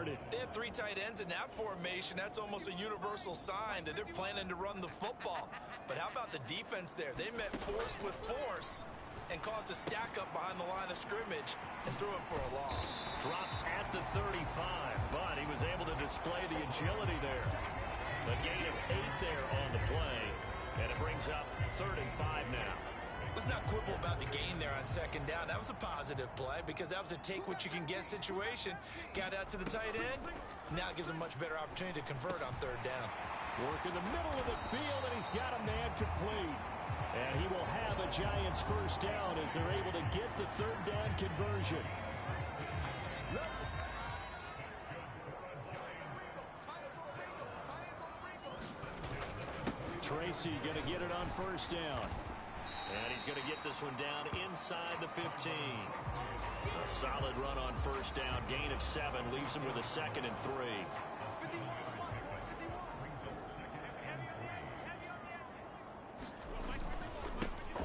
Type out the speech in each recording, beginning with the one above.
converted. They have 3 tight ends in that formation. That's almost a universal sign that they're planning to run the football. But how about the defense there? They met force with force and caused a stack up behind the line of scrimmage and threw it for a loss. Dropped at the 35, but he was able to display the agility there. A gain of 8 there on the play, and it brings up 3rd and 5 now. Let's not quibble about the gain there on 2nd down. That was a positive play because that was a take-what-you-can-get situation. Got out to the tight end. Now it gives him a much better opportunity to convert on 3rd down. Work in the middle of the field, and he's got a man complete. And he will have a Giants 1st down as they're able to get the 3rd down conversion. Tracy going to get it on 1st down. And he's going to get this one down inside the 15. A solid run on 1st down. Gain of 7 leaves him with a 2nd and 3.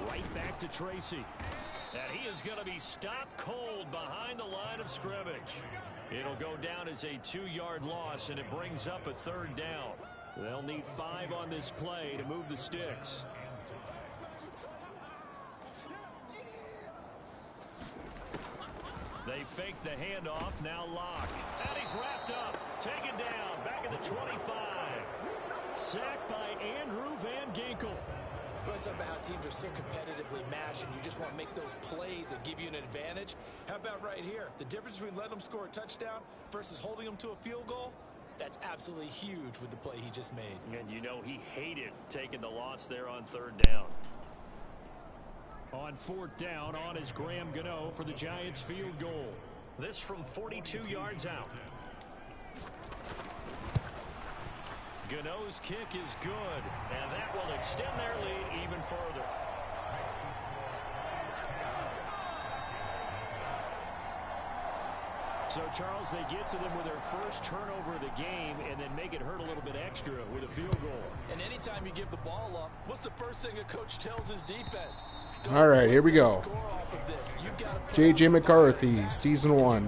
Right back to Tracy. And he is going to be stopped cold behind the line of scrimmage. It'll go down as a 2-yard loss, and it brings up a 3rd down. They'll need 5 on this play to move the sticks. They fake the handoff, now Locke. And he's wrapped up, taken down, back at the 25. Sacked by Andrew Van Ginkel. Let's talk about how teams are so competitively matched and you just want to make those plays that give you an advantage. How about right here? The difference between letting them score a touchdown versus holding them to a field goal, that's absolutely huge with the play he just made. And you know he hated taking the loss there on 3rd down. On 4th down, on is Graham Gano for the Giants field goal. This from 42 yards out. Gano's kick is good, and that will extend their lead even further. So, Charles, they get to them with their first turnover of the game and then make it hurt a little bit extra with a field goal. And anytime you give the ball up, what's the first thing a coach tells his defense? All right, here we go. J.J. McCarthy, Season 1.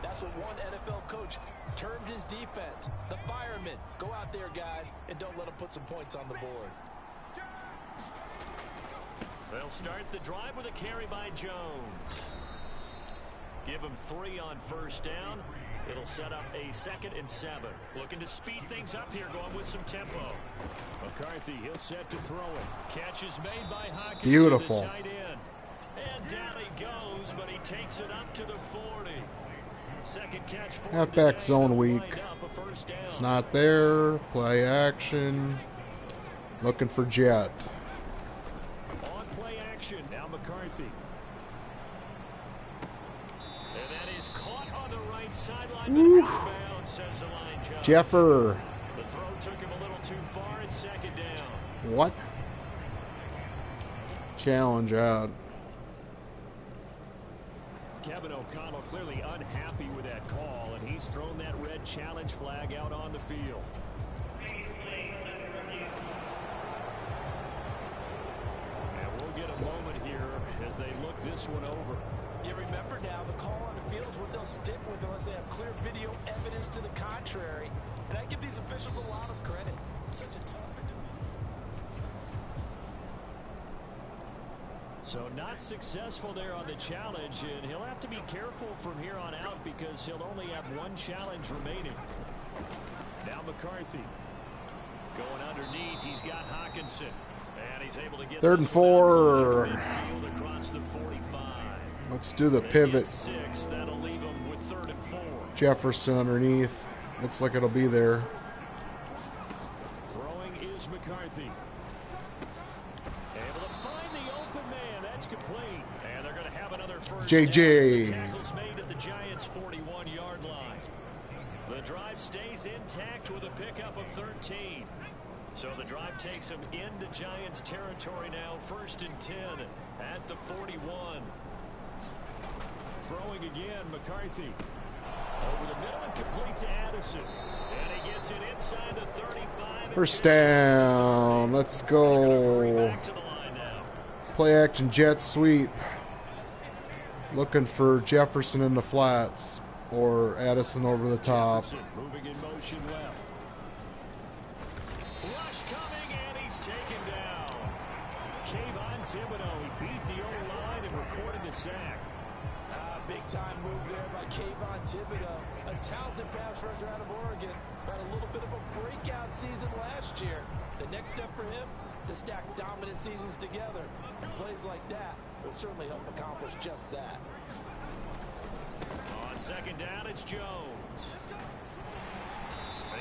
That's what one NFL coach termed his defense. The firemen. Go out there, guys, and don't let them put some points on the board. They'll start the drive with a carry by Jones. Give him 3 on 1st down. It'll set up a 2nd and 7. Looking to speed things up here, going with some tempo. McCarthy, he'll set to throw it. Catch is made by Hawkins. Beautiful. The tight end. And down he goes, but he takes it up to the 40. Second catch for halfback zone weak. It's not there. Play action. Looking for Jet. On play action, now McCarthy. And that is caught on the right sideline. Bound, says the line judge. Jeffer. The throw took him a little too far. It's 2nd down. What? Challenge out. Kevin O'Connell clearly unhappy with that call, and he's thrown that red challenge flag out on the field. And we'll get a moment here as they look this one over. You remember now, the call on the field is what they'll stick with unless they have clear video evidence to the contrary. And I give these officials a lot of credit. Such a tough So not successful there on the challenge, and he'll have to be careful from here on out because he'll only have 1 challenge remaining. Now McCarthy going underneath. He's got Hawkinson, and he's able to get 3rd and 4. Across the 45. Let's do the pivot. 6. That'll leave him with 3rd and 4. Jefferson underneath. Looks like it'll be there. Throwing is McCarthy. Able to find the open man. That's complete. And they're going to have another first JJ. down. Tackles made at the Giants' 41-yard line. The drive stays intact with a pickup of 13. So the drive takes them into Giants territory now. 1st and 10 at the 41. Throwing again, McCarthy. Over the middle and complete to Addison. And he gets it inside the 35. First down. Let's go. Play action jet sweep. Looking for Jefferson in the flats. or Addison over the top. Jefferson moving in motion left. Rush coming, and he's taken down. Kayvon Thibodeaux, he beat the O-line and recorded the sack. Big-time move there by Kayvon Thibodeaux. A talented pass rusher out of Oregon. Had a little bit of a breakout season last year. The next step for him, to stack dominant seasons together. And plays like that will certainly help accomplish just that. On second down, it's Jones.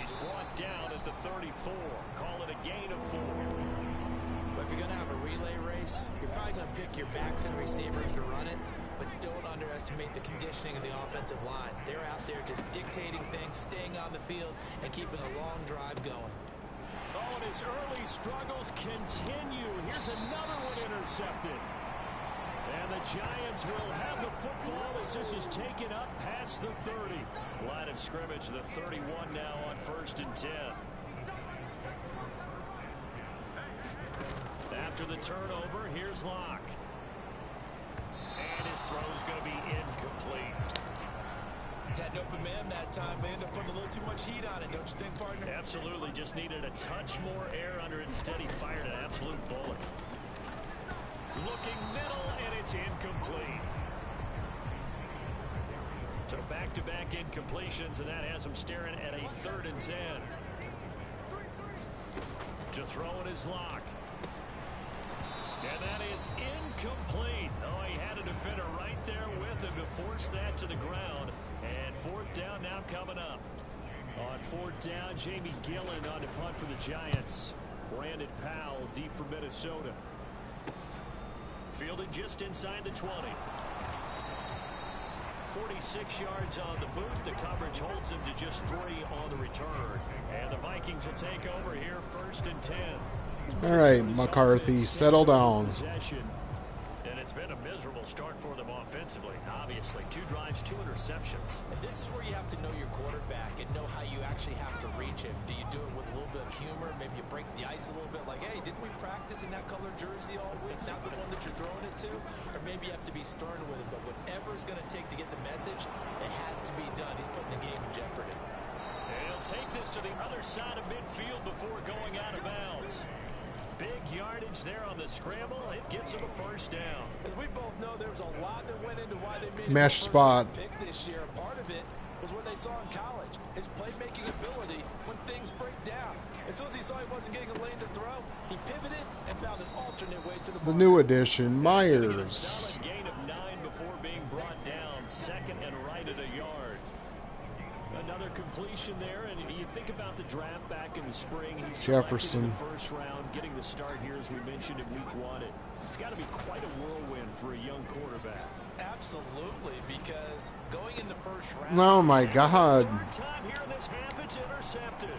He's brought down at the 34. Call it a gain of 4. But if you're going to have a relay race, you're probably going to pick your backs and receivers to run it. But don't underestimate the conditioning of the offensive line. They're out there just dictating things, staying on the field, and keeping a long drive going. Oh, and his early struggles continue. Here's another one intercepted. And the Giants will have the football as this is taken up past the 30. Line of scrimmage, the 31 now on 1st and 10. After the turnover, here's Locke. And his throw's going to be incomplete. Had an open man that time. They ended up putting a little too much heat on it, don't you think, partner? Absolutely. Just needed a touch more air under it. Instead, he fired an absolute bullet. Looking middle, and it's incomplete. So back-to-back incompletions, and that has him staring at a 3rd and 10. To throw it is Locke. And that is incomplete. Oh, he had a defender right there with him to force that to the ground. And 4th down now coming up. On 4th down, Jamie Gillen on the punt for the Giants. Brandon Powell deep for Minnesota. Fielded just inside the 20. 46 yards on the boot. The coverage holds him to just 3 on the return. And the Vikings will take over here 1st and 10. All right, McCarthy, settle down. And it's been a miserable start for them offensively. Obviously, 2 drives, 2 interceptions. And this is where you have to know your quarterback and know how you actually have to reach him. Do you do it with a little bit of humor? Maybe you break the ice a little bit like, hey, didn't we practice in that color jersey all week? Not the one that you're throwing it to? Or maybe you have to be stern with it. But whatever it's going to take to get the message, it has to be done. He's putting the game in jeopardy. And he'll take this to the other side of midfield before going out of bounds. Big yardage there on the scramble. It gets him a 1st down. As we both know, there's a lot that went into why they made mesh spot pick this year. Part of it was what they saw in college, his playmaking ability when things break down. As soon as he saw he wasn't getting a lane to throw, he pivoted and found an alternate way to the new addition, Myers. A solid gain of 9 before being brought down. 2nd and right at a yard. Another completion there, and you think about the draft back in the spring. He's Jefferson. In the 1st round, getting the start here as we mentioned in week 1. It's got to be quite a whirlwind for a young quarterback. Absolutely, because going in the 1st round. Oh my God! Time here in this half, it's intercepted.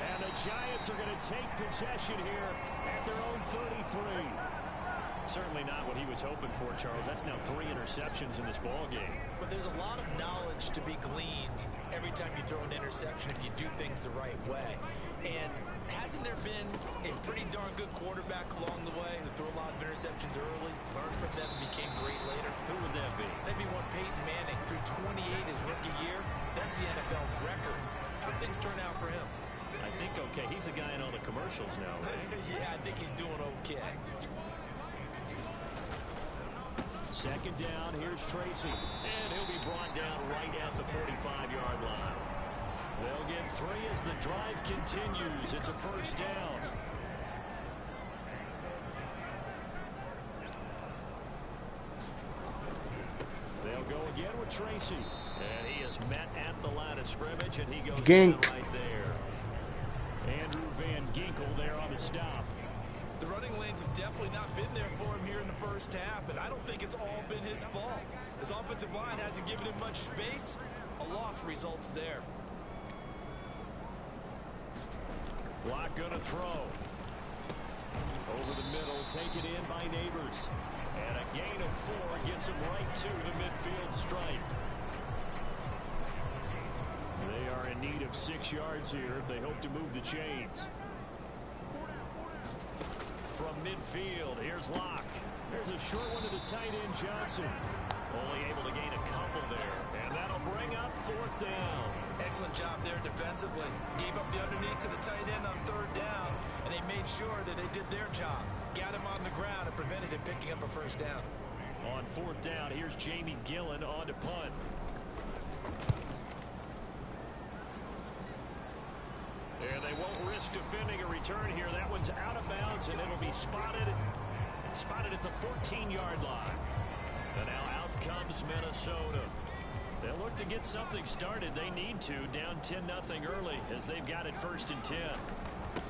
And the Giants are going to take possession here at their own 33. Certainly not what he was hoping for, Charles. That's now 3 interceptions in this ball game. But there's a lot of knowledge to be gleaned every time you throw an interception if you do things the right way. And hasn't there been a pretty darn good quarterback along the way who threw a lot of interceptions early, learned from them, and became great later? Who would that be? Maybe one Peyton Manning threw 28 his rookie year. That's the NFL record. How things turn out for him? I think okay. He's a guy in all the commercials now, right? Yeah, I think he's doing okay. 2nd down, here's Tracy. And he'll be brought down right at the 45-yard line. They'll get 3 as the drive continues. It's a 1st down. They'll go again with Tracy. And he is met at the line of scrimmage, and he goes Gink right there. Andrew Van Ginkel there on the stop. The running lanes have definitely not been there for him here in the 1st half, and I don't think it's all been his fault. His offensive line hasn't given him much space. A loss results there. Locke gonna throw. Over the middle, taken in by Neighbors. And a gain of 4 gets him right to the midfield stripe. They are in need of 6 yards here if they hope to move the chains. From midfield, here's Locke. There's a short one to the tight end, Johnson. Only able to gain a couple excellent job there defensively. Gave up the underneath to the tight end on third down, and they made sure that they did their job. Got him on the ground and prevented him picking up a first down. On fourth down, here's Jamie Gillen on to punt. And they won't risk defending a return here. That one's out of bounds, and it'll be spotted at the 14-yard line. And now out comes Minnesota. They'll look to get something started. They need to, down 10-0 early as they've got it 1st and 10.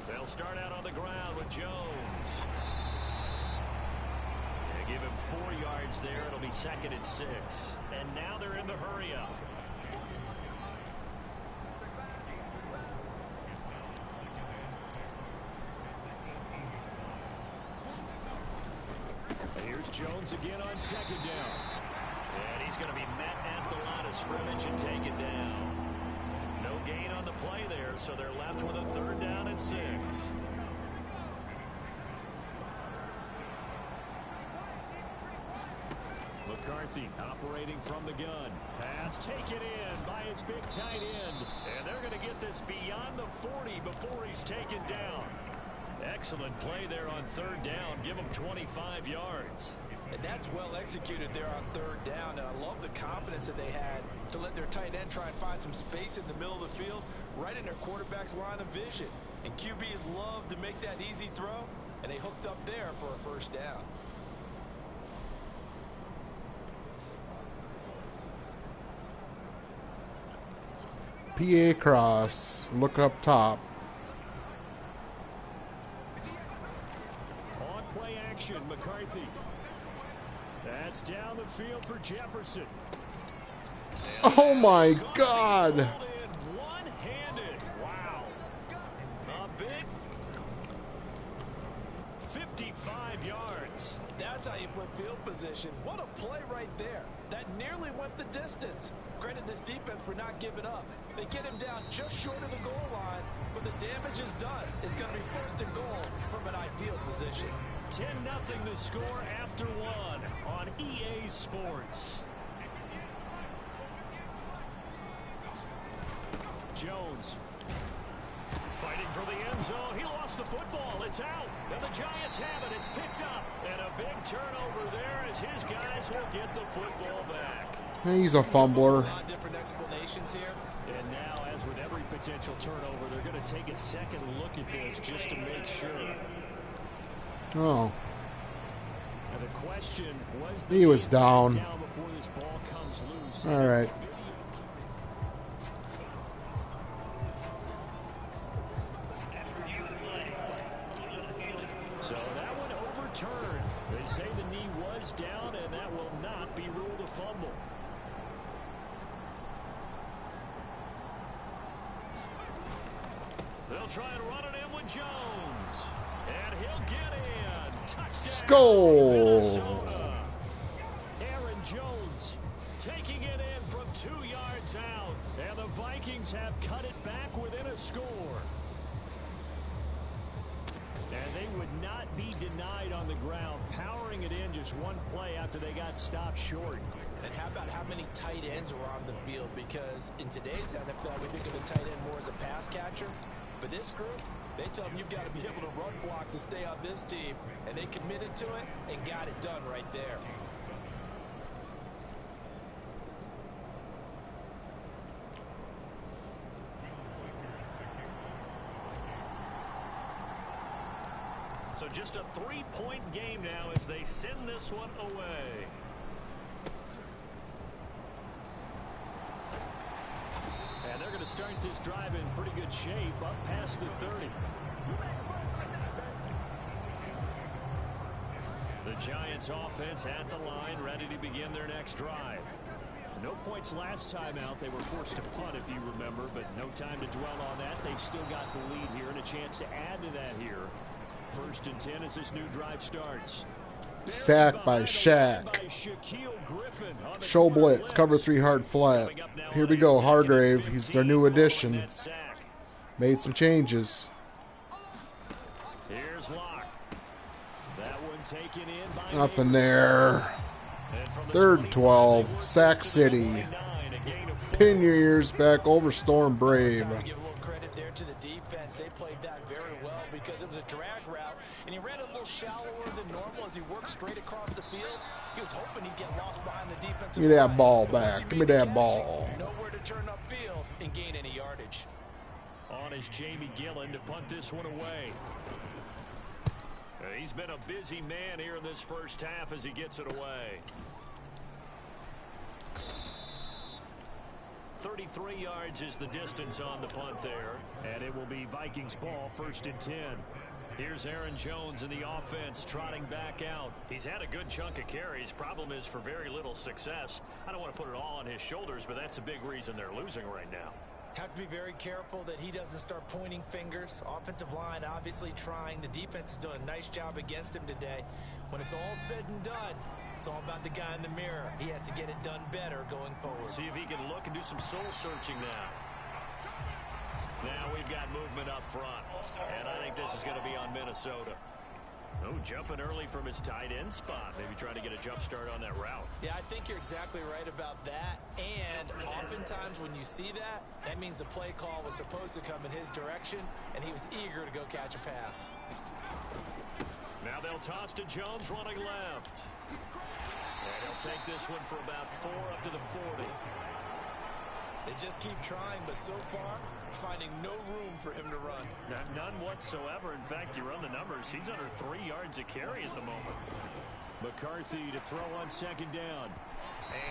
They'll start out on the ground with Jones. They give him 4 yards there. It'll be 2nd and 6. And now they're in the hurry up. Here's Jones again on 2nd down. And he's going to be met at the line of scrimmage and taken down. No gain on the play there, so they're left with a 3rd down and 6. McCarthy operating from the gun. Pass taken in by his big tight end. And they're going to get this beyond the 40 before he's taken down. Excellent play there on 3rd down. Give him 25 yards. And that's well executed there on 3rd down. And I love the confidence that they had to let their tight end try and find some space in the middle of the field, right in their quarterback's line of vision. And QBs love to make that easy throw, and they hooked up there for a 1st down. PA cross. Look up top. On play action, McCarthy. That's down the field for Jefferson. Oh my God! One-handed. Wow. A big 55 yards. That's how you put field position. What a play right there. That nearly went the distance. Credit this defense for not giving up. They get him down just short of the goal line, but the damage is done. It's going to be 1st and goal from an ideal position. 10-0 the score after 1 on EA Sports. Jones fighting for the end zone. He lost the football. It's out. And the Giants have it. It's picked up. And a big turnover there as his guys will get the football back. He's a fumbler. A lot of different explanations here. And now, as with every potential turnover, they're going to take a second look at this just to make sure. Oh. And the question was, he was down. Before this ball comes loose. All right. So that one overturned. They say the knee was down, and that will not be ruled a fumble. They'll try and run it in with Jones. And he'll get in. Touchdown. Skull. Aaron Jones taking it in from 2 yards out. And the Vikings have cut it back within a score. And they would not be denied on the ground, powering it in just one play after they got stopped short. And how about how many tight ends are on the field? Because in today's NFL, we think of the tight end more as a pass catcher. But this group, they tell them you've got to be able to run block to stay on this team. And they committed to it and got it done right there. So just a 3-point game now as they send this one away. And they're going to start this drive in pretty good shape up past the 30. The Giants offense at the line, ready to begin their next drive. No points last time out. They were forced to punt, if you remember, but no time to dwell on that. They've still got the lead here and a chance to add to that here. 1st and 10 as this new drive starts. Sack by Shaq. Show blitz. Cover 3 hard flat. Here we go. Hargrave. He's their new addition. Made some changes. Here's Locke. That one taken in by nothing there. 3rd and 12. Sack City. Pin your ears back over Storm Brave. Give a little credit there to the defense. They played that very well because it was a drag route, and he ran a little shallower than normal as he worked straight across the field. He was hoping he'd get lost behind the defensive Give me that line. ball But once he back. Give me made the that catch, ball. nowhere to turn upfield and gain any yardage. On is Jamie Gillen to punt this one away. He's been a busy man here in this first half as he gets it away. 33 yards is the distance on the punt there. And it will be Vikings ball, 1st and 10. Here's Aaron Jones in the offense trotting back out. He's had a good chunk of carries. Problem is for very little success. I don't want to put it all on his shoulders, but that's a big reason they're losing right now. Have to be very careful that he doesn't start pointing fingers. Offensive line obviously trying. The defense is doing a nice job against him today. When it's all said and done, it's all about the guy in the mirror. He has to get it done better going forward. See if he can look and do some soul searching now. Now we've got movement up front. And I think this is going to be on Minnesota. Oh, jumping early from his tight end spot. Maybe trying to get a jump start on that route. Yeah, I think you're exactly right about that. And oftentimes when you see that, that means the play call was supposed to come in his direction, and he was eager to go catch a pass. Now they'll toss to Jones running left. And he'll take this one for about 4 up to the 40. They just keep trying, but so far, finding no room for him to run. None whatsoever. In fact, you run the numbers. He's under 3 yards a carry at the moment. McCarthy to throw on 2nd down.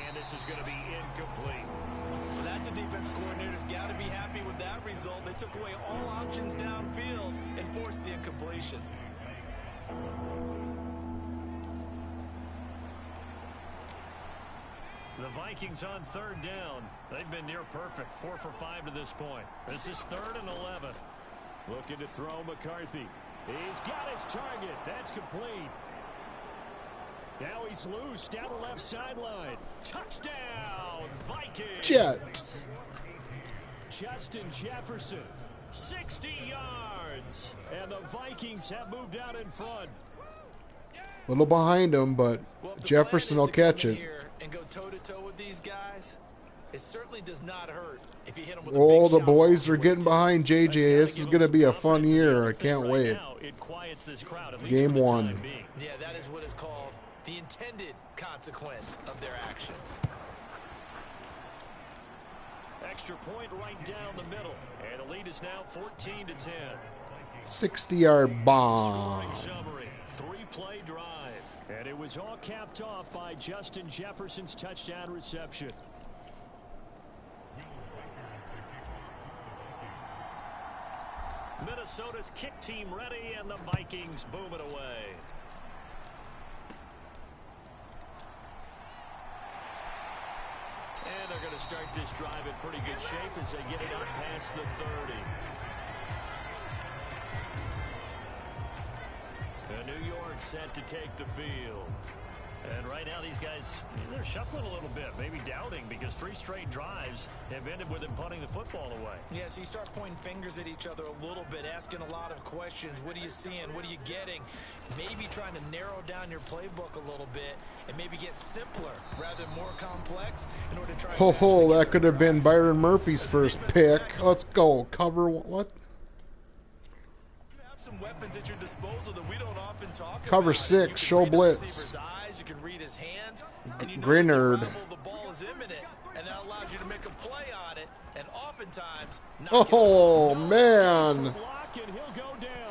And this is going to be incomplete. Well, that's a defense coordinator's got to be happy with that result. They took away all options downfield and forced the incompletion. The Vikings on 3rd down. They've been near perfect. 4 for 5 to this point. This is 3rd and 11. Looking to throw McCarthy. He's got his target. That's complete. Now he's loose down the left sideline. Touchdown, Vikings. Jet. Justin Jefferson, 60 yards. And the Vikings have moved out in front. A little behind him, but Jefferson will catch it. And go toe-to-toe with these guys, it certainly does not hurt if you hit them with Oh, a the big boys shot. are getting behind JJ. This is going to be a fun year. I can't wait. Game 1. Yeah, that is what is called the intended consequence of their actions. Extra point right down the middle. And the lead is now 14 to 10. 60-yard bomb. Scoring summary. 3-play drive. And it was all capped off by Justin Jefferson's touchdown reception. Minnesota's kick team ready, and the Vikings boom it away. And they're going to start this drive in pretty good shape as they get it up past the 30. New York set to take the field. And right now these guys, they're shuffling a little bit, maybe doubting, because 3 straight drives have ended with them punting the football away. Yeah, so you start pointing fingers at each other a little bit, asking a lot of questions. What are you seeing? What are you getting? Maybe trying to narrow down your playbook a little bit and maybe get simpler rather than more complex in order to try Ho, that could have been Byron Murphy's first pick. Let's go. Cover what? Some weapons at your disposal that we don't often talk Cover about. 6, show blitz. Eyes, you can read his hands, and you know Grinnard. the ball is imminent, and that allows you to make a play on it, and oftentimes Oh, man.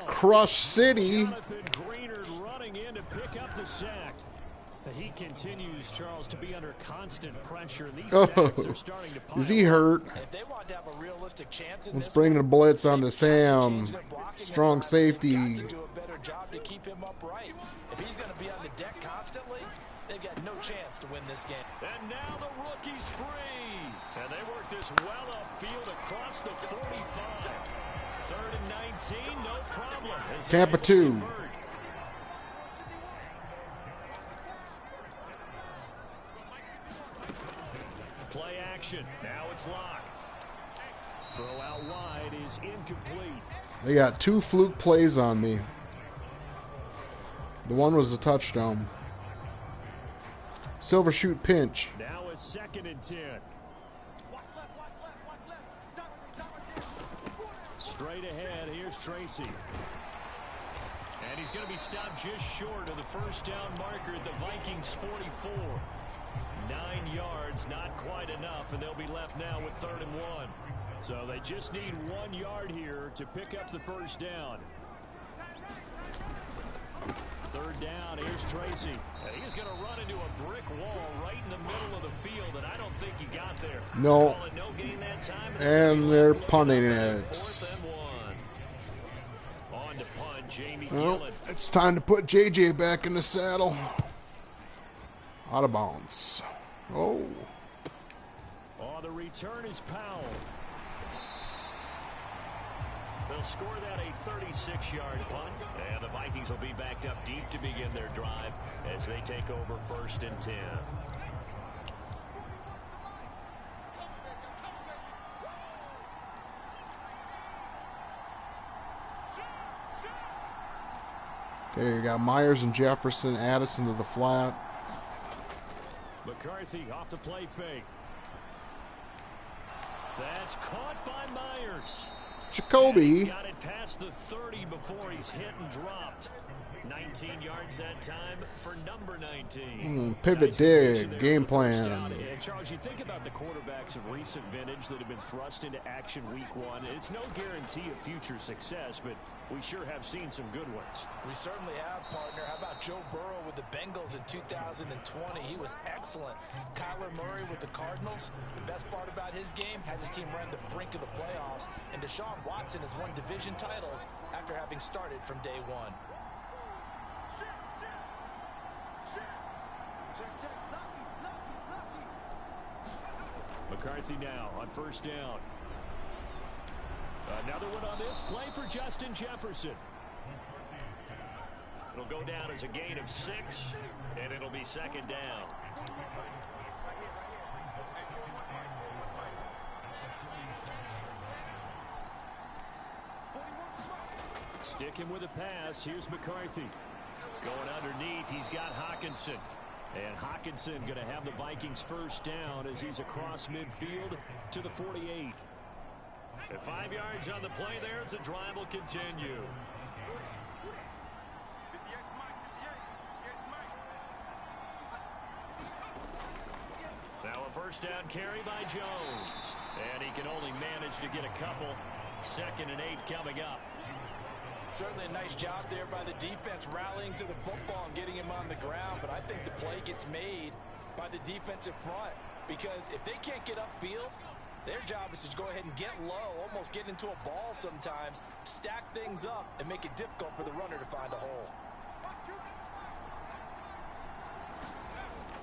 Crush City. Jonathan Greenard running in to pick up the sack. He continues, Charles, to be under constant pressure. These sacks are starting to pile Is he hurt? If they want to have a realistic chance in Let's this bring one, the blitz on they've to got to change Sam. their blocking Strong assignments. They've safety. got to do a better job to keep him upright. If he's going to be on the deck constantly, they've got no chance to win this game. And now the rookie's free. And they work this well upfield across the 45. 3rd and 19, no problem. Tampa 2. Play action. Now it's Locke. Throw out wide is incomplete. They got 2 fluke plays on me. The one was a touchdown. Silver shoot pinch. Now a 2nd and 10. Straight ahead, here's Tracy. And he's going to be stopped just short of the first down marker at the Vikings 44. 9 yards, not quite enough, and they'll be left now with 3rd and 1. So they just need 1 yard here to pick up the first down. 3rd down, here's Tracy. And he's going to run into a brick wall right in the middle of the field, and I don't think he got there. No. No gain that time, and they're punting it. 4th and 1. On to punt, Jamie Well, Gillen. it's time to put JJ back in the saddle. Out of bounds. Oh. Oh, the return is Powell. They'll score that a 36-yard punt, and the Vikings will be backed up deep to begin their drive as they take over 1st and 10. Okay, you got Myers and Jefferson, Addison to the flat. McCarthy off the play fake. That's caught by Myers. Jacoby. He's got it past the 30 before he's hit and dropped. 19 yards that time for number 19. Pivot Nice dig, game plan. And Charles, you think about the quarterbacks of recent vintage that have been thrust into action week 1. It's no guarantee of future success, but we sure have seen some good ones. We certainly have, partner. How about Joe Burrow with the Bengals in 2020? He was excellent. Kyler Murray with the Cardinals. The best part about his game has his team right at the brink of the playoffs. And Deshaun Watson has won division titles after having started from day 1. McCarthy now on 1st down. Another one on this play for Justin Jefferson. It'll go down as a gain of 6, and it'll be 2nd down. Sticking with a pass, here's McCarthy. Going underneath, he's got Hockenson. And Hockenson going to have the Vikings 1st down as he's across midfield to the 48. At 5 yards on the play there, it's a drive will continue. Now a 1st down carry by Jones. And he can only manage to get a couple. 2nd and 8 coming up. Certainly a nice job there by the defense rallying to the football and getting him on the ground, but I think the play gets made by the defensive front because if they can't get upfield, their job is to go ahead and get low, almost get into a ball sometimes, stack things up, and make it difficult for the runner to find a hole.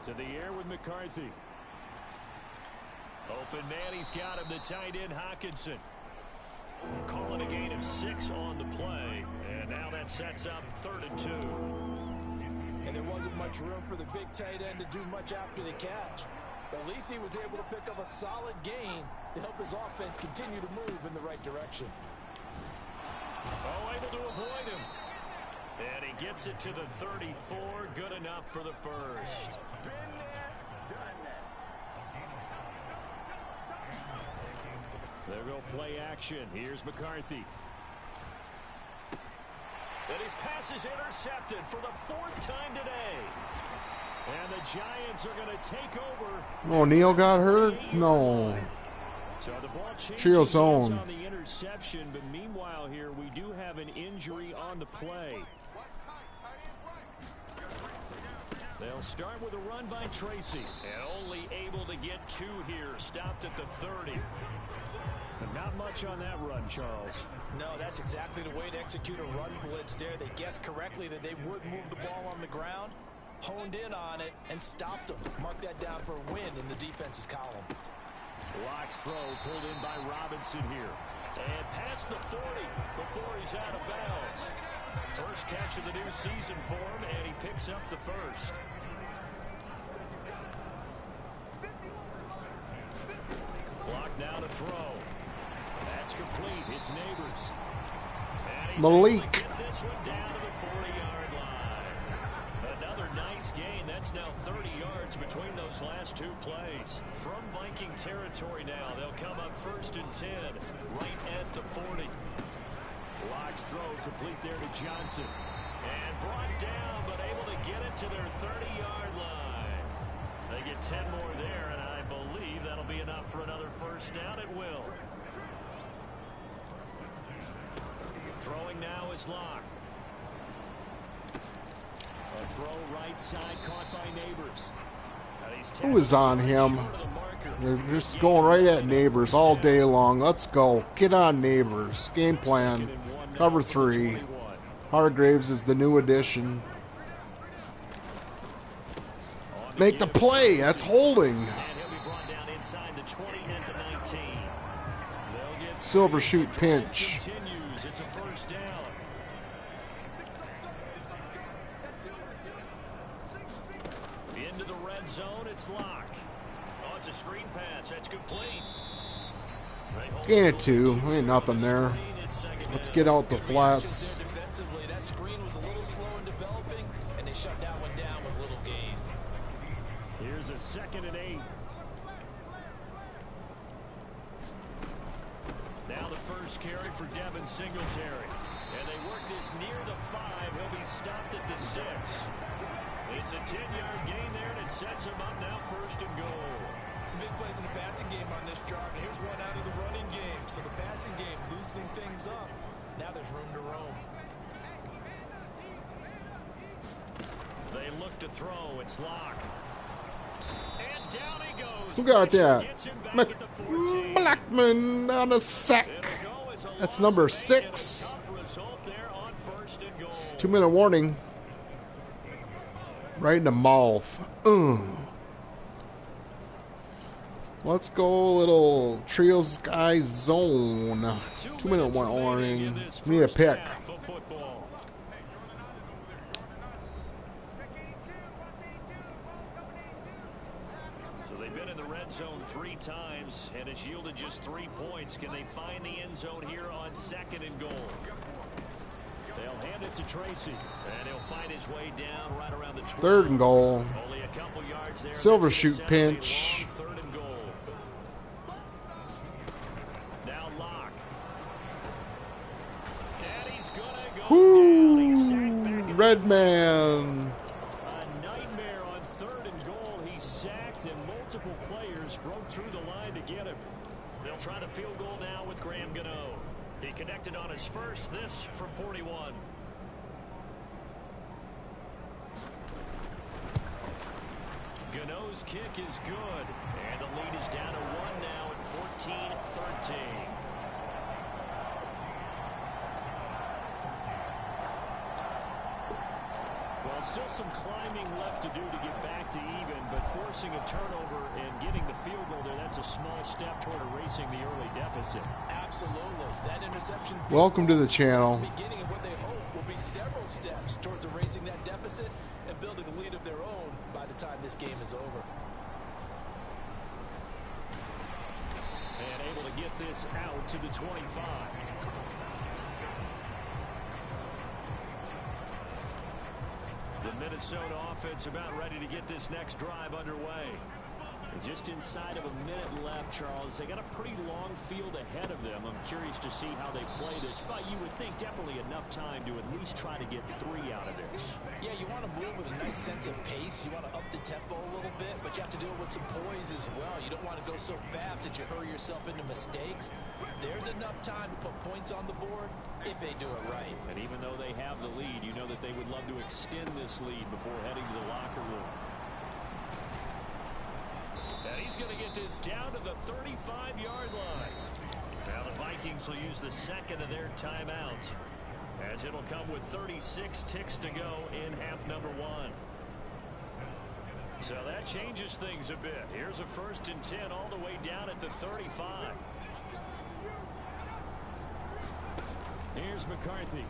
To the air with McCarthy. Open man, he's got him, the tight end Hockenson. Calling a gain of 6 on the play, and now that sets up 3rd and 2. And there wasn't much room for the big tight end to do much after the catch. But at least he was able to pick up a solid gain to help his offense continue to move in the right direction. Oh, able to avoid him. And he gets it to the 34, good enough for the 1st. There go play action. Here's McCarthy. And his pass is intercepted for the 4th time today. And the Giants are going to take over. Oh, Neal got hurt? No. So the ball Chill zone. on the interception, but meanwhile here we do have an injury on the play. They'll start with a run by Tracy. And only able to get 2 here. Stopped at the 30. But not much on that run, Charles. No, that's exactly the way to execute a run blitz there. They guessed correctly that they would move the ball on the ground, honed in on it, and stopped them. Mark that down for a win in the defense's column. Locks throw pulled in by Robinson here. And past the 40 before he's out of bounds. First catch of the new season for him, and he picks up the 1st. Block now to throw. That's complete. It's Neighbors. And he's Malik. able to get this one down to the 40-yard line. Another nice gain. That's now 30 yards between those last 2 plays. From Viking territory now, they'll come up 1st and 10 right at the 40. Locke's throw complete there to Johnson. And brought down, but able to get it to their 30-yard line. They get 10 more there, and I believe that'll be enough for another first down at will. Throwing now is Locke. A throw right side caught by Neighbors. Who is on him? They're just going right at Neighbors all day long. Let's go. Get on Neighbors. Game plan. Cover 3. Hargraves is the new addition. Make the play. That's holding. Silver shoot pinch. It's a first down. Into the red zone, it's Locke. Oh, it's a screen pass. That's complete. Gain it 2. Ain't nothing there. Let's get out the flats. Defensively, that screen was a little slow in developing, and they shut that one down with little gain. Here's a 2nd and 8. Now the first carry for Devin Singletary. And they work this near the 5. He'll be stopped at the 6. It's a 10-yard gain there, and it sets him up now 1st and goal. Some big plays in the passing game on this drive, and here's one out of the running game. So the passing game loosening things up. Now there's room to roam. They look to throw. It's Locke. And down he goes. Who got that? Blackman on a sack. That's number 6. 2-minute warning. Right in the mouth. Let's go little trios guy zone. 2-minute warning. Need a pick. So they've been in the red zone 3 times, and it's yielded just 3 points. Can they find the end zone here on 2nd and goal? They'll hand it to Tracy, and he'll find his way down right around the 12. 3rd and goal. Only a couple yards there. Silver shoot pinch. 3rd and goal. Now Locke. And he's gonna go Woo! down. He's sacked back at Red the man. A nightmare on 3rd and goal. He's sacked, and multiple players broke through the line to get him. They'll try the field goal now with Graham Gano. He connected on his first, this from 41. Gano's kick is good, and the lead is down to 1 now at 14-13. Well, still some climbing left to do to get back to even, but forcing a turnover and getting the field goal there, that's a small step toward erasing the early deficit. Absolutely. That interception. Welcome to the channel. The beginning of what they hope will be several steps towards erasing that deficit and building a lead of their own by the time this game is over. And able to get this out to the 25. The Minnesota offense about ready to get this next drive underway. Just inside of a minute left, Charles. They got a pretty long field ahead of them. I'm curious to see how they play this, but you would think definitely enough time to at least try to get 3 out of this. Yeah, you want to move with a nice sense of pace. You want to up the tempo a little bit, but you have to deal with some poise as well. You don't want to go so fast that you hurry yourself into mistakes. There's enough time to put points on the board if they do it right. And even though they have the lead, you know that they would love to extend this lead before heading to the locker room. And he's going to get this down to the 35-yard line. Now the Vikings will use the 2nd of their timeouts, as it'll come with 36 ticks to go in half number 1. So that changes things a bit. Here's a 1st and 10 all the way down at the 35. Here's McCarthy.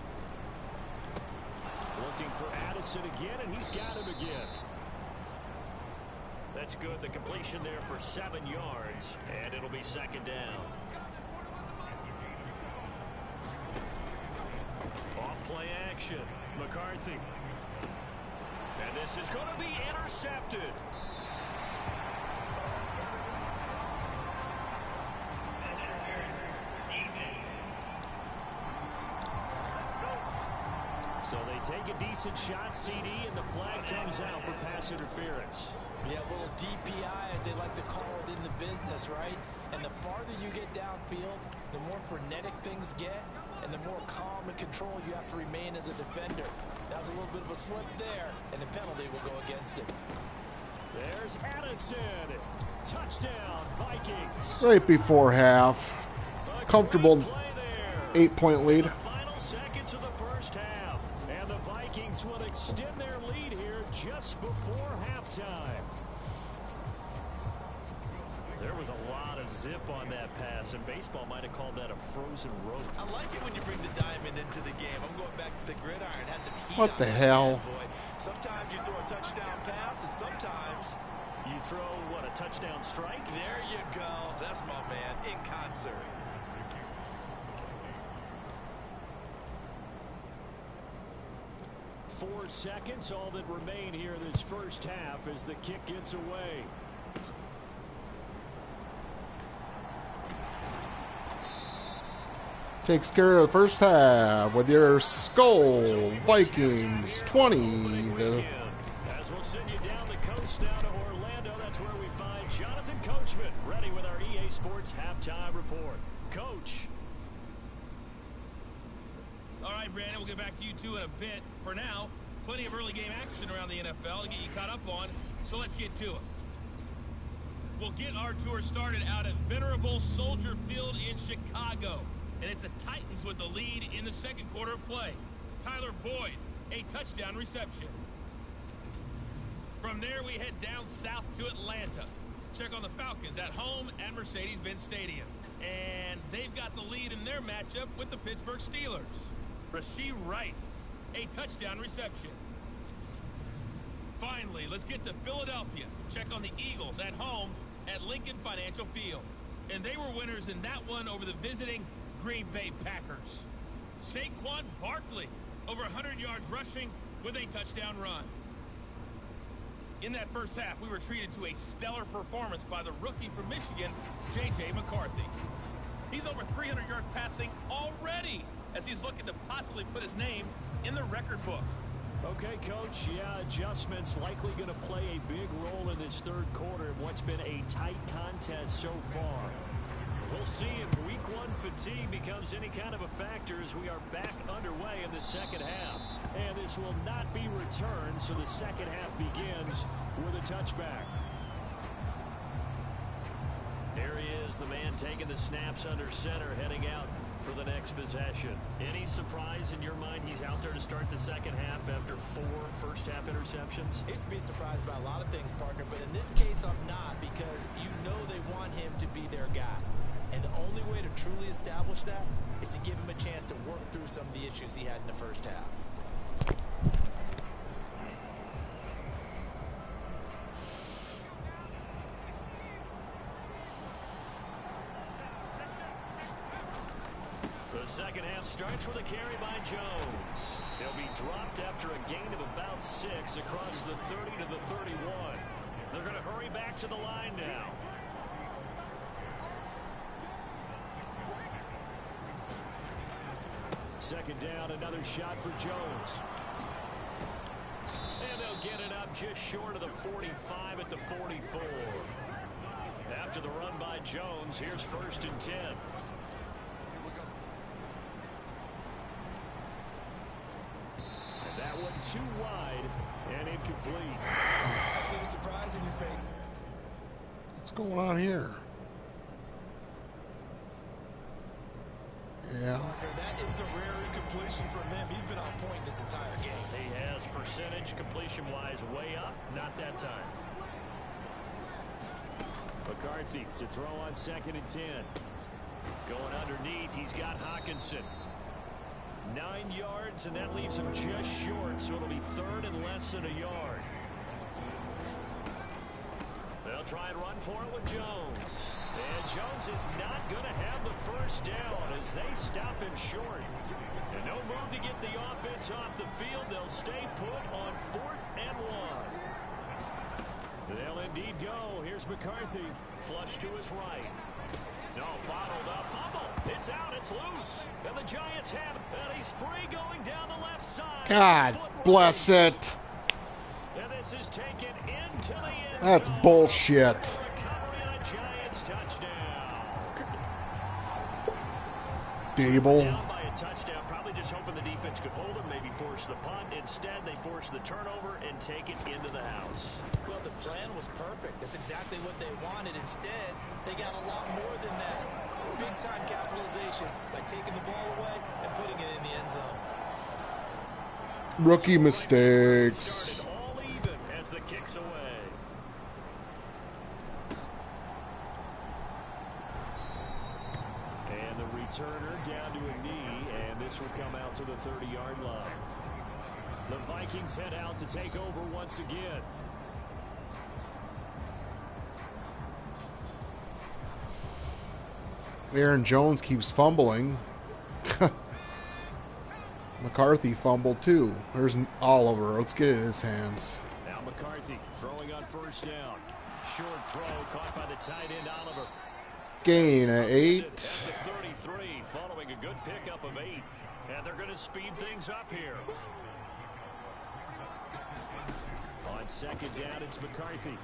Looking for Addison again, and he's got him again. That's good. The completion there for 7 yards, and it'll be 2nd down. Off play action. McCarthy. And this is going to be intercepted. So they take a decent shot, CD, and the flag comes out for pass interference. Yeah, a little DPI, as they like to call it in the business, right? And the farther you get downfield, the more frenetic things get, and the more calm and control you have to remain as a defender. That was a little bit of a slip there, and the penalty will go against him. There's Addison. Touchdown, Vikings. Right before half. Comfortable 8-point lead. Final seconds of the first half. And the Vikings will extend their lead here just before halftime. There was a lot of zip on that pass, and baseball might have called that a frozen rope. I like it when you bring the diamond into the game. I'm going back to the gridiron. Had some heat. What the hell? Sometimes you throw a touchdown pass, and sometimes you throw, what, a touchdown strike? There you go. That's my man, in concert. Four seconds, all that remain here this first half as the kick gets away. Takes care of the first half with your Skull Vikings 20. As we'll send you down the coast now to Orlando, that's where we find Jonathan Coachman ready with our EA Sports halftime report. Coach. All right, Brandon, we'll get back to you two in a bit. For now, plenty of early game action around the NFL to get you caught up on, so let's get to it. We'll get our tour started out at Venerable Soldier Field in Chicago. And it's the Titans with the lead in the second quarter of play. Tyler Boyd, a touchdown reception. From there, we head down south to Atlanta. Check on the Falcons at home at Mercedes-Benz Stadium. And they've got the lead in their matchup with the Pittsburgh Steelers. Rashee Rice, a touchdown reception. Finally, let's get to Philadelphia. Check on the Eagles at home at Lincoln Financial Field. And they were winners in that one over the visiting Green Bay Packers. Saquon Barkley, over 100 yards rushing with a touchdown run. In that first half, we were treated to a stellar performance by the rookie from Michigan, J.J. McCarthy. He's over 300 yards passing already, as he's looking to possibly put his name in the record book. Okay, Coach, yeah, adjustments likely going to play a big role in this third quarter in what's been a tight contest so far. We'll see if week one fatigue becomes any kind of a factor as we are back underway in the second half. And this will not be returned, so the second half begins with a touchback. There he is, the man taking the snaps under center, heading out for the next possession. Any surprise in your mind he's out there to start the second half after 4 first-half interceptions? He's to be surprised by a lot of things, partner, but in this case I'm not, because you know they want him to be their guy. And the only way to truly establish that is to give him a chance to work through some of the issues he had in the first half. The second half starts with a carry by Jones. He'll be dropped after a gain of about 6 across the 30 to the 31. They're going to hurry back to the line now. Second down, another shot for Jones. And they'll get it up just short of the 45 at the 44. After the run by Jones, here's 1st and 10. And that one too wide and incomplete. I see the surprise in your face. What's going on here? Yeah. That is a rare incompletion from him. He's been on point this entire game. He has percentage completion-wise way up. Not that time. McCarthy to throw on 2nd and 10. Going underneath, he's got Hockenson. 9 yards, and that leaves him just short, so it'll be 3rd and less than a yard. They'll try and run for it with Jones. And Jones is not going to have the first down as they stop him short. And no move to get the offense off the field. They'll stay put on 4th and 1. They'll indeed go. Here's McCarthy. Flush to his right. No, bottled up. Fumble. It's out. It's loose. And the Giants have it. And he's free going down the left side. God bless it. And this is taken into the end That's zone. bullshit. Recovery and a Giants touchdown. Dable. Down by a touchdown. Probably just hoping the defense could hold him, maybe force the punt. Instead, they force the turnover and take it into the house. Well, the plan was perfect. That's exactly what they wanted. Instead, they got a lot more than that. Big-time capitalization by taking the ball away and putting it in the end zone. Rookie mistakes. All even as the kick's away. And the returner down to a knee, and this will come out to the 30-yard line. The Vikings head out to take over once again. Aaron Jones keeps fumbling. McCarthy fumbled too. There's Oliver. Let's get it in his hands. Now McCarthy throwing on first down. Short throw caught by the tight end Oliver. Gain at 8. At the 33 following a good pickup of 8. And they're going to speed things up here. On second down, it's McCarthy.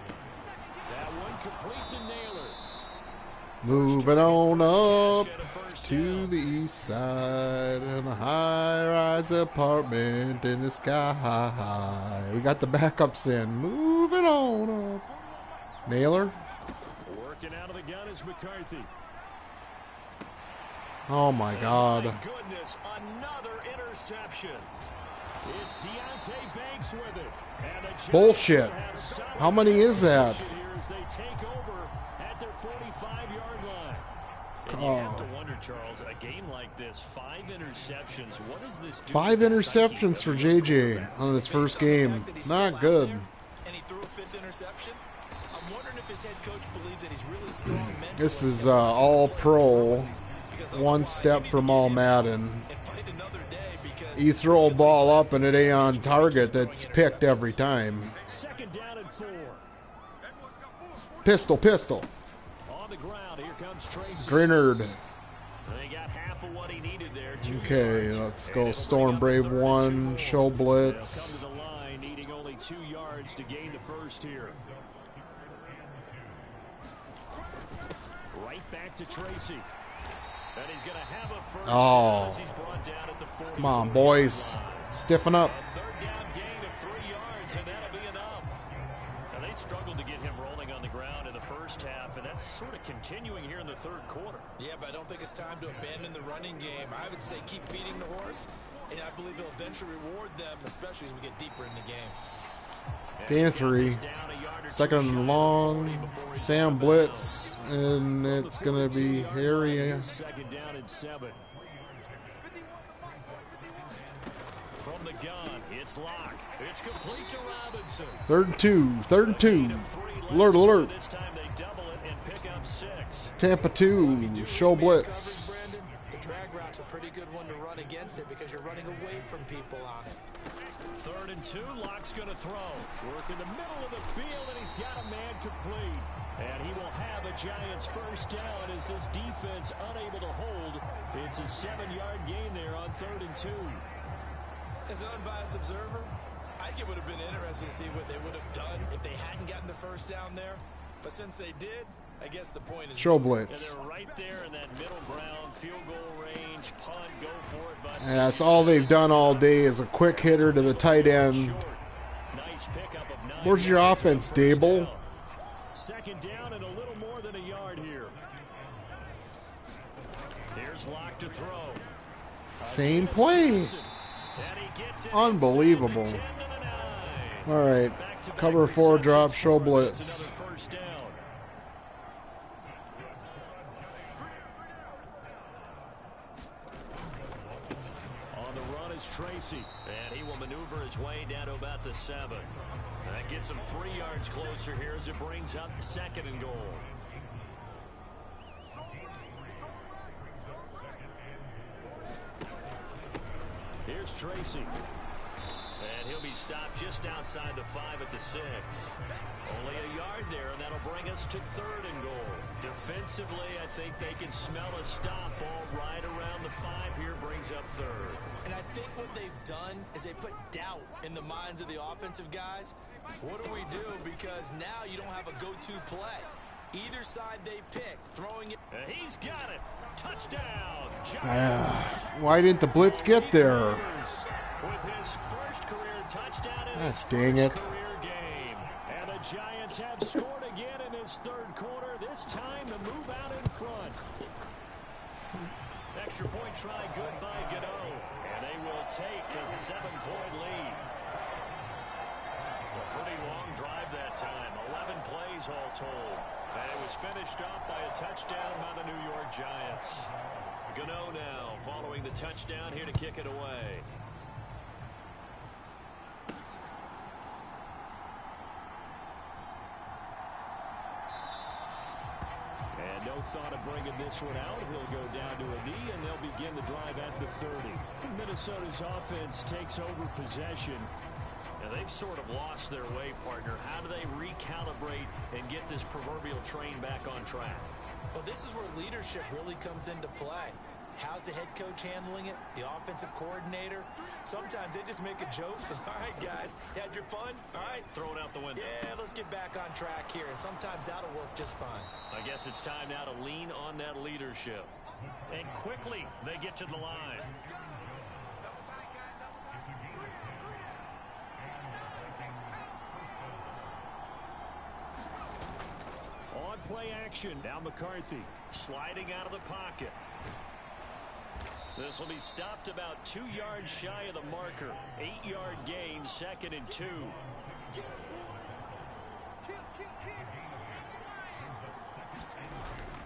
That one complete to Naylor. Moving on up to the east side in a high-rise apartment in the sky. We got the backups in. Moving on up. Naylor. Working out of the gun is McCarthy. Oh my God. My goodness, another interception. It's Deontay Banks with it. And the Giants Bullshit. How many is that? Here as they take over at their 45-yard line. And you have to wonder, Charles, a game like this, 5 interceptions, what does this do? 5 to the psyche interceptions for of the JJ on his first game. Not good. And he threw a 5th interception. I'm wondering if his head coach believes that he's really strong mentally. This is all pro. One step from all Madden. You throw a ball up and it ain't on target, that's picked every time. Second down and 4. Pistol. On the ground, here comes Tracy. Grinnard. They got half of what he needed there. 2 Okay, yards. let's go Storm Brave 1, show They'll blitz. come to the line, needing only 2 yards to gain the first here. Right back to Tracy. And he's going to have a first down as he's brought down at the 40. Come on, boys. Stiffen up. A third down gain of 3 yards, and that'll be enough. And they struggled to get him rolling on the ground in the first half, and that's sort of continuing here in the third quarter. Yeah, but I don't think it's time to abandon the running game. I would say keep feeding the horse, and I believe he'll eventually reward them, especially as we get deeper in the game. Gain of 3. Second and long. Sam blitz. And it's going to be Harry. Second down and 7. From the gun, it's Locke. It's complete to Robinson. 3rd and 2. Alert. This time they double it and pick up 6. Tampa 2, show blitz. The drag route's a pretty good one to run against it because you're running away from people on it. 3rd and 2, Locke's going to throw. Work in the middle of the field, and he's got a man complete. And he will have a Giants first down as this defense unable to hold. It's a 7-yard gain there on 3rd and 2. As an unbiased observer, I think it would have been interesting to see what they would have done if they hadn't gotten the first down there. But since they did, I guess the point is... Show blitz. And they're right there in that middle ground, field goal range, punt, go for it. But And that's all they've done all day is a quick hitter to the tight end. Nice pickup of 9 Where's your yards on offense, first Dable? down. Second down and a little more than a yard here. Here's Locke to throw. Same play. Unbelievable. All right. Cover 4 drop, show blitz. On the run is Tracy, and he will maneuver his way down to about the 7. That gets him 3 yards closer here as it brings up 2nd and goal. Here's Tracy. And he'll be stopped just outside the 5 at the 6. Only a yard there, and that'll bring us to 3rd and goal. Defensively, I think they can smell a stop. Ball right around the 5 here brings up 3rd. And I think what they've done is they put doubt in the minds of the offensive guys. What do we do? Because now you don't have a go-to play. Either side they pick, throwing it. He's got it. Touchdown. Why didn't the blitz get there? With his first career touchdown in his dang it. career game. And the Giants have scored again in this 3rd quarter. This time to move out in front. Extra point try good by Gano. And they will take a 7-point lead. A pretty long drive that time. 11 plays all told. And it was finished off by a touchdown by the New York Giants. Gano now following the touchdown here to kick it away. And no thought of bringing this one out. He'll go down to a knee, and they'll begin the drive at the 30. Minnesota's offense takes over possession. Now, they've sort of lost their way, partner. How do they recalibrate and get this proverbial train back on track? Well, this is where leadership really comes into play. How's the head coach handling it? The offensive coordinator? Sometimes they just make a joke. All right, guys, had your fun? All right. Throw it out the window. Yeah, let's get back on track here. And sometimes that'll work just fine. I guess it's time now to lean on that leadership. And quickly, they get to the line. On play action. Now McCarthy sliding out of the pocket. This will be stopped about 2 yards shy of the marker. 8-yard gain, 2nd and 2.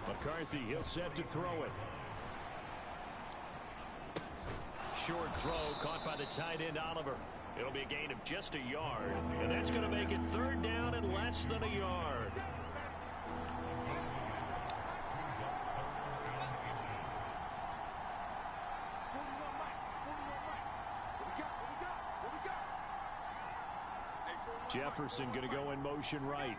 McCarthy, he'll set to throw it. Short throw caught by the tight end Oliver. It'll be a gain of just a yard. And that's going to make it 3rd down and less than a yard. Jefferson going to go in motion right.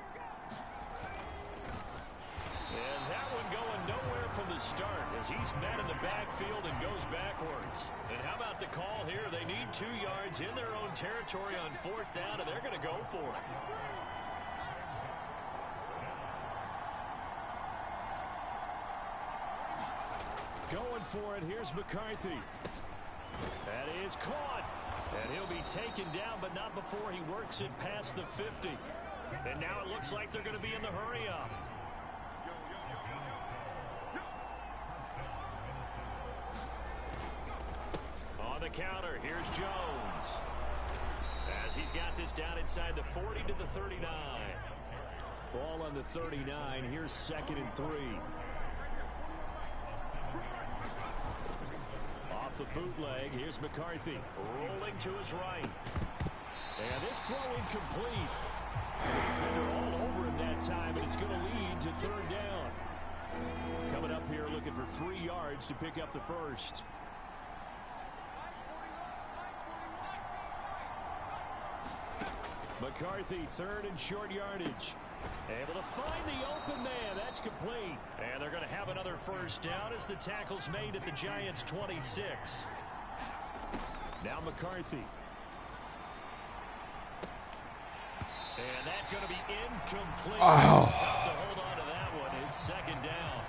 And that one going nowhere from the start as he's met in the backfield and goes backwards. And how about the call here? They need 2 yards in their own territory on 4th down, and they're going to go for it. Going for it. Here's McCarthy. That is caught. And he'll be taken down, but not before he works it past the 50. And now it looks like they're going to be in the hurry-up. On the counter, here's Jones. As he's got this down inside the 40 to the 39. Ball on the 39. Here's 2nd and 3. The bootleg. Here's McCarthy rolling to his right. And this throw incomplete. Defender all over him that time, and it's going to lead to 3rd down. Coming up here looking for 3 yards to pick up the first. McCarthy, 3rd and short yardage. Able to find the open man. That's complete. And they're going to have another 1st down as the tackle's made at the Giants' 26. Now McCarthy. And that's going to be incomplete. Oh. Tough to hold on to that one. It's 2nd down.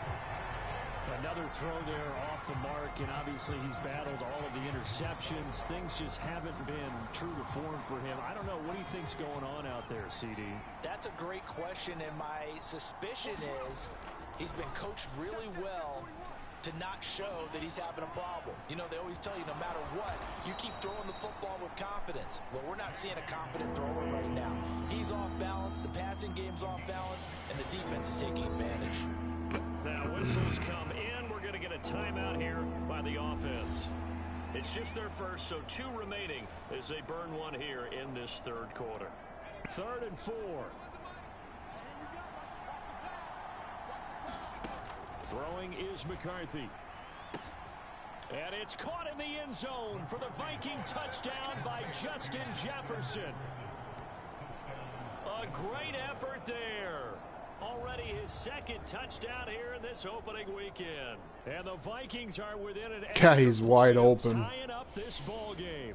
Another throw there off the mark, and obviously he's battled all of the interceptions. Things just haven't been true to form for him. I don't know. What do you think's going on out there, CD? That's a great question, and my suspicion is he's been coached really well to not show that he's having a problem. You know, they always tell you no matter what, you keep throwing the football with confidence. Well, we're not seeing a confident thrower right now. He's off balance, the passing game's off balance, and the defense is taking advantage. Now whistles come in. We're going to get a timeout here by the offense. It's just their first, so 2 remaining as they burn one here in this 3rd quarter. 3rd and 4. Throwing is McCarthy. And it's caught in the end zone for the Viking touchdown by Justin Jefferson. A great effort there. Already his second touchdown here in this opening weekend. And the Vikings are within an Yeah, he's wide open. tying up this ball game.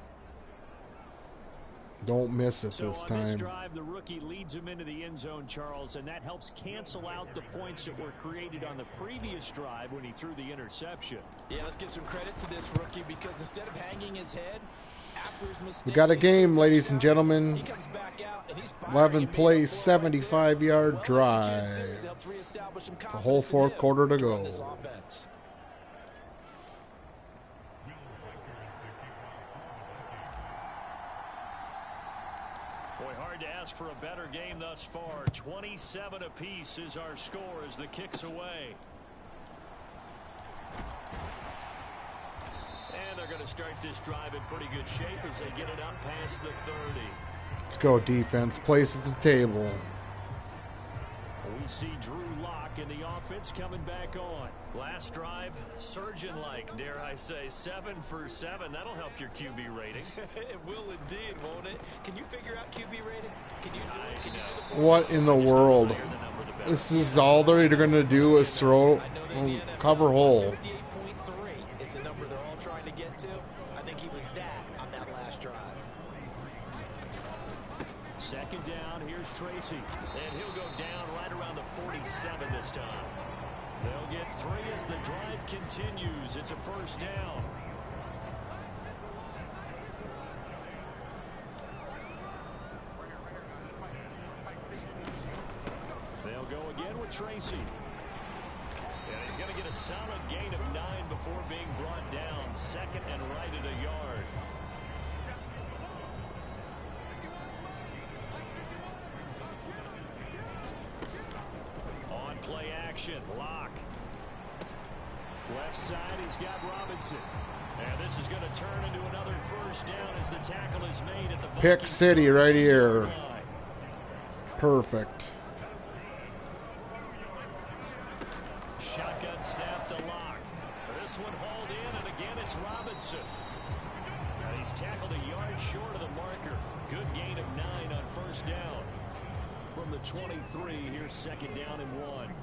Don't miss it So this on this time. drive, the rookie leads him into the end zone, Charles, and that helps cancel out the points that were created on the previous drive when he threw the interception. Yeah, let's give some credit to this rookie because instead of hanging his head after his mistake, We got a game, ladies and gentlemen. he comes back out and he's firing. 11 He made plays, up for it right there. 75-yard Well-executed drive. series helps reestablish some The whole confidence in fourth him quarter to run go. this offense. Boy, hard to ask for a better game thus far. 27 apiece is our score as the kick's away. And they're going to start this drive in pretty good shape as they get it up past the 30. Let's go, defense. Place at the table. We see Drew Lock in the offense coming back on. Last drive, surgeon-like, dare I say, 7 for 7. That'll help your QB rating. It will indeed, won't it? Can you figure out QB rating? Can you do it? Can you do the What in the world? This is all they're going to do is throw, cover hole. 58.3 is the number they're all trying to get to. I think he was that on that last drive. Second down, here's Tracy. And he'll go down right around the 47 this time. They'll get 3 as the drive continues. It's a first down. They'll go again with Tracy. And he's going to get a solid gain of 9 before being brought down. Second and right at a yard. On play action, Lock. Left side, he's got Robinson. And this is going to turn into another first down as the tackle is made at the Pick Vikings City right here. line. Perfect. Shotgun snap to Lock. This one hauled in, and again it's Robinson. And he's tackled a yard short of the marker. Good gain of 9 on first down. From the 23, here's second down and 1.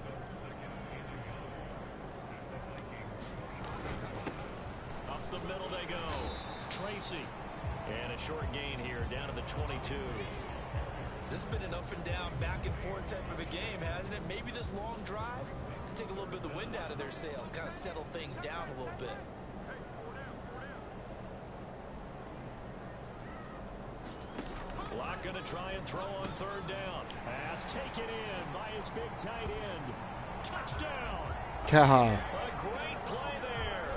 Up the middle they go. Tracy. And a short gain here down to the 22. This has been an up and down, back and forth type of a game, hasn't it? Maybe this long drive can take a little bit of the wind out of their sails, kind of settle things down a little bit. Lock going to try and throw on third down. Pass taken in by his big tight end. Touchdown. Kaha. A great play there.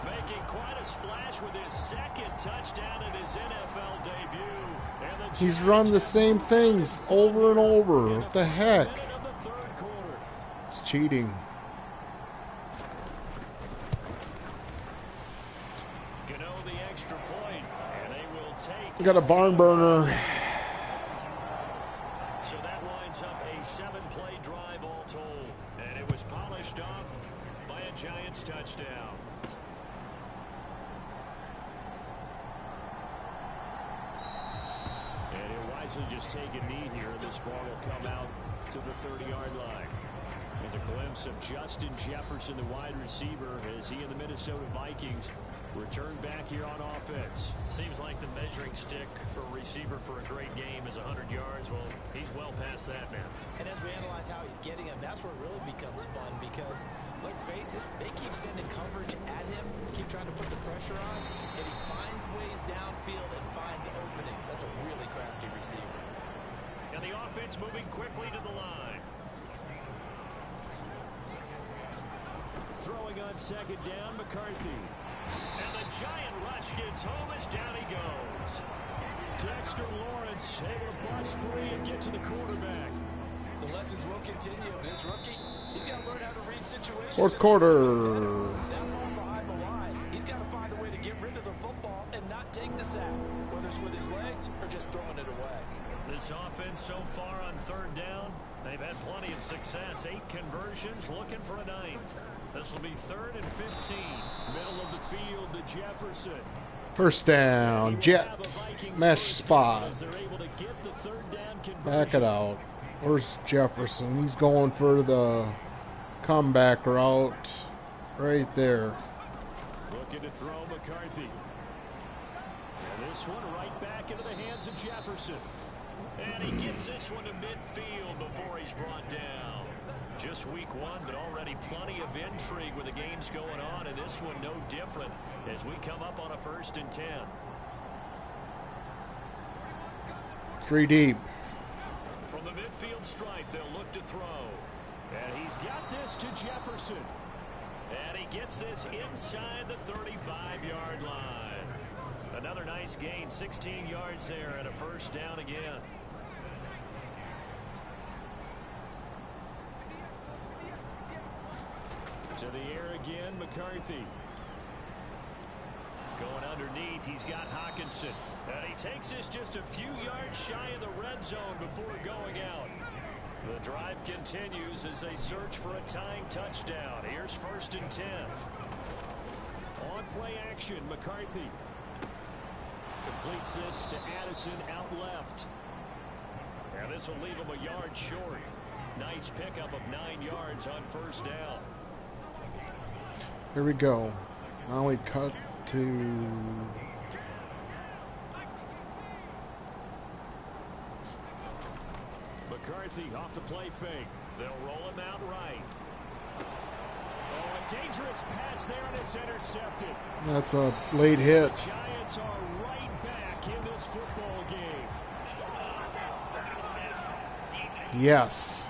Making quite a splash with his second touchdown in his NFL debut. And the He's run the same things over and over. What the heck? minute of the third quarter. It's cheating. Gano the extra point, and they will take. We got a barn burner. So that winds up a 7-play drive all told, and it was polished off by a Giants touchdown. And he'll wisely just take a knee here. This ball will come out to the 30-yard line. There's a glimpse of Justin Jefferson, the wide receiver, as he and the Minnesota Vikings return back here on offense. Seems like the measuring stick for a receiver for a great game is 100 yards. Well, he's well past that now. And as we analyze how he's getting them, that's where it really becomes fun because, let's face it, they keep sending coverage at him, keep trying to put the pressure on, and he finds ways downfield and finds openings. That's a really crafty receiver. And the offense moving quickly to the line. Throwing on second down, McCarthy. And the giant rush gets home as down he goes. Dexter Lawrence able to bust free and get to the quarterback. The lessons will continue. This rookie, he's got to learn how to read situations. Fourth quarter. That ball behind the line, he's got to find a way to get rid of the football and not take the sack, whether it's with his legs or just throwing it away. This offense so far on third down, they've had plenty of success. 8 conversions, looking for a 9th. This will be 3rd and 15, middle of the midfield to Jefferson. First down, jet, mesh spot. Back it out. Where's Jefferson? He's going for the comeback route right there. Looking to throw McCarthy. And this one right back into the hands of Jefferson. And he gets this one to midfield before he's brought down. Just week one, but already plenty of intrigue with the games going on, and this one no different as we come up on a 1st and 10. 3 deep. From the midfield stripe, they'll look to throw. And he's got this to Jefferson. And he gets this inside the 35-yard line. Another nice gain, 16 yards there, and a 1st down again. To the air again, McCarthy. Going underneath, he's got Hockenson. And he takes this just a few yards shy of the red zone before going out. The drive continues as they search for a tying touchdown. Here's 1st and 10. On play action, McCarthy. Completes this to Addison out left. And this will leave him a yard short. Nice pickup of 9 yards on 1st down. Here we go. Now we cut to McCarthy off the play fake. They'll roll him out right. Oh, a dangerous pass there, and it's intercepted. That's a late hit. The Giants are right back in this football game. Yes.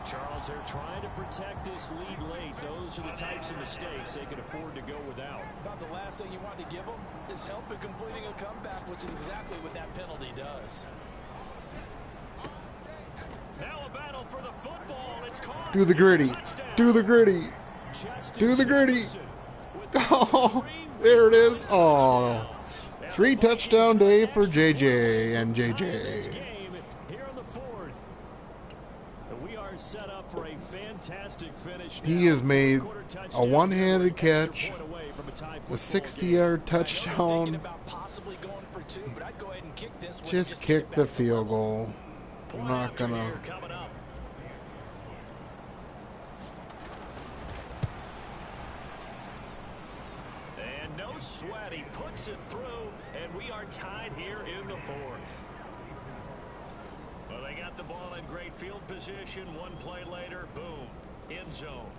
Charles, they're trying to protect this lead late. Those are the types of mistakes they can afford to go without. About the last thing you want to give them is help in completing a comeback, which is exactly what that penalty does. Now a battle for the football. It's caught. Do the gritty. Do the gritty. Do the gritty. Oh, there it is. Oh, 3 touchdown day for JJ and JJ. Set up for a fantastic finish. He has made a one-handed catch, a 60-yard touchdown. Just kick the field goal. I'm not gonna. And no sweat, he puts it through, and we are tied here in the 4th. Well, they got the ball in great field position. One play later, boom, end zone.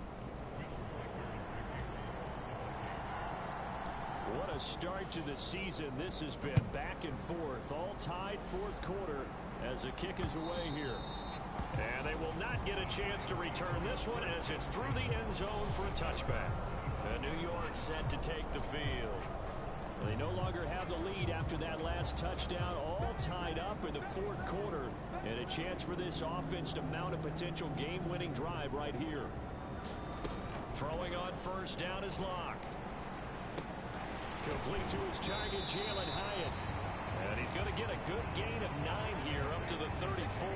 What a start to the season this has been. Back and forth, all tied 4th quarter as the kick is away here. And they will not get a chance to return this one as it's through the end zone for a touchback. And New York set to take the field. They no longer have the lead after that last touchdown, all tied up in the 4th quarter, and a chance for this offense to mount a potential game-winning drive right here. Throwing on 1st down is Locke. Complete to his target, Jalen Hyatt. And he's going to get a good gain of 9 here up to the 34.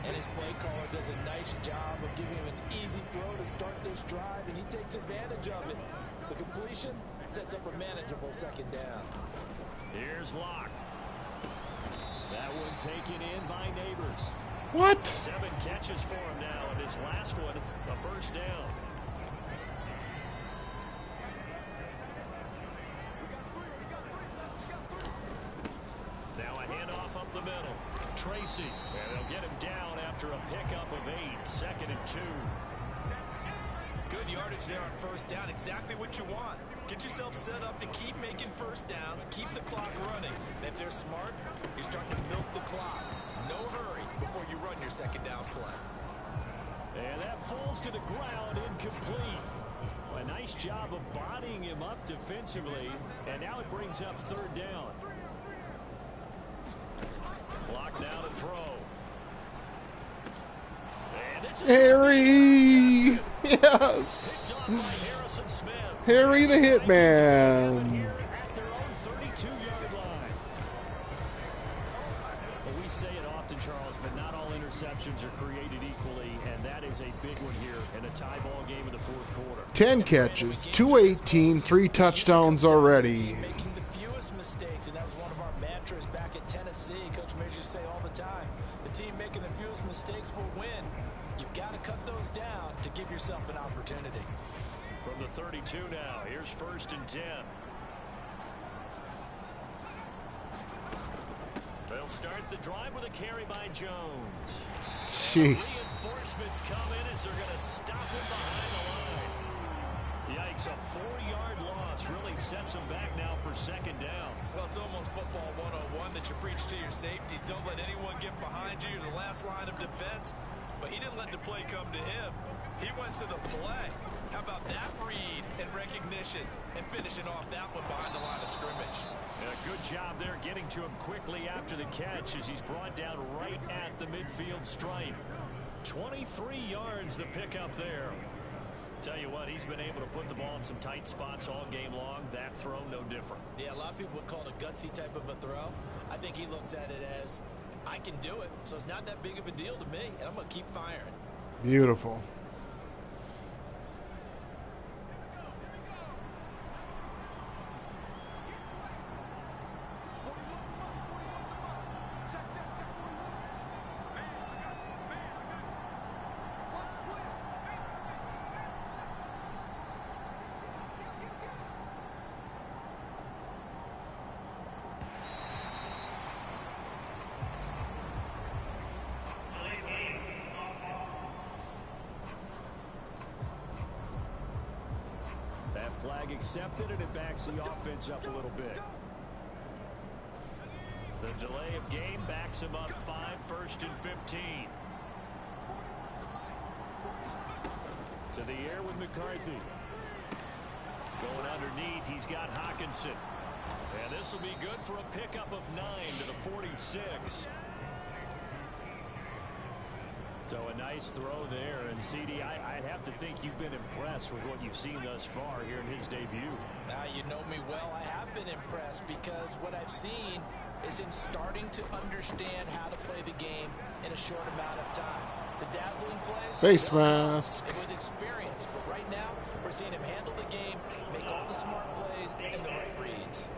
And his play caller does a nice job of giving him an easy throw to start this drive, and he takes advantage of it. The completion sets up a manageable 2nd down. Here's Locke. That one taken in by Neighbors. What? 7 catches for him now, and this last one, a 1st down. Now a handoff up the middle. Tracy, and they'll get him down after a pickup of 8, 2nd and 2. Good yardage there on 1st down. Exactly what you want. Get yourself set up to keep making 1st downs, keep the clock running. And if they're smart, you're starting to milk the clock. No hurry before you run your 2nd down play. And that falls to the ground, incomplete. A nice job of bodying him up defensively, and now it brings up 3rd down. Clock now to throw. Harry! Yes! Harry the Hitman! We say it often, Charles, but not all interceptions are created equally, and that is is a big one here in a tie ball game in the fourth quarter. 10 catches, 218, 3 touchdowns already. Making the fewest mistakes, and that was one of our mantras back at Tennessee. Coach Majors say all the time, the team making the fewest mistakes will win. You've got to cut those down to give yourself an opportunity. From the 32 now, here's 1st and 10. They'll start the drive with a carry by Jones. Jeez. Reinforcements come in as they're going to stop him behind the line. Yikes, a 4-yard loss really sets him back now for 2nd down. Well, it's almost football 101 that you preach to your safeties. Don't let anyone get behind you. You're the last line of defense. But he didn't let the play come to him. He went to the play. How about that read and recognition and finishing off that one behind the line of scrimmage? A good job there getting to him quickly after the catch as he's brought down right at the midfield stripe. 23 yards the pickup there. Tell you what, he's been able to put the ball in some tight spots all game long. That throw, no different. Yeah, a lot of people would call it a gutsy type of a throw. I think he looks at it as, I can do it, so it's not that big of a deal to me, and I'm going to keep firing. Beautiful. Flag accepted, and it backs the offense up a little bit. The delay of game backs him up 5, 1st and 15. To the air with McCarthy. Going underneath, he's got Hockenson. And this will be good for a pickup of 9 to the 46. So a nice throw there, and CD, I'd have to think you've been impressed with what you've seen thus far here in his debut. Now, you know me well. I have been impressed because what I've seen is him starting to understand how to play the game in a short amount of time. The dazzling plays, Face mask. with experience, but right now we're seeing him handle the game, make all the smart plays and the right reads.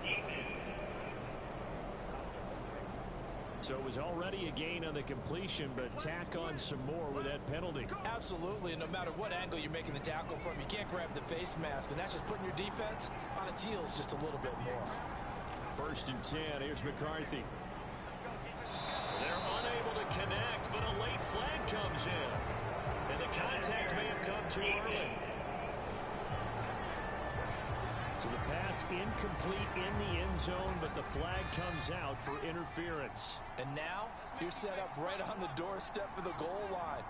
So it was already a gain on the completion, but tack on some more with that penalty. Absolutely, and no matter what angle you're making the tackle from, you can't grab the face mask, and that's just putting your defense on its heels just a little bit more. 1st and 10, here's McCarthy. They're unable to connect, but a late flag comes in. And the contact may have come too early. So the pass incomplete in the end zone, but the flag comes out for interference. And now you're set up right on the doorstep of the goal line.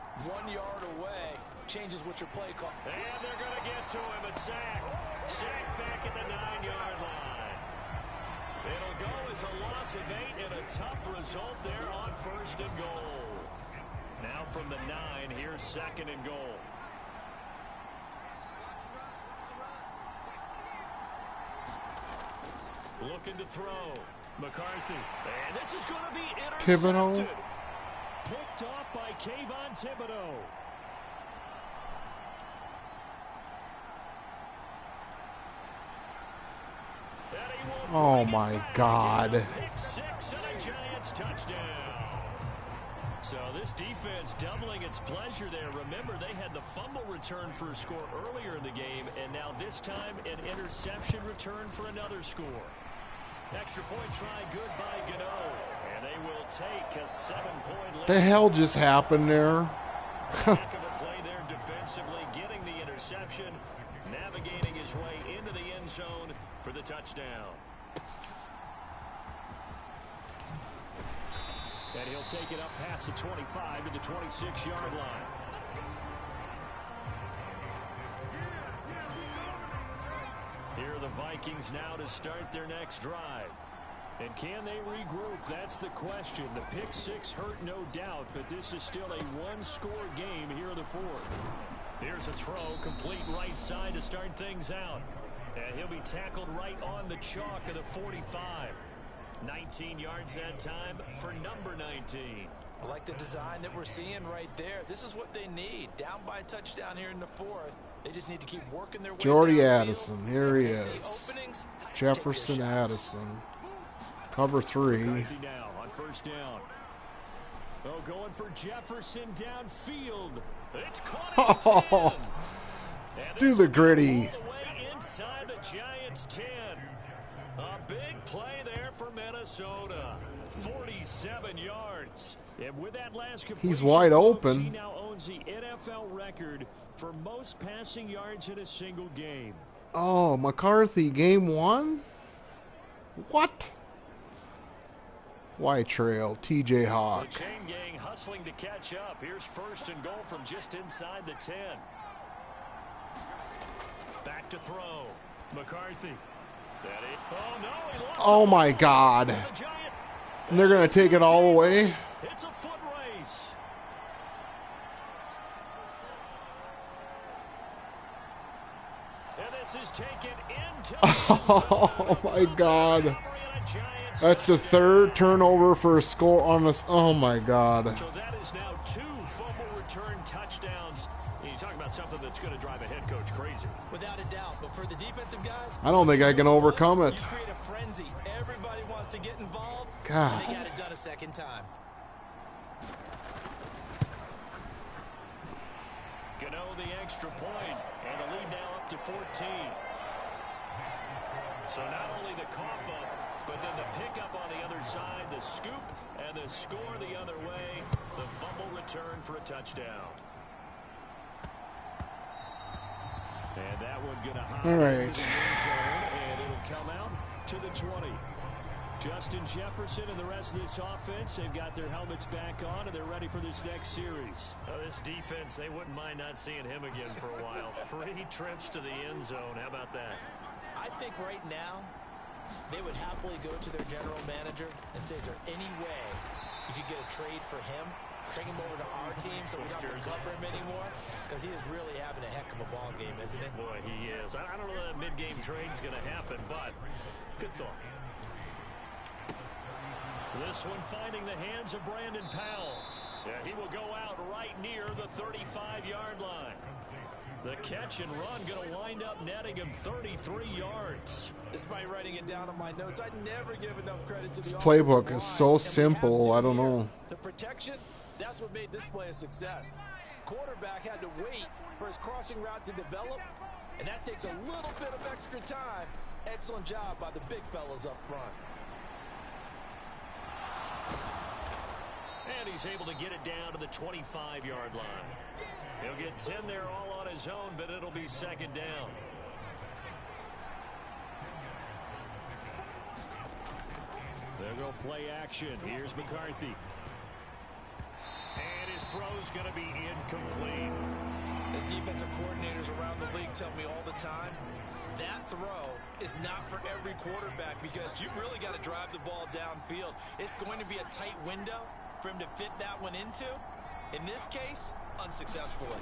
1 yard away. Changes what your play call. And they're going to get to him. A sack. Sack back at the 9-yard line. It'll go as a loss of 8 and a tough result there on 1st and goal. Now from the 9, here's 2nd and goal. Looking to throw. McCarthy. And this is going to be intercepted. Thibodeau. Picked off by Kayvon Thibodeau. Oh my God. Pick 6 and a Giants touchdown. So this defense doubling its pleasure there. Remember, they had the fumble return for a score earlier in the game, and now this time an interception return for another score. Extra point try good by Gano, and they will take a 7-point lead. The hell just happened there? Heck of a play there defensively, getting the interception, navigating his way into the end zone for the touchdown. And he'll take it up past the 25 to the 26-yard line. Here are the Vikings now to start their next drive. And can they regroup? That's the question. The pick 6 hurt, no doubt, but this is still a one-score game here in the fourth. Here's a throw, complete right side to start things out. And he'll be tackled right on the chalk of the 45. 19 yards that time for number 19. I like the design that we're seeing right there. This is what they need. Down by a touchdown here in the fourth. They just need to keep working their way Jordy downfield. Addison, here he They see is. openings, Jefferson take their shots. Addison. Cover 3. McCarthy now on first down. Oh, going for Jefferson downfield. It's caught at the 10. And Do this the will be gritty. all the way inside the Giants' 10. A big play there for Minnesota. 47 yards. And with that last completion, He's wide folks, open. he now owns the NFL record for most passing yards in a single game. Oh, McCarthy, game 1? What? White Trail, TJ Hawk. The chain gang hustling to catch up. Here's first and goal from just inside the 10. Back to throw. McCarthy. That it. Oh, no, he lost Oh, the my football. God. The Giant. And they're going to take it all away? It's a foot race. And this is taken into Oh, my God. That's the third turnover for a score on us. Oh, my God. So that is now 2 fumble return touchdowns. And you talk about something that's going to drive a head coach crazy. Without a doubt, but for the defensive guys, I don't think I can overcome it. You create a frenzy. Everybody wants to get involved. God. They got it done a second time. Gano the extra point, and the lead now up to 14. So not only the cough up, but then the pickup on the other side, the scoop, and the score the other way. The fumble return for a touchdown. And that one going to hop All right. into the end zone, and it'll come out to the 20. Justin Jefferson and the rest of this offense, they've got their helmets back on, and they're ready for this next series. This defense, they wouldn't mind not seeing him again for a while. 3 trips to the end zone. How about that? I think right now they would happily go to their general manager and say, is there any way you could get a trade for him? Bring him over to our team so we don't have to cover him anymore? Because he is really having a heck of a ball game, isn't he? Boy, he is. I don't know that mid-game trade's going to happen, but good thought. This one finding the hands of Brandon Powell. Yeah, he will go out right near the 35-yard line. The catch and run going to wind up netting him 33 yards. Despite writing it down on my notes, I never give enough credit to This the playbook offensive is line, so and we have simple. to I don't here. know. The protection, that's what made this play a success. Quarterback had to wait for his crossing route to develop, and that takes a little bit of extra time. Excellent job by the big fellas up front. And he's able to get it down to the 25-yard line. He'll get 10 there all on his own, but it'll be second down. They'll go play action. Here's McCarthy. And his throw's going to be incomplete. As defensive coordinators around the league tell me all the time, that throw is not for every quarterback because you've really got to drive the ball downfield. It's going to be a tight window for him to fit that one into. In this case, unsuccessfully.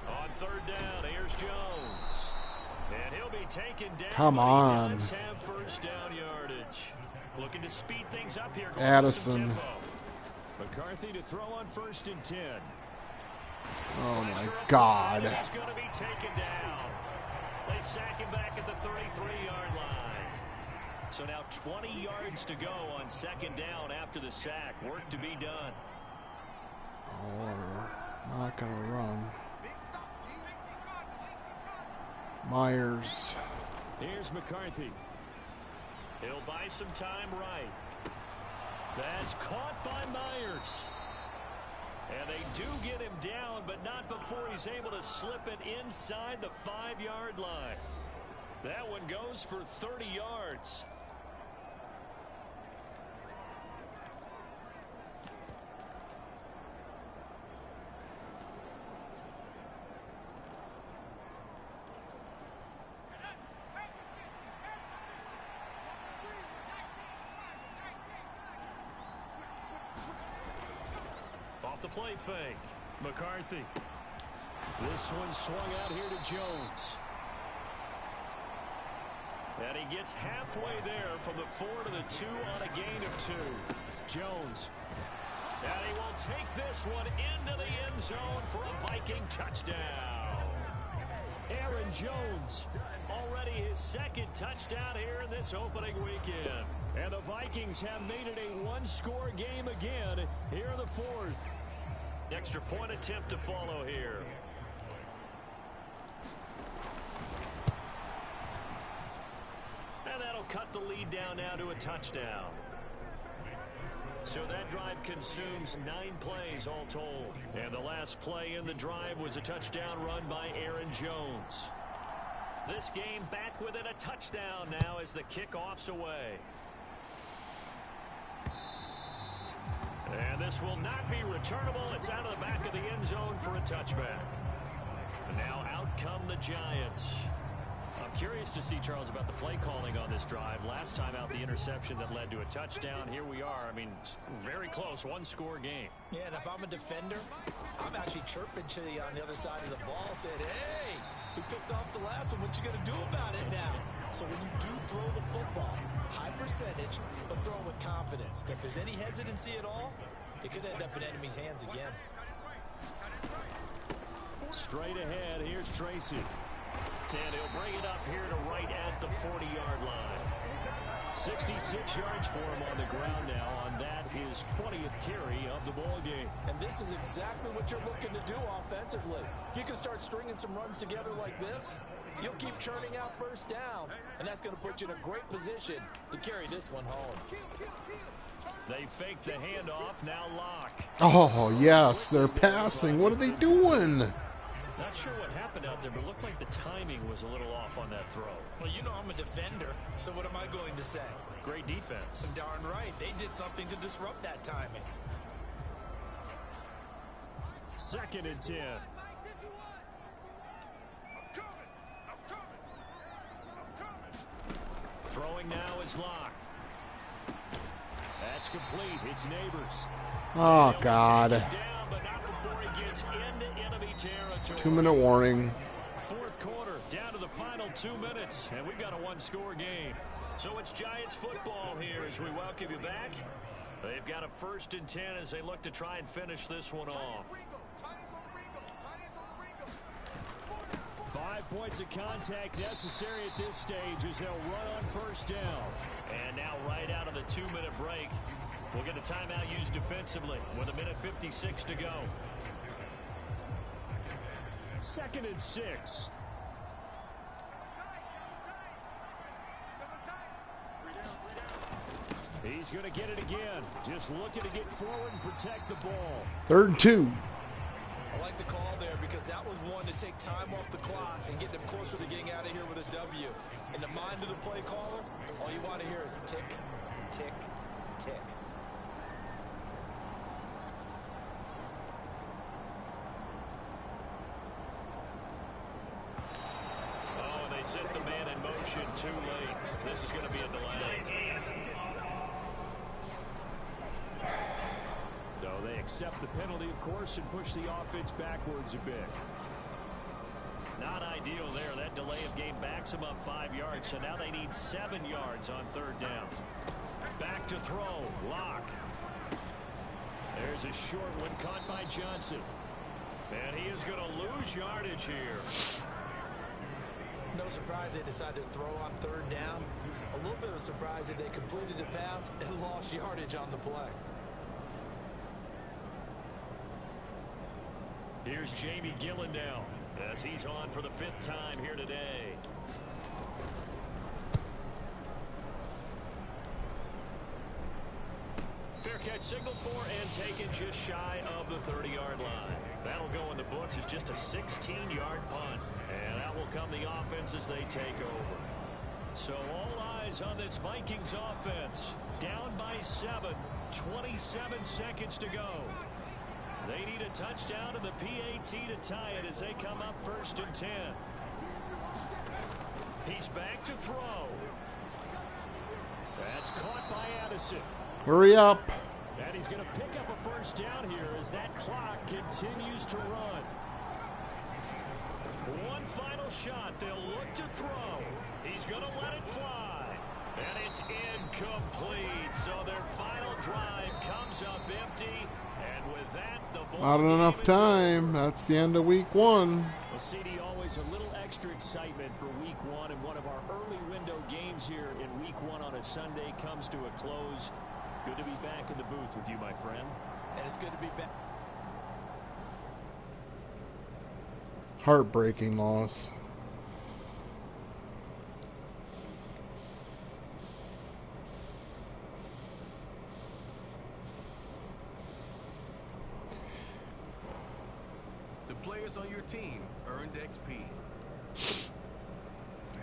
On third down, here's Jones. And he'll be taken down. Come but he on. does have first down yardage. Looking to speed things up here. Addison. McCarthy to throw on first and 10. Oh, my God. He's going to be taken down. They sack him back at the 33-yard line. So now 20 yards to go on second down after the sack. Work to be done. Or not going to run. Myers. Here's McCarthy. He'll buy some time right. That's caught by Myers. And they do get him down, but not before he's able to slip it inside the 5-yard line. That one goes for 30 yards. Off the play fake. McCarthy. This one swung out here to Jones. And he gets halfway there from the 4 to the 2 on a gain of 2. Jones. And he will take this one into the end zone for a Viking touchdown. Aaron Jones, already his second touchdown here in this opening weekend. And the Vikings have made it a one-score game again here in the fourth. Extra point attempt to follow here. And that'll cut the lead down now to a touchdown. So that drive consumes 9 plays all told. And the last play in the drive was a touchdown run by Aaron Jones. This game back within a touchdown now as the kickoff's away. And this will not be returnable. It's out of the back of the end zone for a touchback. And now out come the Giants. I'm curious to see, Charles, about the play calling on this drive. Last time out, the interception that led to a touchdown. Here we are. I mean, very close, one-score game. Yeah, and if I'm a defender, I'm actually chirping to you on the other side of the ball, saying, hey, we picked off the last one. What you going to do about it now? So when you do throw the football, high percentage, but throw it with confidence. Because if there's any hesitancy at all, it could end up in enemy's hands again. Straight ahead, here's Tracy. And he'll bring it up here to right at the 40-yard line. 66 yards for him on the ground now on that, his 20th carry of the ball game. And this is exactly what you're looking to do offensively. You can start stringing some runs together like this. You'll keep churning out first downs, and that's going to put you in a great position to carry this one home. They fake the handoff, now Locke. Oh, yes, they're passing. What are they doing? Not sure what happened out there, but it looked like the timing was a little off on that throw. Well, you know I'm a defender, so what am I going to say? Great defense. Darn right. They did something to disrupt that timing. 2nd and 10. Throwing now is Locke. That's complete. It's Neighbors. Oh, God. Down, but not before he gets into enemy territory. 2-minute warning. Fourth quarter, down to the final 2 minutes, and we've got a one-score game. So it's Giants football here as we welcome you back. They've got a 1st and 10 as they look to try and finish this one off. 5 points of contact necessary at this stage as they'll run on 1st down. And now right out of the 2-minute break, we'll get a timeout used defensively with 1:56 to go. 2nd and 6. He's going to get it again. Just looking to get forward and protect the ball. 3rd and 2. I like the call there because that was one to take time off the clock and get them closer to getting out of here with a W. In the mind of the play caller, all you want to hear is tick, tick, tick. Oh, and they set the man in motion too late. This is going to be a delay. So they accept the penalty, of course, and push the offense backwards a bit. Not ideal there. That delay of game backs them up 5 yards, so now they need 7 yards on 3rd down. Back to throw. Locke. There's a short one caught by Johnson. And he is going to lose yardage here. No surprise they decided to throw on 3rd down. A little bit of a surprise that they completed the pass and lost yardage on the play. Here's Jamie Gillen now as he's on for the 5th time here today. Fair catch signaled for and taken just shy of the 30-yard line. That'll go in the books as just a 16-yard punt. And out will come the offense as they take over. So all eyes on this Vikings offense. Down by 7, 27 seconds to go. They need a touchdown to the PAT to tie it as they come up 1st and 10. He's back to throw. That's caught by Addison. Hurry up. And he's going to pick up a 1st down here as that clock continues to run. One final shot. They'll look to throw. He's going to let it fly. And it's incomplete. So their final drive comes up empty with that, the ball Not enough time. That's the end of week 1. Well, CD, always a little extra excitement for week 1, and one of our early window games here in week 1 on a Sunday comes to a close. Good to be back in the booth with you, my friend. And it's good to be back. Heartbreaking loss. The players on your team earned XP.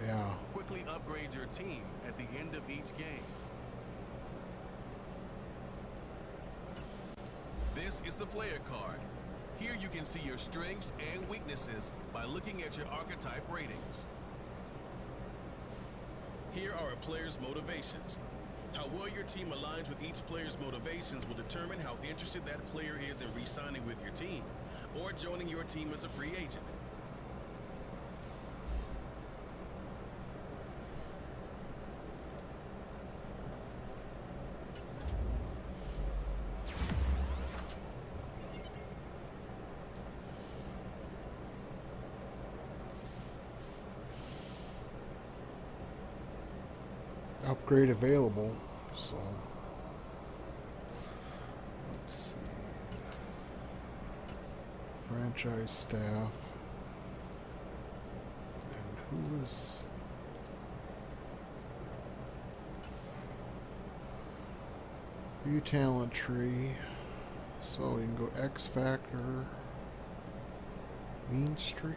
Yeah. Quickly upgrade your team at the end of each game. This is the player card. Here you can see your strengths and weaknesses by looking at your archetype ratings. Here are a player's motivations. How well your team aligns with each player's motivations will determine how interested that player is in re-signing with your team or joining your team as a free agent. Upgrade available. So let's see. Franchise staff. And who is view talent tree? So we can go X Factor, mean streak,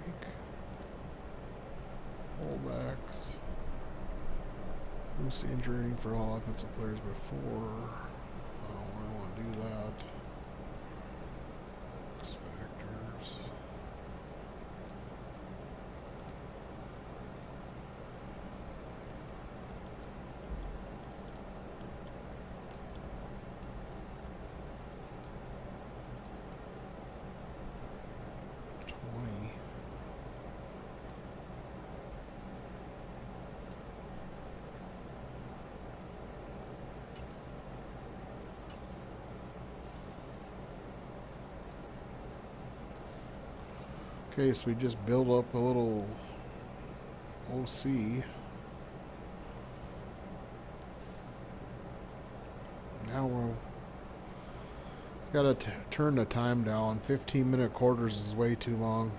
fullbacks. Who's injuring for all offensive players before? Oh, I don't want to do that. X factors. Okay, so we just build up a little OC. Now we'll gotta turn the time down. 15-minute quarters is way too long.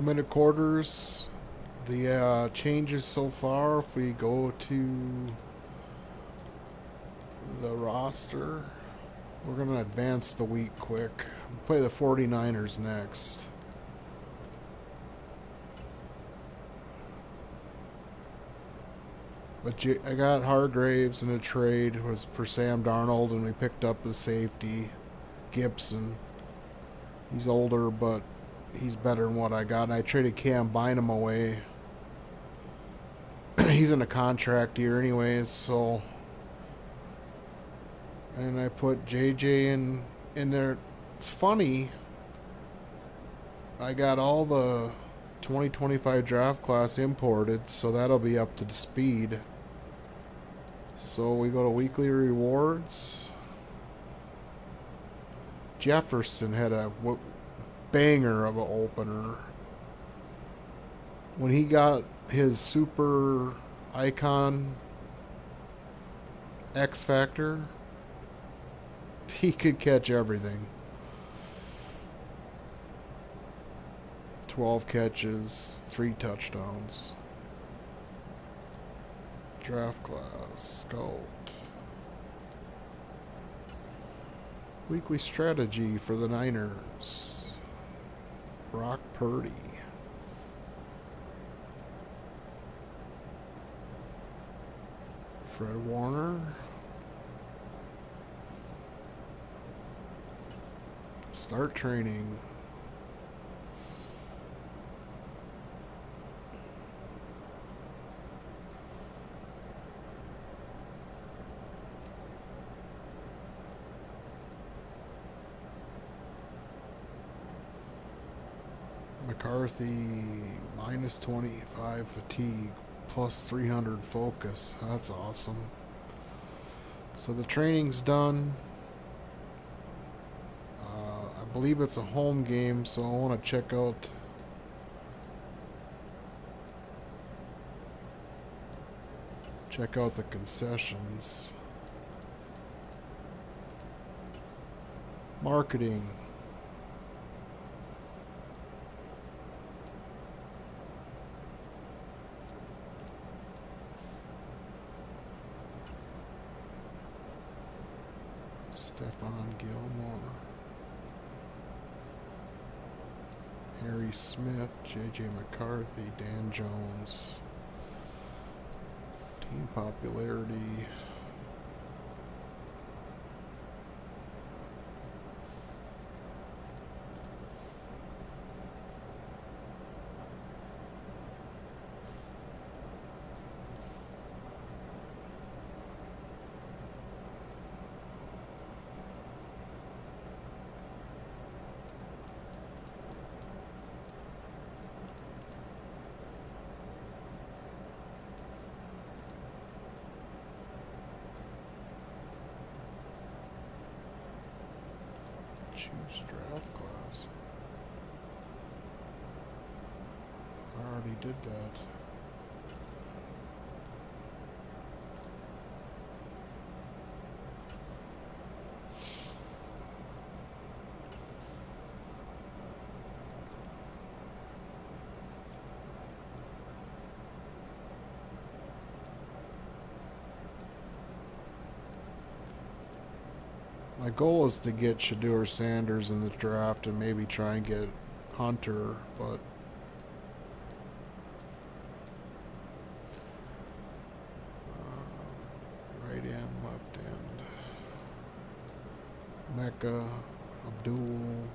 Minute quarters. The changes so far, if we go to the roster, we're going to advance the week quick. We'll play the 49ers next. But I got Hargraves in a trade was for Sam Darnold, and we picked up the safety, Gibson. He's older, but he's better than what I got. And I traded Cam Bynum away. He's in a contract year anyways, so. And I put JJ in there. It's funny. I got all the 2025 draft class imported, so that'll be up to the speed. So we go to weekly rewards. Jefferson had a banger of an opener. When he got his super icon X Factor, he could catch everything. 12 catches, 3 touchdowns. Draft class, gold. Weekly strategy for the Niners. Brock Purdy. Fred Warner. Start training. McCarthy, minus 25 fatigue, plus 300 focus. That's awesome. So the training's done. I believe it's a home game, so I want to check out the concessions. Marketing. Stephon Gilmore, Harry Smith, J.J. McCarthy, Dan Jones. Team popularity. Choose draft class. I already did that. My goal is to get Shedeur Sanders in the draft and maybe try and get Hunter, but right end, left end. Mecca, Abdul,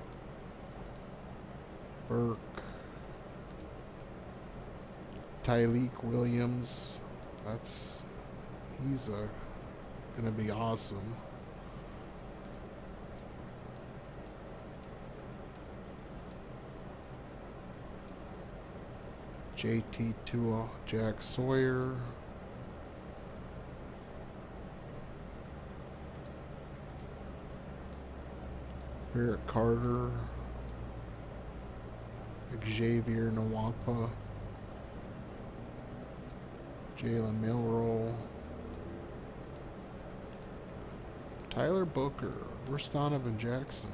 Burke, Tyleek Williams. He's gonna be awesome. JT Tua, Jack Sawyer. Barrett Carter. Xavier Nwampa. Jalen Milroe. Tyler Booker. Where's Donovan Jackson?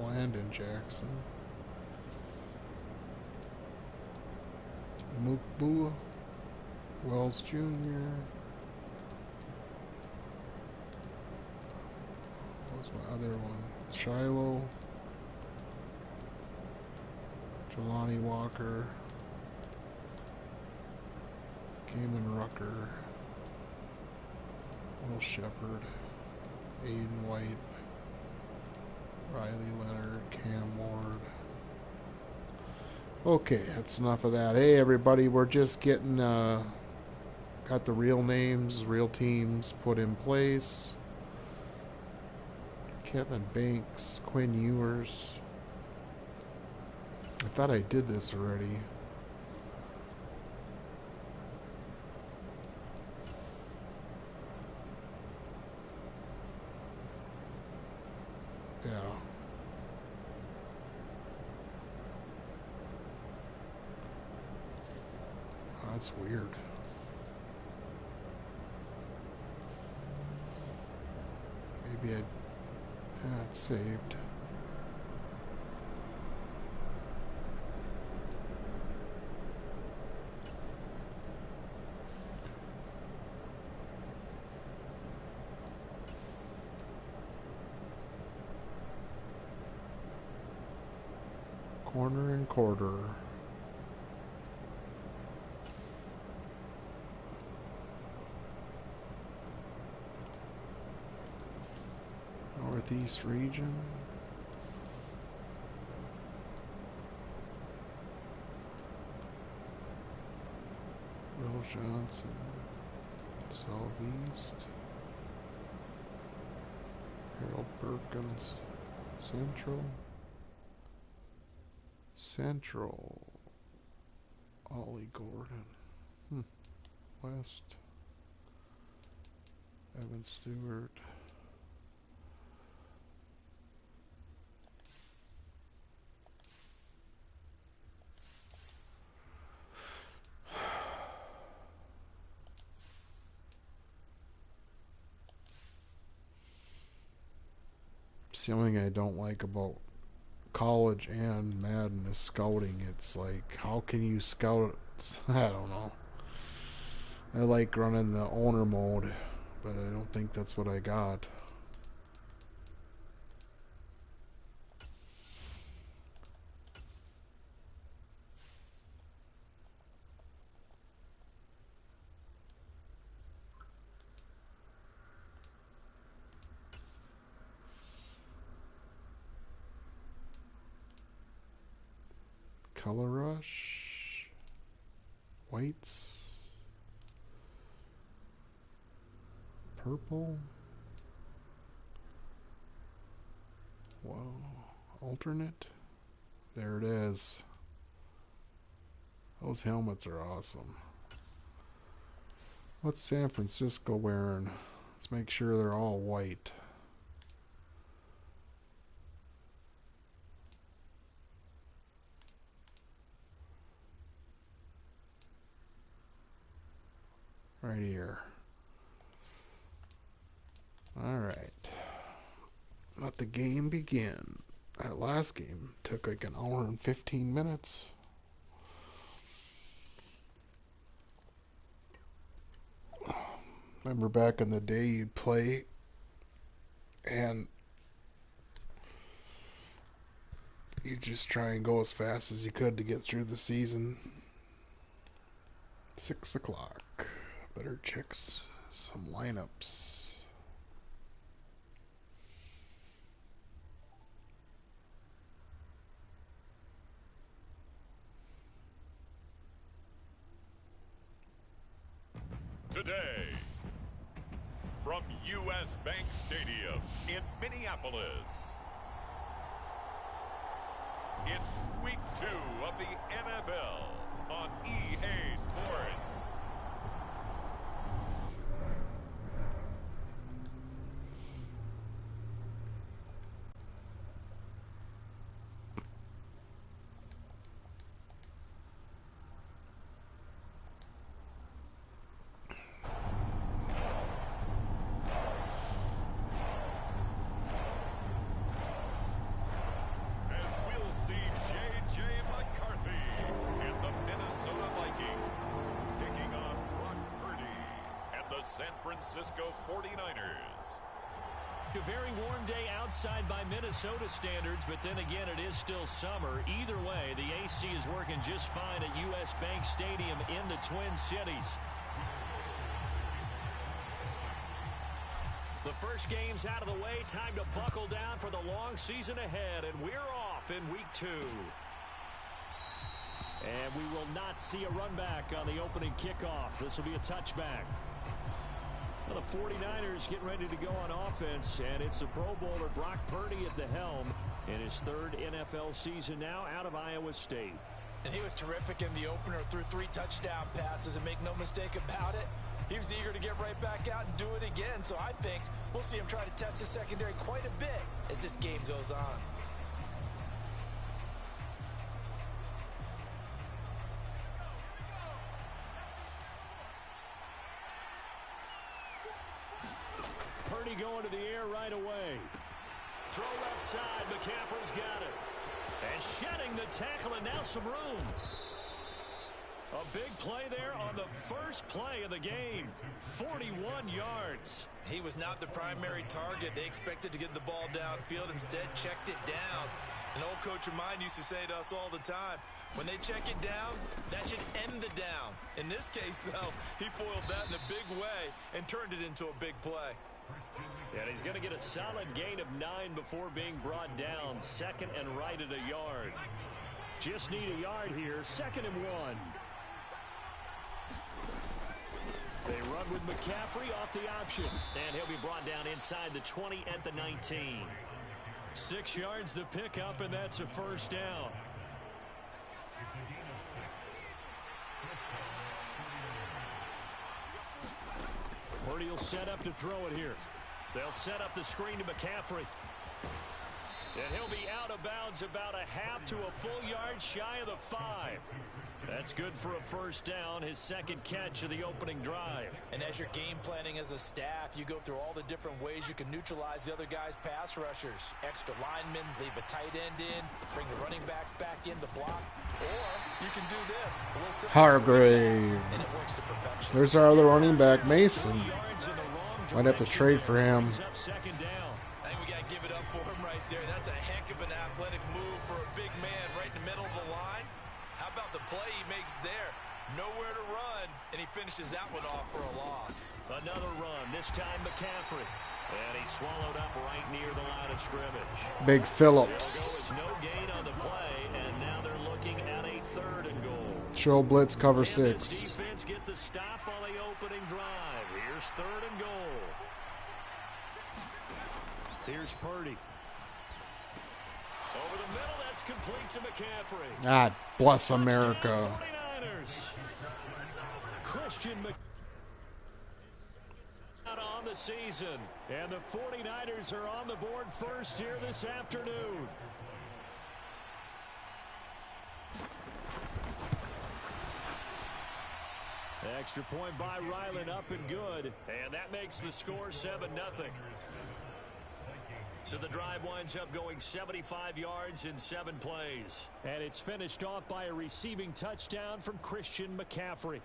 Landon Jackson. Mukbua, Wells Jr. What was my other one? Shiloh, Jelani Walker, Gaiman Rucker, Will Shepard, Aiden White, Riley Leonard, Cam Ward. Okay, that's enough of that. Hey, everybody, we're just getting, got the real names, real teams put in place. Kevin Banks, Quinn Ewers. I thought I did this already. Yeah. That's weird. Maybe it's saved. Corner and quarter. Northeast region. Johnson. Southeast. Harold Perkins. Central. Central. Ollie Gordon. West. Evan Stewart. It's the only thing I don't like about college and Madden is scouting. It's like, how can you scout? I don't know. I like running the owner mode, but I don't think that's what I got. Color Rush. Whites. Purple. Wow. Alternate. There it is. Those helmets are awesome. What's San Francisco wearing? Let's make sure they're all white. Right here. Alright. Let the game begin. That last game took like an hour and 15 minutes. Remember back in the day you'd play and you just try and go as fast as you could to get through the season. 6 o'clock. Better check some lineups. Today, from U.S. Bank Stadium in Minneapolis, it's Week 2 of the NFL on EA Sports. San Francisco 49ers. A very warm day outside by Minnesota standards, but then again, it is still summer. Either way, the AC is working just fine at U.S. Bank Stadium in the Twin Cities. The first game's out of the way. Time to buckle down for the long season ahead, and we're off in Week 2. And we will not see a run back on the opening kickoff. This will be a touchback. Well, the 49ers getting ready to go on offense, and it's the Pro Bowler Brock Purdy at the helm in his third NFL season now out of Iowa State. And he was terrific in the opener, threw 3 touchdown passes, and make no mistake about it, he was eager to get right back out and do it again. So I think we'll see him try to test his secondary quite a bit as this game goes on. Purdy going to the air right away. Throw left side. McCaffrey's got it. And shedding the tackle, and now some room. A big play there on the first play of the game. 41 yards. He was not the primary target. They expected to get the ball downfield. Instead, checked it down. An old coach of mine used to say to us all the time, when they check it down, that should end the down. In this case, though, he foiled that in a big way and turned it into a big play. And he's going to get a solid gain of 9 before being brought down. Second and right at a yard. Just need a yard here. 2nd and 1. McCaffrey off the option. And he'll be brought down inside the 20 at the 19. 6 yards the pickup, and that's a first down. Purdy will set up to throw it here. They'll set up the screen to McCaffrey. And he'll be out of bounds about a half to a full yard shy of the 5. That's good for a first down, his second catch of the opening drive. And as you're game planning as a staff, you go through all the different ways you can neutralize the other guy's pass rushers. Extra linemen, leave a tight end in, bring the running backs back in to block. Or you can do this. Hargrave. And it works to perfection. There's our other running back, Mason. Might have to trade for him. Second down. I think we got to give it up for him right there. That's a heck of an athletic move for a big man right in the middle of the line. How about the play he makes there? Nowhere to run, and he finishes that one off for a loss. Another run, this time McCaffrey. And he's swallowed up right near the line of scrimmage. Big Phillips. No gain on the play, and now they're looking at a 3rd and goal. Show blitz cover Can this 6. defense get the stop on the opening drive? Here's 3rd and goal. Here's Purdy. Over the middle, that's complete to McCaffrey. Ah, bless America. 49ers. Christian McCaffrey on the season. And the 49ers are on the board first here this afternoon. Extra point by Ryland, up and good. And that makes the score 7-0. So the drive winds up going 75 yards in 7 plays. And it's finished off by a receiving touchdown from Christian McCaffrey.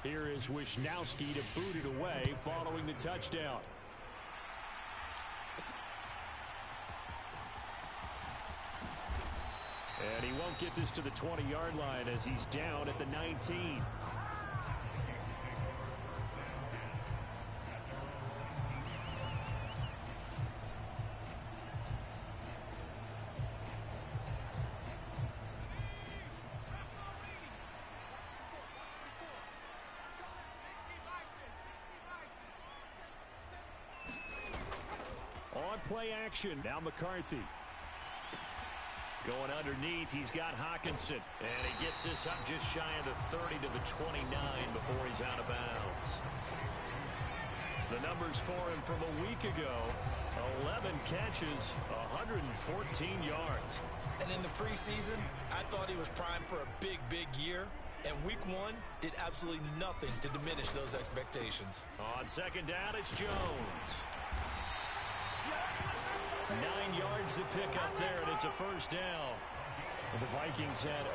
Here is Wisnowski to boot it away following the touchdown. And he won't get this to the 20-yard line as he's down at the 19. On play action, now McCarthy. Going underneath, he's got Hockenson. And he gets this up just shy of the 30 to the 29 before he's out of bounds. The numbers for him from a week ago, 11 catches, 114 yards. And in the preseason, I thought he was primed for a big, big year. And week 1 did absolutely nothing to diminish those expectations. On second down, it's Jones. 9 yards to pick up there, and it's a first down. The Vikings had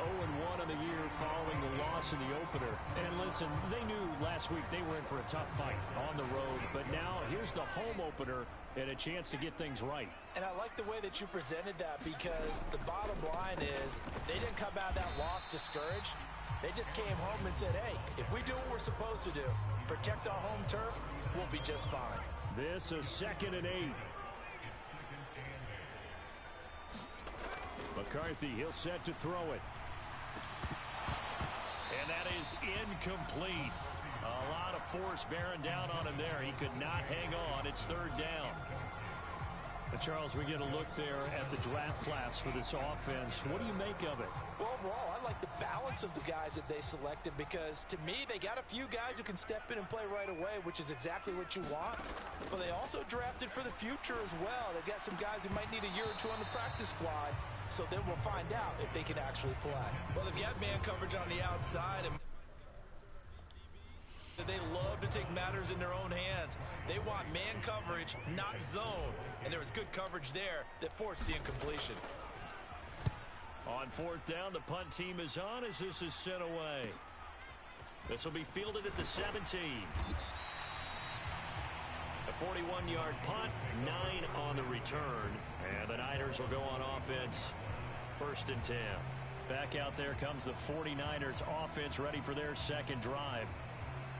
0-1 in the year following the loss in the opener. And listen, they knew last week they were in for a tough fight on the road. But now here's the home opener and a chance to get things right. And I like the way that you presented that, because the bottom line is they didn't come out of that loss discouraged. They just came home and said, hey, if we do what we're supposed to do, protect our home turf, we'll be just fine. This is 2nd and 8. McCarthy, he'll set to throw it. And that is incomplete. A lot of force bearing down on him there. He could not hang on. It's 3rd down. But Charles, we get a look there at the draft class for this offense. What do you make of it? Well, overall, I like the balance of the guys that they selected, because to me, they got a few guys who can step in and play right away, which is exactly what you want. But they also drafted for the future as well. They've got some guys who might need a year or 2 on the practice squad. So then we'll find out if they can actually play. Well, they've got man coverage on the outside, and they love to take matters in their own hands. They want man coverage, not zone. And there was good coverage there that forced the incompletion. On 4th down, the punt team is on as this is sent away. This will be fielded at the 17. A 41-yard punt, 9 on the return. And the Niners will go on offense, 1st and 10. Back out there comes the 49ers offense, ready for their second drive.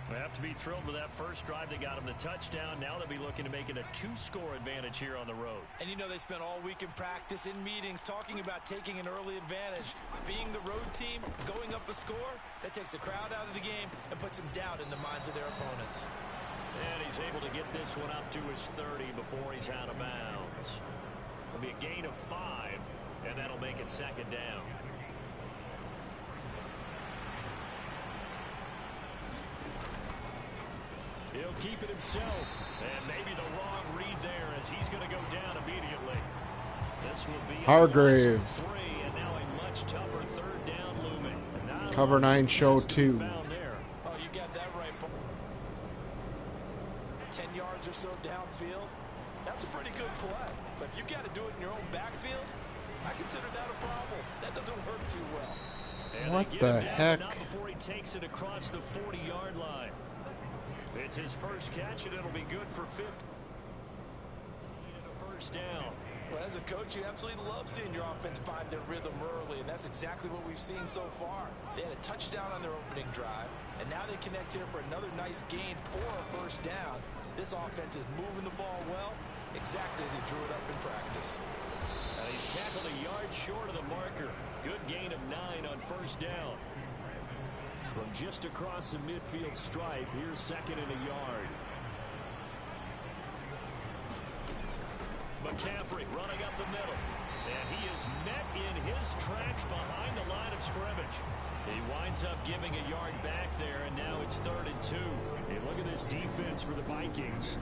They have to be thrilled with that first drive. They got him the touchdown. Now they'll be looking to make it a 2-score advantage here on the road. And you know they spent all week in practice, in meetings, talking about taking an early advantage. Being the road team, going up a score, that takes the crowd out of the game and puts some doubt in the minds of their opponents. And he's able to get this one up to his 30 before he's out of bounds. It'll be a gain of 5, and that'll make it second down. He'll keep it himself, and maybe the wrong read there as he's going to go down immediately. This will be Hargraves. 3, and now a much tougher third down looming. Cover 9 show 2. Oh, you got that right. 10 yards or so downfield. That's a pretty good play. But if you got to do it in your own backfield, I consider that a problem. That doesn't work too well. And What the heck? Not before he takes it across the 40-yard line. It's his first catch, and it'll be good for 50. And a first down. Well, as a coach, you absolutely love seeing your offense find their rhythm early, and that's exactly what we've seen so far. They had a touchdown on their opening drive, and now they connect here for another nice gain for a first down. This offense is moving the ball well, exactly as he drew it up in practice. And he's tackled a yard short of the marker. Good gain of 9 on first down. From just across the midfield stripe, here's 2nd and a yard. McCaffrey running up the middle. And he is met in his tracks behind the line of scrimmage. He winds up giving a yard back there, and now it's 3rd and 2. Hey, look at this defense for the Vikings.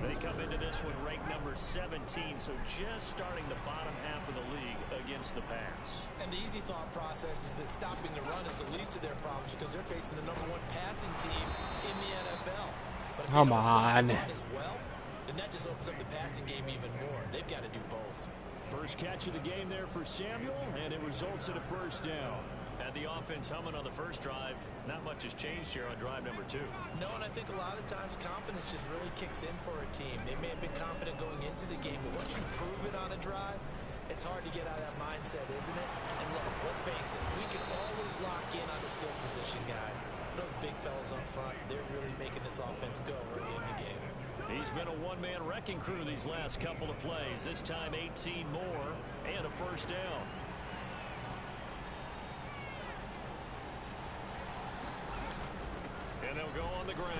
They come into this one ranked number 17, so just starting the bottom half of the league against the pass. And the easy thought process is that stopping the run is the least of their problems because they're facing the #1 passing team in the NFL. But if Come they don't stop on. the run as well, then that just opens up the passing game even more. They've got to do both. First catch of the game there for Samuel, and it results in a first down. Had the offense humming on the first drive. Not much has changed here on drive number 2. No, and I think a lot of times confidence just really kicks in for a team. They may have been confident going into the game, but once you prove it on a drive, it's hard to get out of that mindset, isn't it? And look, let's face it, we can always lock in on the skill position, guys. Those big fellas up front, they're really making this offense go early in the game. He's been a one-man wrecking crew these last couple of plays. This time 18 more and a first down. And they'll go on the ground.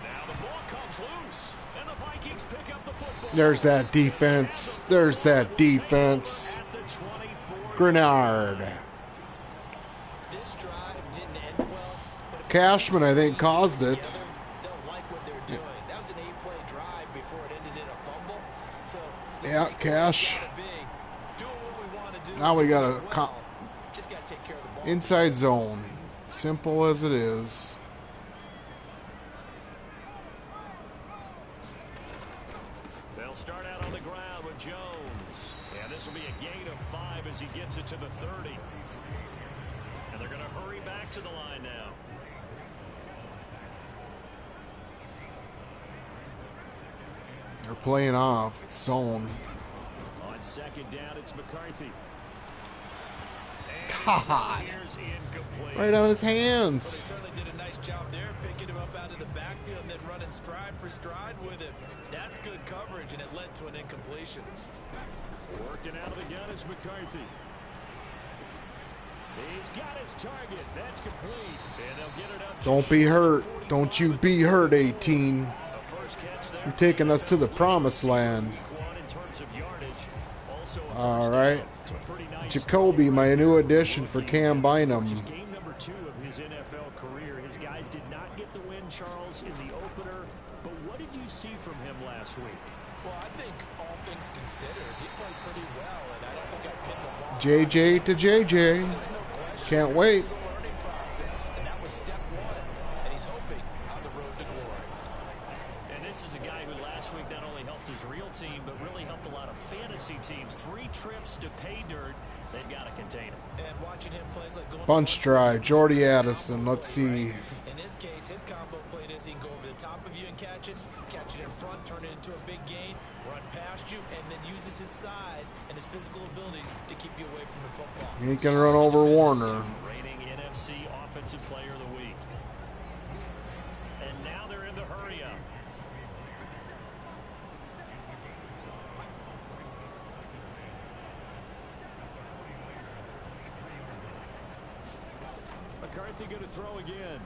Now the ball comes loose, and the Vikings pick up the football. There's that defense. There's that defense. At the 24. Grenard. This drive didn't end well, but if Cashman, I think, caused it. they'll like what they're doing. That was an 8-play drive before it ended in a fumble. So the Yeah, takeaway Cash. gotta be doing what we want to do. Now we got doing a it well. Just got to take care of the ball. Inside zone. Simple as it is. They'll start out on the ground with Jones. And this will be a gain of 5 as he gets it to the 30. And they're going to hurry back to the line now. They're playing off. It's zone. On second down, it's McCarthy. And God. here's incomplete. Right on his Well, they hands. certainly did a nice job there, picking him up out of the backfield and then running stride for stride with him. That's good coverage, and it led to an incompletion. Working out of the gun is McCarthy. He's got his target. That's complete. And they'll get it up. Don't be hurt. Don't you be hurt, 18. A first catch there. You're taking us to the promised land. In terms of yardage, also a All first right. down. It's a pretty nice Jacoby, my new addition for Cam Bynum. game number 2 of his NFL career. His guys did not get the win, Charles, in the opener. But what did you see from him last week? Well, I think all things considered, he played pretty well, and I don't think I pinned the ball. JJ to JJ. There's no question. Can't wait. This is a learning process, and that was step 1, and he's hoping on the road to glory. And this is a guy who last week not only helped his real team, but really helped a lot of fantasy teams. 3 trips to pay dirt. They've got to contain him. And watching him play is like going Bunch drive. Jordy Addison. Let's see. In this case, his combo play is he can go over the top of you and catch it in front, turn it into a big gain, run past you, and then uses his size and his physical abilities to keep you away from the football. He can run over Warner. Reigning NFC Offensive Player of the Week. And now they're in the hurry up. McCarthy going to throw again.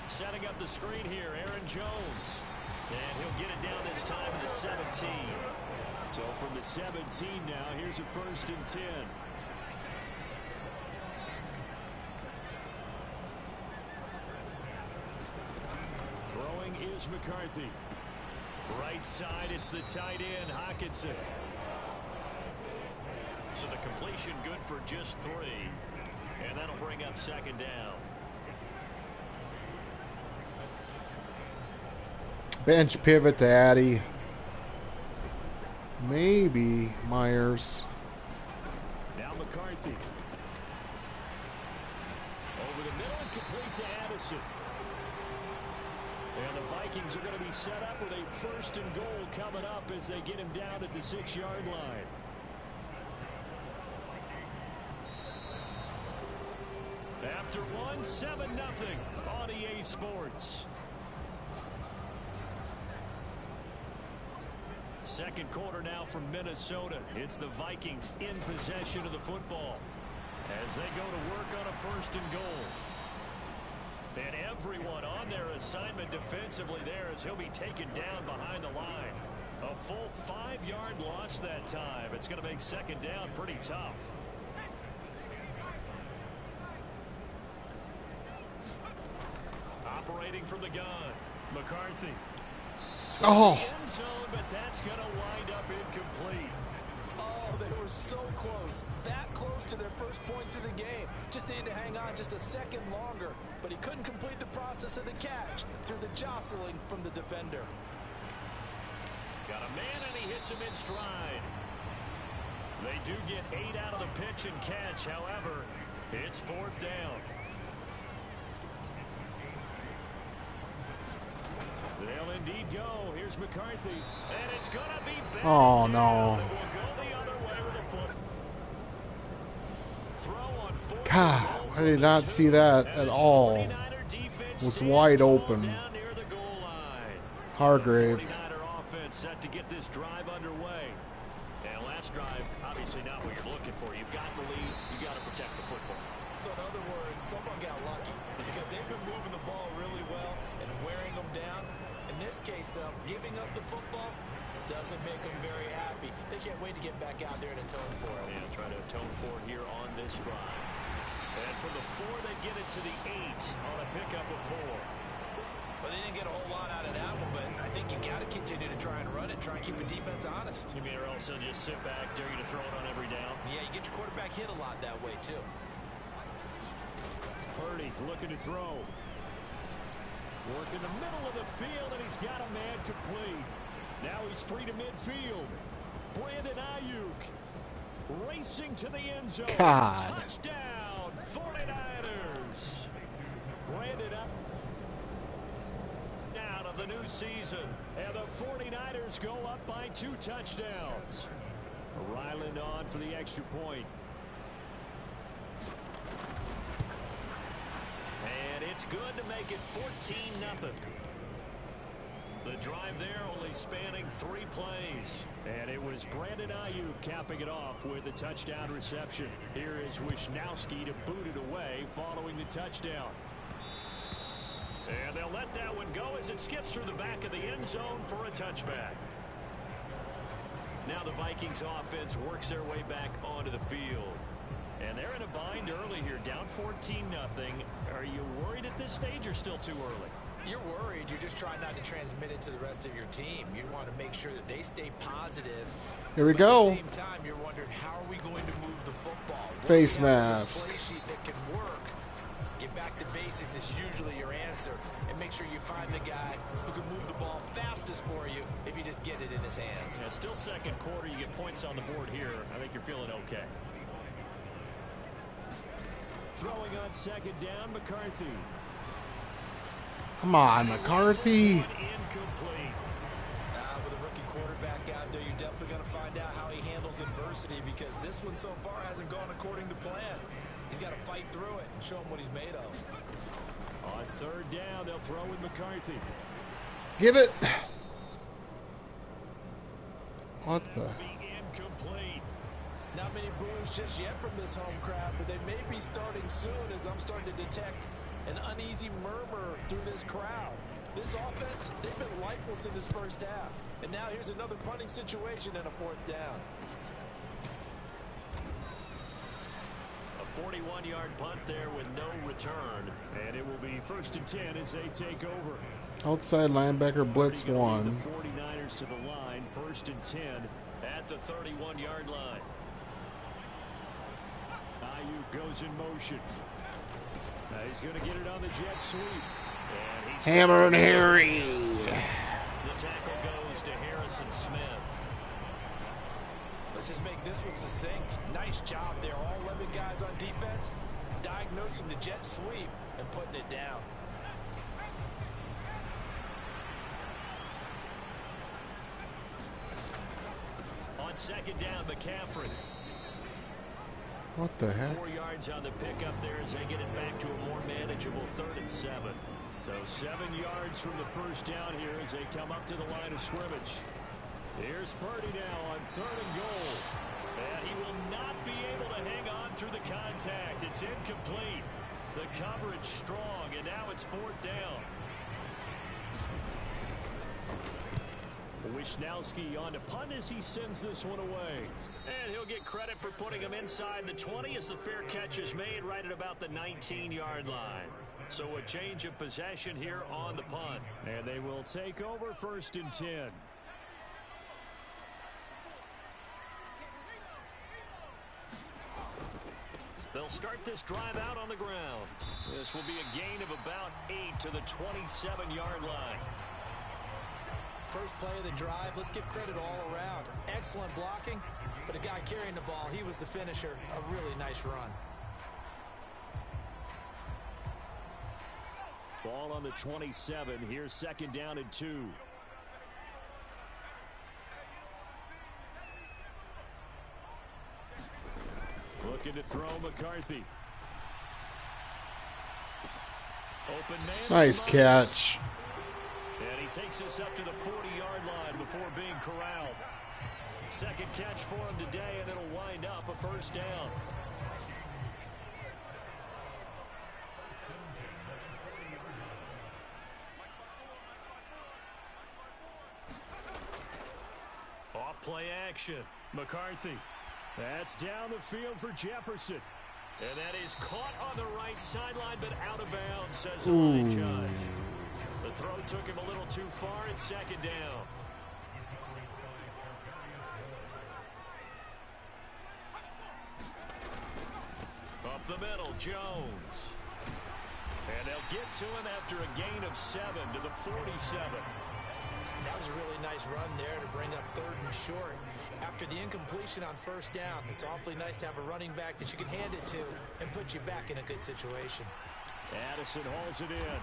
Setting up the screen here, Aaron Jones. And he'll get it down this time to the 17. So from the 17 now, here's a 1st and 10. Throwing is McCarthy. Right side, it's the tight end, Hockenson. So the completion good for just 3. And that'll bring up 2nd down. Bench pivot to Addy. Maybe Myers. Now McCarthy. Over the middle and complete to Addison. And the Vikings are going to be set up with a 1st and goal coming up as they get him down at the 6-yard line. After 1, 7-0 on EA Sports. 2nd quarter now from Minnesota. It's the Vikings in possession of the football as they go to work on a 1st and goal. And everyone on their assignment defensively there as he'll be taken down behind the line. A full 5-yard loss that time. It's going to make 2nd down pretty tough. Operating from the gun, McCarthy. Oh. End zone, but that's going to wind up incomplete. Oh, they were so close. That close to their first points of the game. Just needed to hang on just a second longer. But he couldn't complete the process of the catch through the jostling from the defender. Got a man and he hits him in stride. They do get 8 out of the pitch and catch. However, it's 4th down. They'll indeed go. Here's McCarthy. And it's going to be back. Oh, no. We'll go the other way with a foot. Throw on 4th. God, I did not see that at all. It was wide open. Hargrave. 49er offense set to get this drive underway. And last drive, obviously not what you're looking for. You've got the lead. You've got to protect the football. So in other words, someone got lucky because they've been moving the ball really well and wearing them down. In this case, though, giving up the football doesn't make them very happy. They can't wait to get back out there and atone for it. And try to atone for it here on this drive. And from the 4, they get it to the 8 on a pickup of 4. Well, they didn't get a whole lot out of that one, but I think you got to continue to try and run it, try and keep the defense honest. You mean or else they'll just sit back, dare you to throw it on every down? Yeah, you get your quarterback hit a lot that way, too. Purdy looking to throw. Work in the middle of the field, and he's got a man complete. Now he's free to midfield. Brandon Ayuk racing to the end zone. God. Touchdown, 49ers. Brandon up out of the new season. And the 49ers go up by 2 touchdowns. Ryland on for the extra point. And it's good to make it 14-0. The drive there only spanning 3 plays. And it was Brandon Ayuk capping it off with a touchdown reception. Here is Wisnowski to boot it away following the touchdown. And they'll let that one go as it skips through the back of the end zone for a touchback. Now the Vikings offense works their way back onto the field. And they're in a bind early here, down 14-0. Are you worried at this stage or still too early? You're worried. You're just trying not to transmit it to the rest of your team. You want to make sure that they stay positive. Here we but go. At the same time, you're wondering, how are we going to move the football? Face What do we have on mask. this play sheet that can work? Get back to basics is usually your answer. And make sure you find the guy who can move the ball fastest for you if you just get it in his hands. Yeah, still 2nd quarter. You get points on the board here. I think you're feeling okay. Throwing on 2nd down, McCarthy. Come on, McCarthy. Incomplete. With a rookie quarterback out there, you're definitely going to find out how he handles adversity because this one so far hasn't gone according to plan. He's got to fight through it and show him what he's made of. On third down, they'll throw with McCarthy. Get it. What the? Incomplete. Not many boos just yet from this home crowd, but they may be starting soon as I'm starting to detect an uneasy murmur through this crowd. This offense, they've been lifeless in this first half. And now here's another punting situation and a fourth down. A 41-yard punt there with no return. And it will be 1st and 10 as they take over. Outside linebacker blitz one. The 49ers to the line. 1st and 10 at the 31-yard line. Ayuk goes in motion. Now he's going to get it on the jet sweep. And he's Hammer and Harry. The tackle goes to Harrison Smith. Let's just make this one succinct. Nice job there. All 11 guys on defense diagnosing the jet sweep and putting it down. On second down, McCaffrey. What the heck? 4 yards on the pickup there as they get it back to a more manageable 3rd and 7. So 7 yards from the first down here as they come up to the line of scrimmage. Here's Purdy now on 3rd and goal. And he will not be able to hang on through the contact. It's incomplete. The coverage strong, and now it's 4th down. Wisnowski on to punt as he sends this one away. And he'll get credit for putting him inside the 20 as the fair catch is made right at about the 19-yard line. So a change of possession here on the punt. And they will take over 1st and 10. They'll start this drive out on the ground. This will be a gain of about 8 to the 27-yard line. First play of the drive, let's give credit all around. Excellent blocking, but a guy carrying the ball, he was the finisher. A really nice run. Ball on the 27. Here's 2nd down and 2. Looking to throw McCarthy. Open man. Nice catch. And he takes us up to the 40-yard line before being corralled. Second catch for him today, and it'll wind up a 1st down. Off play action. McCarthy. That's down the field for Jefferson. And that is caught on the right sideline, but out of bounds, says the line judge. The throw took him a little too far. It's 2nd down. Up the middle, Jones. And they'll get to him after a gain of 7 to the 47. That was a really nice run there to bring up 3rd and short. After the incompletion on 1st down, it's awfully nice to have a running back that you can hand it to and put you back in a good situation. Addison hauls it in.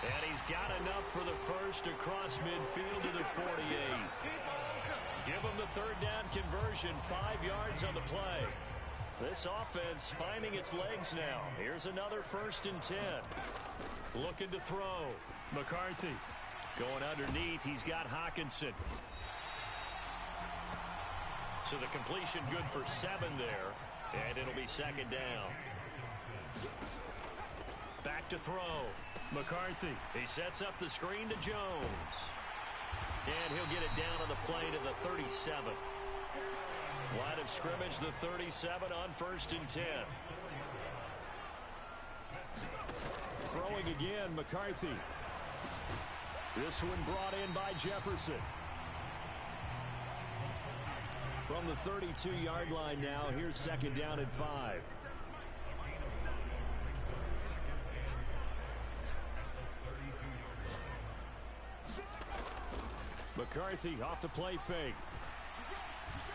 And he's got enough for the first across midfield to the 48. Give him the 3rd down conversion, 5 yards on the play. This offense finding its legs now. Here's another 1st and 10. Looking to throw. McCarthy going underneath. He's got Hockenson. So the completion good for 7 there. And it'll be 2nd down. Back to throw. McCarthy. He sets up the screen to Jones. And he'll get it down on the play to the 37. Line of scrimmage, the 37 on 1st and 10. Throwing again, McCarthy. This one brought in by Jefferson. From the 32-yard line now, here's 2nd down and 5. McCarthy off the play fake.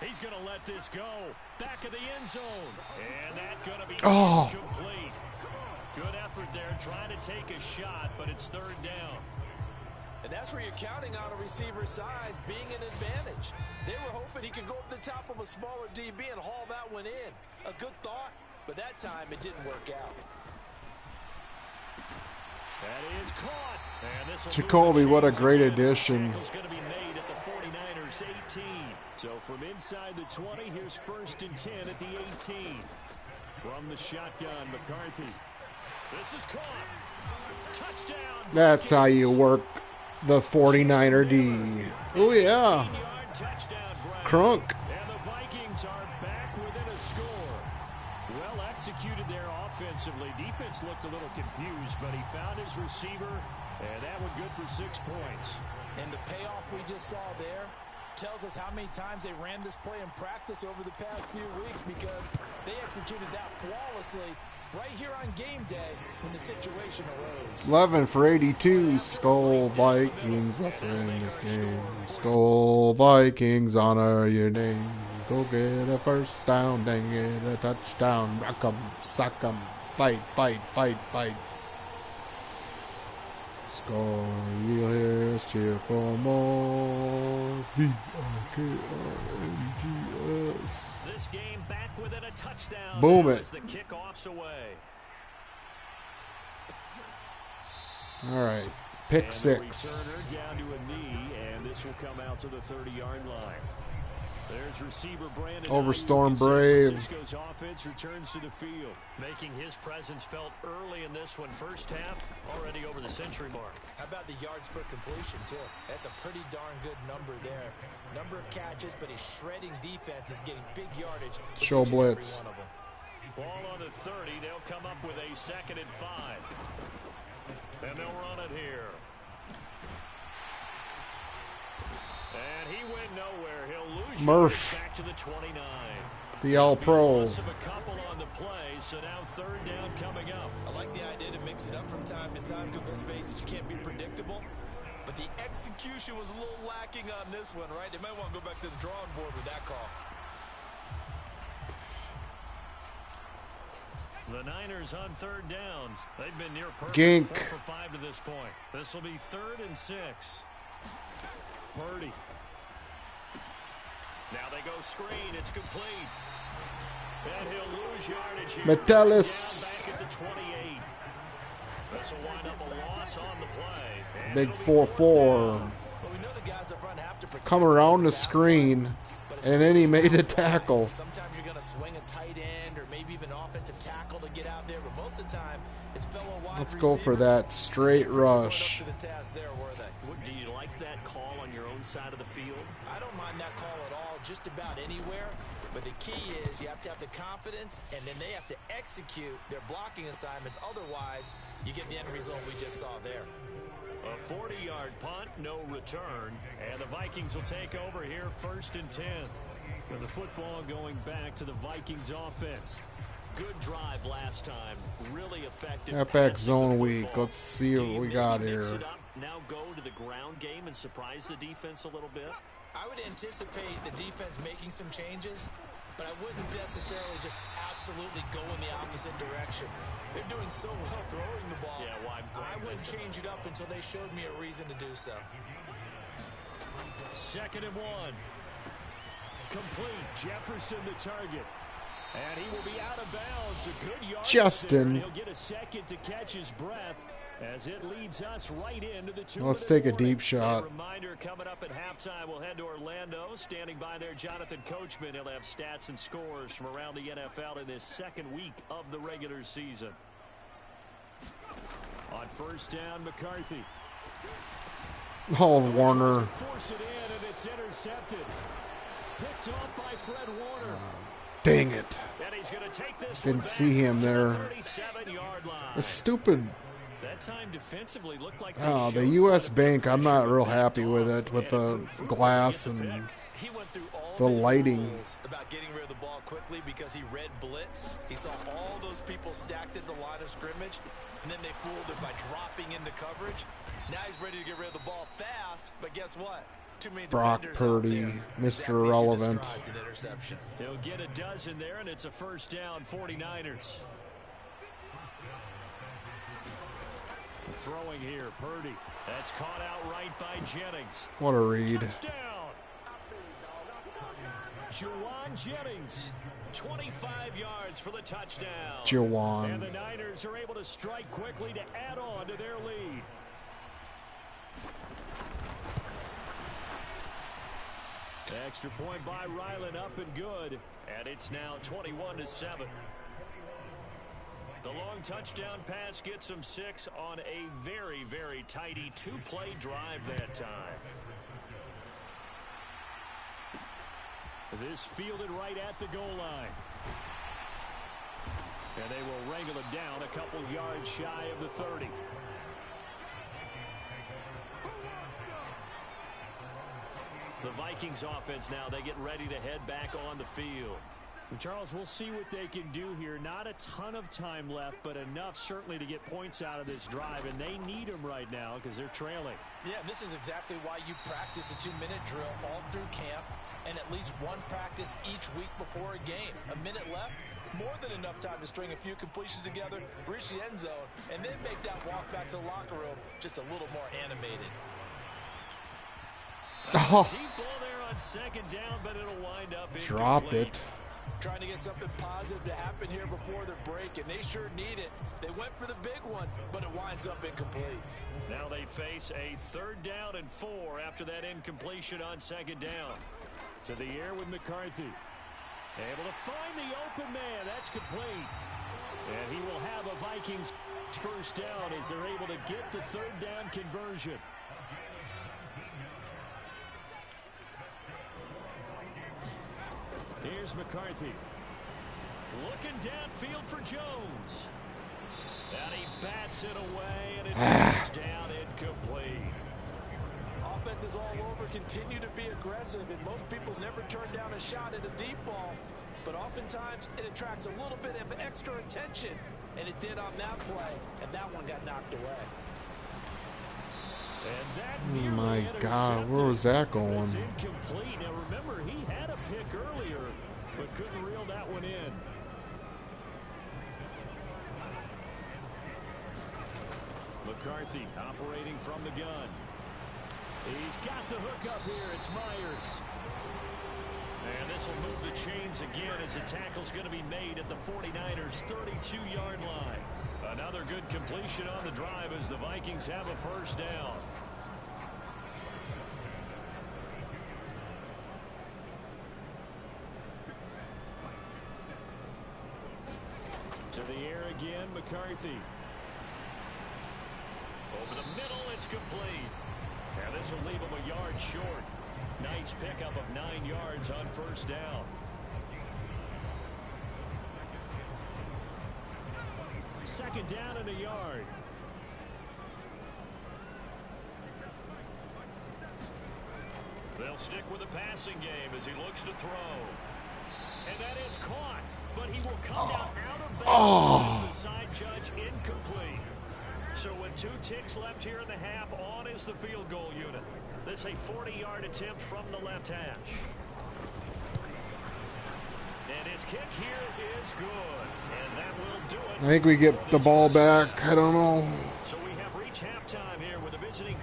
He's going to let this go. Back of the end zone. And that's going to be incomplete. Good effort there trying to take a shot, but it's 3rd down. And that's where you're counting on a receiver's size being an advantage. They were hoping he could go up the top of a smaller DB and haul that one in. A good thought, but that time it didn't work out. That is caught. And this will Jacoby, what a great again. addition. Tackle's going to be made at the 49ers 18. So from inside the 20, here's 1st and 10 at the 18. From the shotgun, McCarthy. This is caught. Touchdown. That's how you work the 49er D. Oh, yeah. 18-yard touchdown grab. Crunk. And the Vikings are back within a score. Well executed there offensively. Defense looked a little confused, but he found his receiver, and that one good for 6 points. And the payoff we just saw there tells us how many times they ran this play in practice over the past few weeks, because they executed that flawlessly right here on game day when the situation arose. 11 for 82. Skull Vikings. Let's win this game. Skull Vikings, honor your name. Go get a first down, then get a touchdown. Rock 'em, sock 'em. Fight, fight, fight, fight. Skull, you'll hear us cheer for more. VIKINGS. This game back within a touchdown. Boom it. As the kickoff's away. All right. Pick And the 6. returner down to a knee, and this will come out to the 30-yard line. There's receiver Brandon Overstorm Ayuk. Brave. San Francisco's offense returns to the field, making his presence felt early in this one. First half, already over the century mark. How about the yards per completion, too? That's a pretty darn good number there. Number of catches, but his shredding defense is getting big yardage. with Show each and every blitz. one of them. Ball on the 30. They'll come up with a 2nd and 5. And they'll run it here. And he went nowhere. He'll lose Murph. yards back to the 29. The All-Pro. Loss of a couple on the play, so now 3rd down coming up. I like the idea to mix it up from time to time because, let's face it, you can't be predictable. But the execution was a little lacking on this one, right? They might want to go back to the drawing board with that call. The Niners on 3rd down. They've been near perfect. Gink. 4 for 5 to this point. This will be 3rd and 6. Purdy. Now they go screen. It's complete. And he'll lose yardage here. Metellus. Down back at the 28. This will wind up a loss on the play. And Big it'll be 4th 4-4. down. But we know the guys up front have to protect Come around the pass screen, but it's and then he made a tackle. Sometimes you're going to swing a tight end or maybe even offensive tackle to get out there, but most of the time it's fellow wide Let's go for receivers. that straight They weren't rush. up to the task there, were they? Do you like that call on your own side of the field? I don't mind that call at all, just about anywhere. But the key is you have to have the confidence, and then they have to execute their blocking assignments. Otherwise, you get the end result we just saw there. A 40-yard punt, no return, and the Vikings will take over here 1st and 10. With the football going back to the Vikings offense. Good drive last time, really effective. FX passing zone the week. football. Let's see Do what you we maybe got mix here. it up, now go to the ground game and surprise the defense a little bit? I would anticipate the defense making some changes, but I wouldn't necessarily just absolutely go in the opposite direction. They're doing so well throwing the ball. Yeah, why I wouldn't change it up until they showed me a reason to do so. 2nd and 1. Complete. Jefferson the target. And he will be out of bounds. A good yard. Justin. He'll get a second to catch his breath as it leads us right into the 2. Let's take a deep shot. A reminder coming up at halftime. We'll head to Orlando. Standing by there, Jonathan Coachman. He'll have stats and scores from around the NFL in this 2nd week of the regular season. On 1st down, McCarthy. Oh, Warner. Force it in, and it's intercepted. Picked off by Fred Warner. Dang it. And he's going to take this Didn't one see him back to the there. 37-yard line. The stupid. That time defensively looked like they Oh, the showed U.S. quite a bit Bank, of I'm not pressure. real happy with it, with the glass and He went through all the his lighting. rules about getting rid of the ball quickly because he read blitz. He saw all those people stacked at the line of scrimmage, and then they fooled him by dropping into coverage. Now he's ready to get rid of the ball fast, but guess what? Too many Brock defenders out Purdy, there. Mr. Exactly as you Irrelevant. described, an interception. He'll get a dozen there, and it's a 1st down, 49ers. Throwing here, Purdy. That's caught out right by Jennings. What a read. Touchdown! Juwan Jennings. 25 yards for the touchdown. Jawan. And the Niners are able to strike quickly to add on to their lead. Extra point by Ryland, up and good. And it's now 21-7. The long touchdown pass gets them 6 on a very, very tidy 2-play drive that time. This fielded right at the goal line. And they will wrangle it down a couple yards shy of the 30. The Vikings offense now, they get ready to head back on the field. And Charles, we'll see what they can do here. Not a ton of time left, but enough certainly to get points out of this drive, and they need them right now because they're trailing. Yeah, this is exactly why you practice a 2-minute drill all through camp and at least one practice each week before a game. A minute left, more than enough time to string a few completions together, reach the end zone, and then make that walk back to the locker room just a little more animated. Oh. Deep ball there on second down, but it'll wind up incomplete. Drop it. Trying to get something positive to happen here before the break, and they sure need it. They went for the big one, but it winds up incomplete. Now they face a 3rd down and 4 after that incompletion on second down. To the air with McCarthy. Able to find the open man. That's complete. And he will have a Vikings first down as they're able to get the 3rd down conversion. Here's McCarthy. Looking downfield for Jones. And he bats it away, and it goes down incomplete. Offenses all over continue to be aggressive, and most people never turn down a shot at a deep ball. But oftentimes, it attracts a little bit of extra attention, and it did on that play, and that one got knocked away. And that Oh my God, where was that going? It's incomplete. Now remember, he had a pick earlier, but couldn't reel that one in. McCarthy operating from the gun. He's got the hook up here. It's Myers. And this will move the chains again as the tackle's going to be made at the 49ers' 32-yard line. Another good completion on the drive as the Vikings have a first down. To the air again, McCarthy. Over the middle, it's complete. And this will leave him a yard short. Nice pickup of 9 yards on first down. Second down and a yard. They'll stick with the passing game as he looks to throw. And that is caught, but he will come down out of bounds as the side judge incomplete. So with 2 ticks left here in the half, on is the field goal unit. This a 40-yard attempt from the left hash. And his kick here is good. And that will do it. I think we get the ball back. I don't know. So we have reached halftime here with a visiting.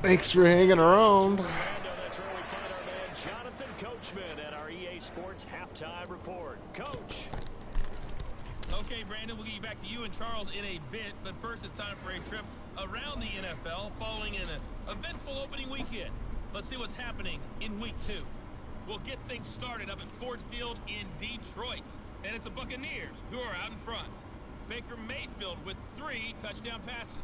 Thanks for hanging around. That's where we find our man Jonathan Coachman at our EA Sports Halftime Report. Coach. Okay, Brandon, we'll get you back to you and Charles in a bit, but first it's time for a trip around the NFL following an eventful opening weekend. Let's see what's happening in Week 2. We'll get things started up at Ford Field in Detroit, and it's the Buccaneers who are out in front. Baker Mayfield with 3 touchdown passes.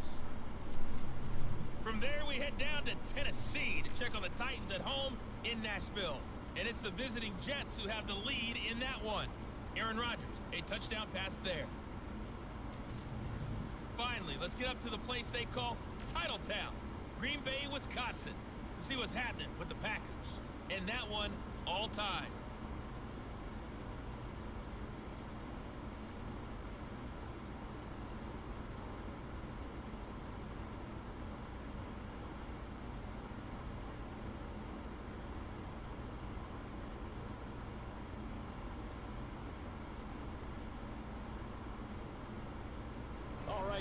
From there, we head down to Tennessee to check on the Titans at home in Nashville, and it's the visiting Jets who have the lead in that one. Aaron Rodgers, a touchdown pass there. Finally, let's get up to the place they call Titletown, Green Bay, Wisconsin, to see what's happening with the Packers. And that one, all tied.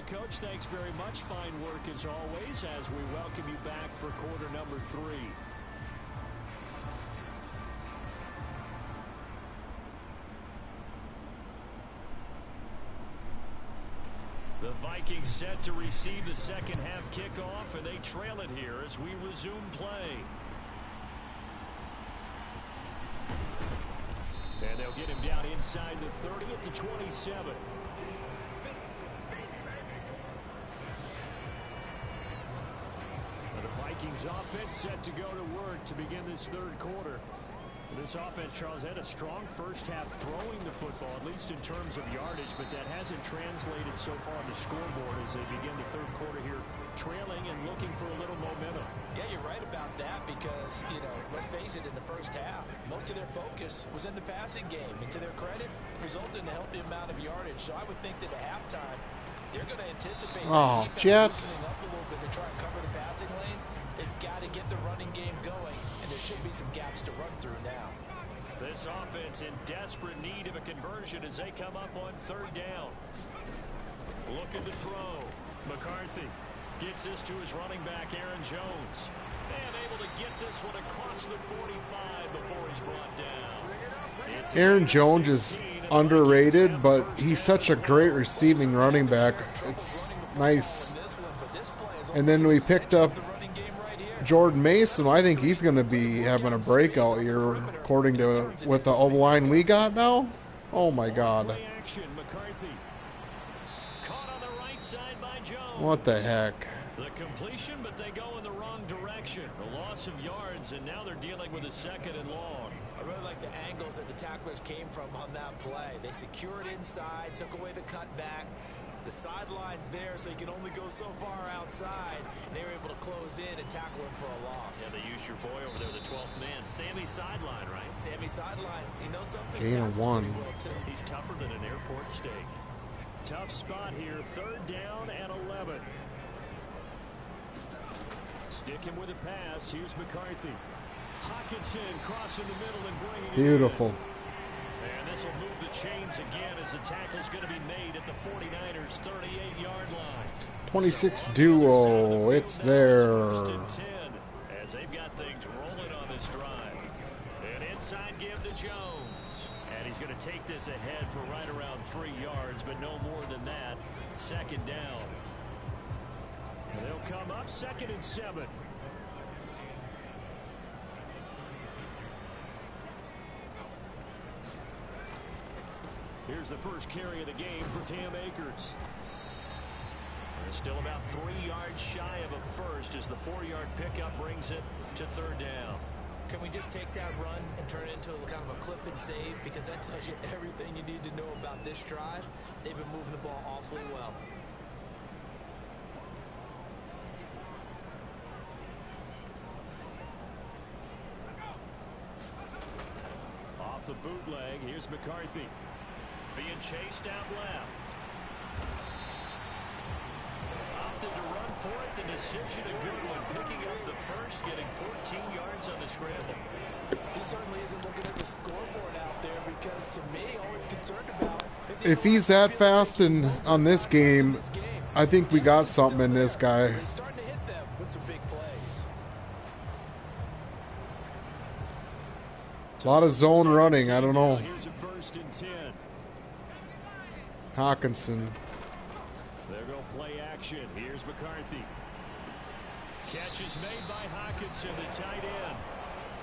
Coach, thanks very much. Fine work as always as we welcome you back for quarter number 3. The Vikings set to receive the second half kickoff, and they trail it here as we resume play. And they'll get him down inside the 30 to 27. The Vikings offense set to go to work to begin this third quarter. This offense, Charles, had a strong first half throwing the football, at least in terms of yardage, but that hasn't translated so far on the scoreboard as they begin the third quarter here, trailing and looking for a little momentum. Yeah, you're right about that because, you know, let's face it, in the first half, most of their focus was in the passing game. And to their credit, resulted in a healthy amount of yardage. So I would think that at halftime, they're going to anticipate the defense loosening up a little bit to try and cover the passing lanes. They've got to get the running game going, and there should be some gaps to run through now. This offense in desperate need of a conversion as they come up on third down. Looking to throw. McCarthy gets this to his running back, Aaron Jones. And able to get this one across the 45 before he's brought down. Aaron Jones is underrated, but he's such a great receiving running back. It's nice. And then we picked up Jordan Mason. I think he's going to be having a breakout year, according to with the O-line we got now. Oh my God! What the heck? The completion, but they go in the wrong direction. A loss of yards, and now they're dealing with a second and long. I really like the angles that the tacklers came from on that play. They secured inside, took away the cutback. The sideline's there, so you can only go so far outside. And they were able to close in and tackle him for a loss. Yeah, they used your boy over there, the 12th man. Sammy Sideline, right? Sammy Sideline. You know something? Gain of one. He's tougher than an airport steak. Tough spot here. Third down and 11. Sticking with a pass. Here's McCarthy. Hockenson crossing the middle and bringing it Beautiful. And this will move the chains again as the tackle's going to be made at the 49ers' 38-yard line. 26 duo. It's there. First and 10 as they've got things rolling on this drive. An inside give to Jones. And he's going to take this ahead for right around 3 yards, but no more than that. Second down. And they'll come up 2nd and 7. Here's the first carry of the game for Cam Akers. They're still about 3 yards shy of a first as the 4-yard pickup brings it to third down. Can we just take that run and turn it into kind of a clip and save? Because that tells you everything you need to know about this drive. They've been moving the ball awfully well. Off the bootleg, here's McCarthy. Being chased out left. Opted to run for it. The decision a good one. Picking up the first, getting 14 yards on the scramble. He certainly isn't looking at the scoreboard out there because to me, all he's concerned about is If he's that fast on this game, I think we got something in this guy. He's starting to hit them with some big plays. A lot of zone running. I don't know. Here's a 1st and 10. Hockenson. They're going to play action. Here's McCarthy. Catch is made by Hockenson, the tight end.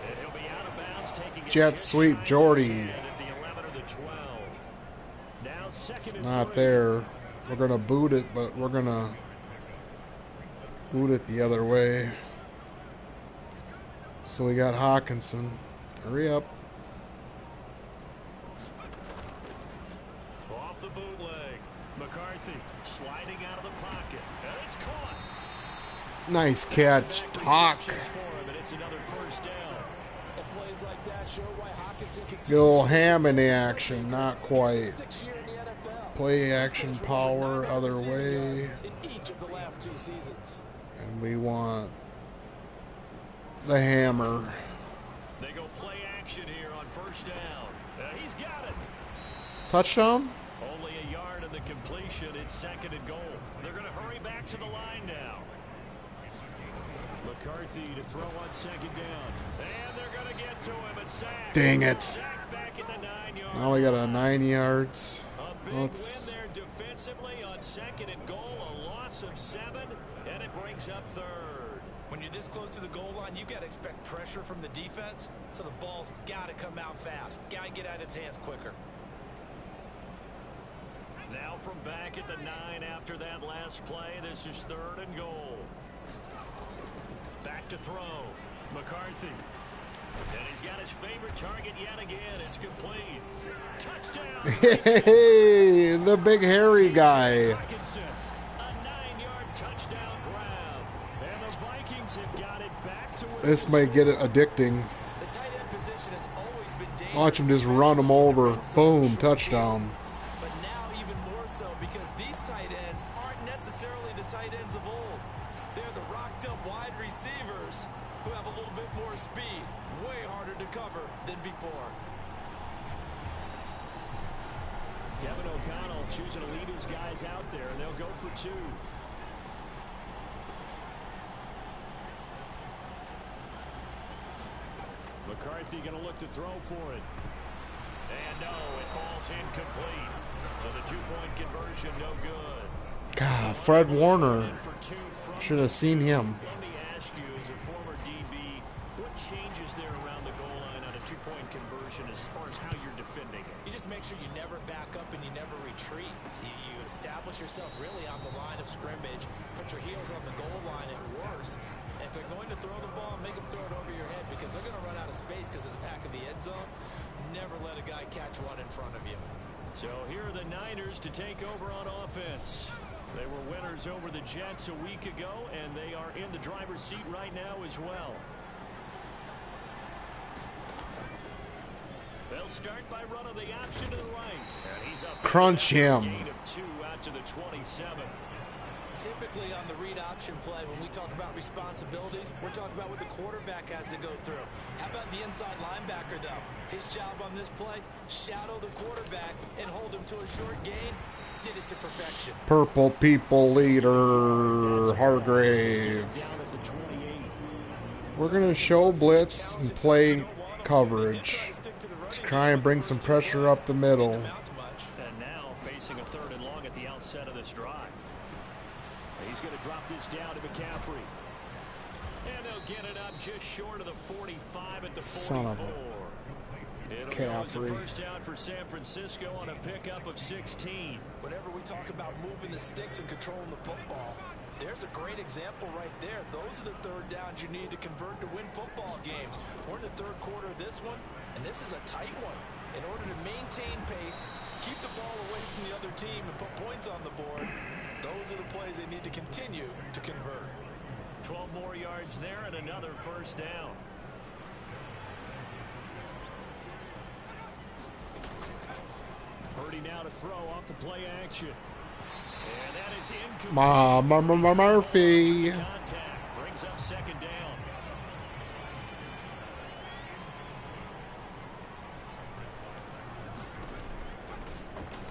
And he'll be out of bounds, taking Jet sweep, Jordy. at the 11 or the 12. Now 2nd and Not 3. there. We're going to boot it, but we're going to boot it the other way. So we got Hockenson. Hurry up. Off the bootleg. McCarthy sliding out of the pocket. And it's caught. Nice catch, Hawk. For him, and it's another first down. And plays like that show why Hockenson continues Get a little ham in the action. Not quite. 6 year in the NFL. Play action power other way. In each of the last 2 seasons. And we want the hammer. They go play action here on first down. He's got it. Touchdown? Only a yard of the completion. It's 2nd and goal. They're going to hurry back to the line now. McCarthy to throw on 2nd down. And they're going to get to him. A sack. Dang it. Sack back at the 9 yard. Now we got a 9 yards. A big win there defensively on 2nd and goal. When you're this close to the goal line, you've got to expect pressure from the defense, so the ball's got to come out fast. Got to get out of its hands quicker. Now from back at the 9 after that last play, this is 3rd and goal. Back to throw. McCarthy. And he's got his favorite target yet again. It's complete. Touchdown. Hey, the big hairy guy. A 9-yard touchdown grab. And the Vikings have got it back to This might get it addicting. The tight end position has always been dangerous. Watch him just run him over. Boom, touchdown. But now even more so because these tight ends aren't necessarily the tight ends of old. They're the rocked up wide receivers who have a little bit more speed. Way harder to cover than before. Kevin O'Connell choosing to lead his guys out there, and they'll go for 2. McCarthy going to look to throw for it. And no, it falls incomplete. So the 2-point conversion, no good. God, Fred Warner. Should have seen him. Let me ask you, as a former DB, what changes there around the goal line on a 2-point conversion as far as how you're defending it? You just make sure you never back up and you never retreat. You establish yourself really on the line of scrimmage, put your heels on the goal line at worst. And if they're going to throw the ball, make them throw it over your head because they're going to run out of space because of the back of the end zone. Never let a guy catch one in front of you. So here are the Niners to take over on offense. They were winners over the Jets a week ago, and they are in the driver's seat right now as well. They'll start by running the option to the right. And he's up. Crunch him. Gain of 2 out to the 27. Typically on the read option play, when we talk about responsibilities, we're talking about what the quarterback has to go through. How about the inside linebacker, though? His job on this play, shadow the quarterback and hold him to a short gain. Did it to perfection. Purple people leader, Hargrave. We're going to show blitz and play coverage. Let's try and bring some pressure up the middle. And now facing a 3rd and long at the outset of this drive. He's going to drop this down to McCaffrey. And they'll get it up just short of the 45 at the 44. Son of a It'll go as a first down for San Francisco on a pickup of 16. Whenever we talk about moving the sticks and controlling the football, there's a great example right there. Those are the 3rd downs you need to convert to win football games. We're in the 3rd quarter of this one, and this is a tight one. In order to maintain pace, keep the ball away from the other team, and put points on the board, those are the plays they need to continue to convert. 12 more yards there and another first down. Purdy now to throw off the play action. And that is incomplete. Murphy. Contact brings up 2nd down.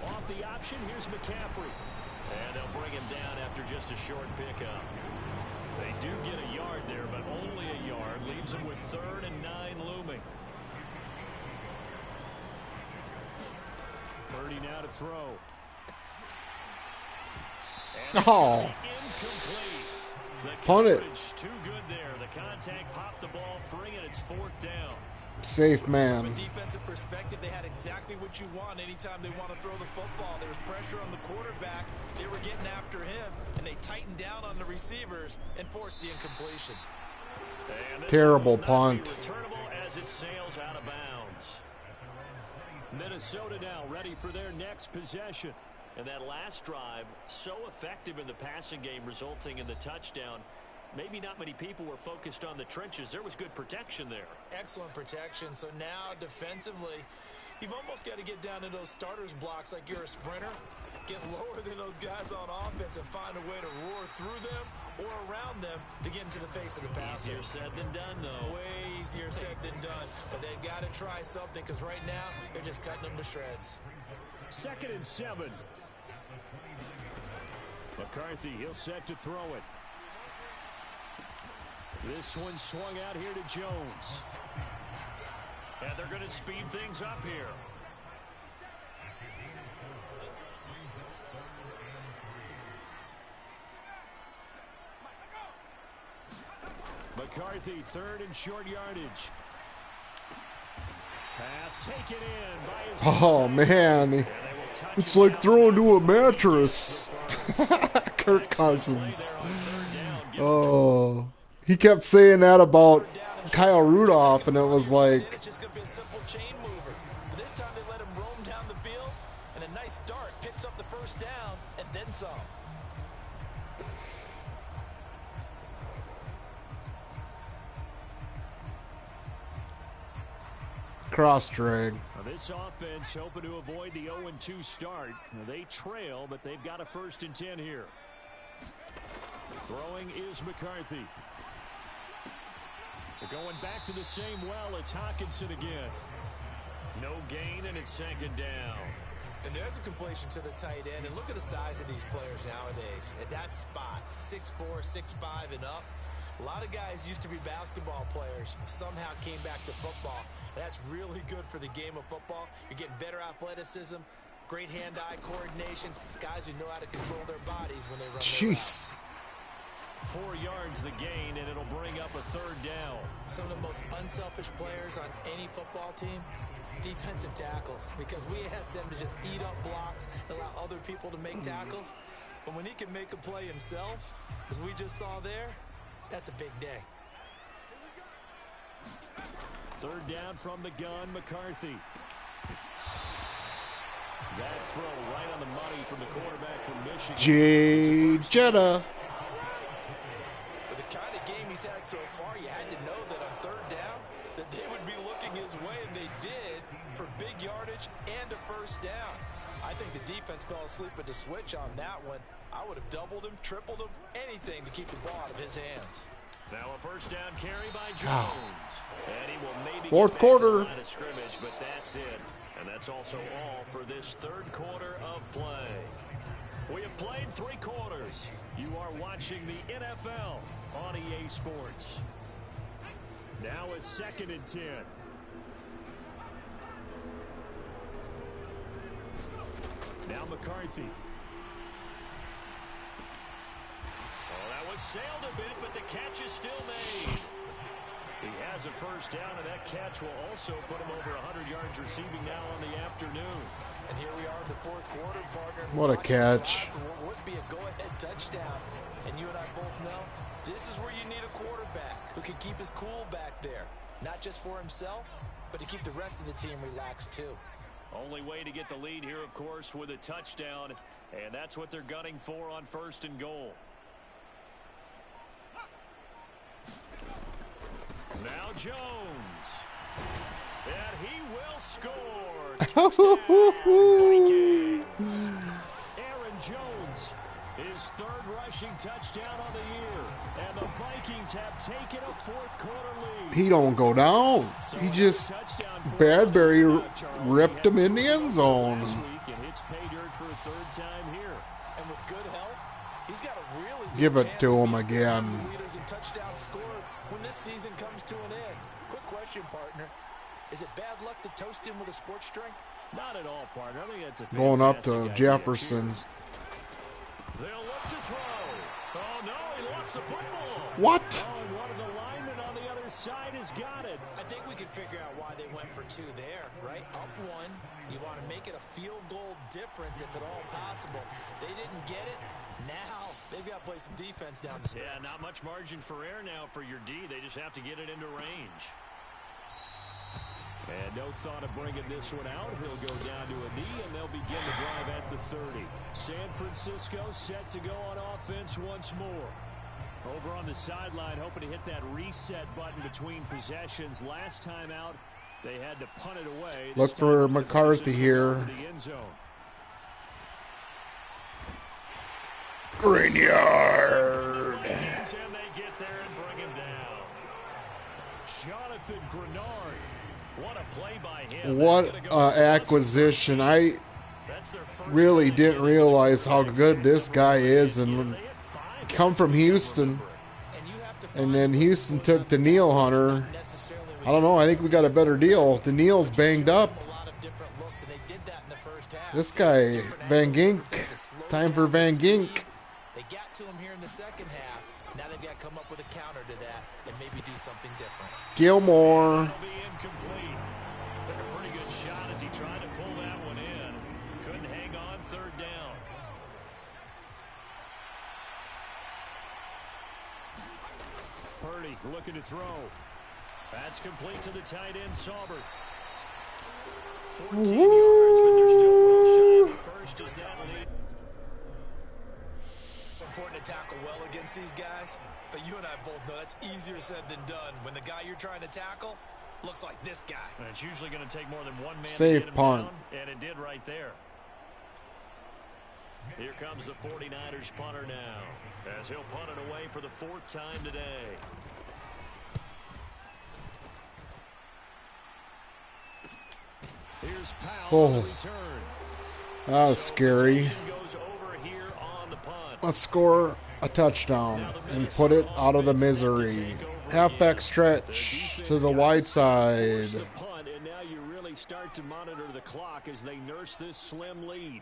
Off the option, here's McCaffrey. And they'll bring him down after just a short pickup. They do get a yard there, but only a yard. Leaves them with 3rd and 9 looming. Purdy now to throw. And Oh. incomplete. The Punt it. coverage too good there. The contact popped the ball free, and it's 4th down. Safe man. From a defensive perspective, they had exactly what you want anytime they want to throw the football. There was pressure on the quarterback. They were getting after him, and they tightened down on the receivers and forced the incompletion. And this Terrible will not punt. be returnable as it sails out of bounds. Minnesota now ready for their next possession. And that last drive, so effective in the passing game, resulting in the touchdown. Maybe not many people were focused on the trenches. There was good protection there. Excellent protection. So now defensively, you've almost got to get down to those starters blocks like you're a sprinter. Get lower than those guys on offense and find a way to roar through them or around them to get into the face of the passer. Easier said than done, though. Way easier said than done. But they've got to try something because right now they're just cutting them to shreds. 2nd and 7. McCarthy, he'll set to throw it. This one swung out here to Jones. And they're going to speed things up here. McCarthy, third and short yardage. Pass taken in by his Oh, man. It's like throwing to a mattress. Kirk Cousins. Oh. He kept saying that about Kyle Rudolph, and it was like... It's just going to be a simple chain mover. But this time they let him roam down the field, and a nice dart picks up the first down, and then some. Cross drag. Now this offense hoping to avoid the 0-2 start. Now they trail, but they've got a 1st and 10 here. Throwing is McCarthy. They're going back to the same well. It's Hockenson again. No gain, and it's 2nd down. And there's a completion to the tight end. And look at the size of these players nowadays. At that spot, 6'4", 6'5", and up. A lot of guys used to be basketball players, somehow came back to football. That's really good for the game of football. You're getting better athleticism, great hand-eye coordination, guys who know how to control their bodies when they run. Jeez. 4 yards the gain, and it'll bring up a 3rd down. Some of the most unselfish players on any football team, defensive tackles, because we ask them to just eat up blocks, allow other people to make tackles. But when he can make a play himself, as we just saw there, that's a big day. 3rd down from the gun, McCarthy. That throw right on the money from the quarterback from Michigan. Jay Jetta. With the kind of game he's had so far, you had to know that on 3rd down, that they would be looking his way, and they did, for big yardage and a 1st down. I think the defense fell asleep with the switch on that one. I would have doubled him, tripled him, anything to keep the ball out of his hands. Now a 1st down carry by Jones. And he will maybe 4th get back quarter. to the line of scrimmage, but that's it. And that's also all for this 3rd quarter of play. We have played 3 quarters. You are watching the NFL on EA Sports. Now a 2nd and 10. Now McCarthy. Oh, that one sailed a bit, but the catch is still made. He has a 1st down, and that catch will also put him over 100 yards receiving now on the afternoon. And here we are in the 4th quarter, partner. What a catch. For what would be a go-ahead touchdown. And you and I both know this is where you need a quarterback who can keep his cool back there. Not just for himself, but to keep the rest of the team relaxed too. Only way to get the lead here, of course, with a touchdown. And that's what they're gunning for on 1st and goal. Now Jones. And he will score. Touchdown, Vikings. Aaron Jones, his 3rd rushing touchdown on the year. And the Vikings have taken a 4th quarter lead. He don't go down. He just... Bradbury ripped him in the end zone. And it's pay dirt for a 3rd time here. And with good health, he's got a really good Give it chance to him be again. one of the leaders in touchdown scored when this season comes to an end. Quick question, partner. Is it bad luck to toast him with a sports drink? Not at all, partner. I think that's a Going up to fantastic idea. Jefferson. They'll look to throw. Oh, no, he lost the football. What? Oh, and one of the linemen on the other side has got it. I think we can figure out why they went for 2 there, right? Up 1. You want to make it a field goal difference if at all possible. They didn't get it. Now they've got to play some defense down the stretch. Yeah, not much margin for error now for your D. They just have to get it into range. And no thought of bringing this one out. He'll go down to a knee, and they'll begin the drive at the 30. San Francisco set to go on offense once more. Over on the sideline, hoping to hit that reset button between possessions. Last time out, they had to punt it away. Look for McCarthy here. Grignard. And they get there and bring him down. Jonathan Grenard. What a play by him. What acquisition. I really didn't realize how good this guy is, and come from Houston. And then Houston took Danielle Hunter. I don't know. I think we got a better deal. Danielle's banged up. This guy, Van Gink. Time for Van Gink. They got to him here in the 2nd half. Now they've got to come up with a counter to that and maybe do something different. Gilmore. It'll be incomplete. Took a pretty good shot as he tried to pull that one in. Couldn't hang on third down. Purdy looking to throw. That's complete to the tight end, Saubert. 14 yards, but they're still well shy of the first as that lead. Important to tackle well against these guys, but you and I both know that's easier said than done. When the guy you're trying to tackle looks like this guy. And it's usually going to take more than one man Safe to get him punt. down, and it did right there. Here comes the 49ers punter now, as he'll punt it away for the 4th time today. Here's Powell on the return. That was scary. Goes over here on the punt. Let's score a touchdown and put it out of the misery. Halfback stretch to the wide side. The punt, and now you really start to monitor the clock as they nurse this slim lead.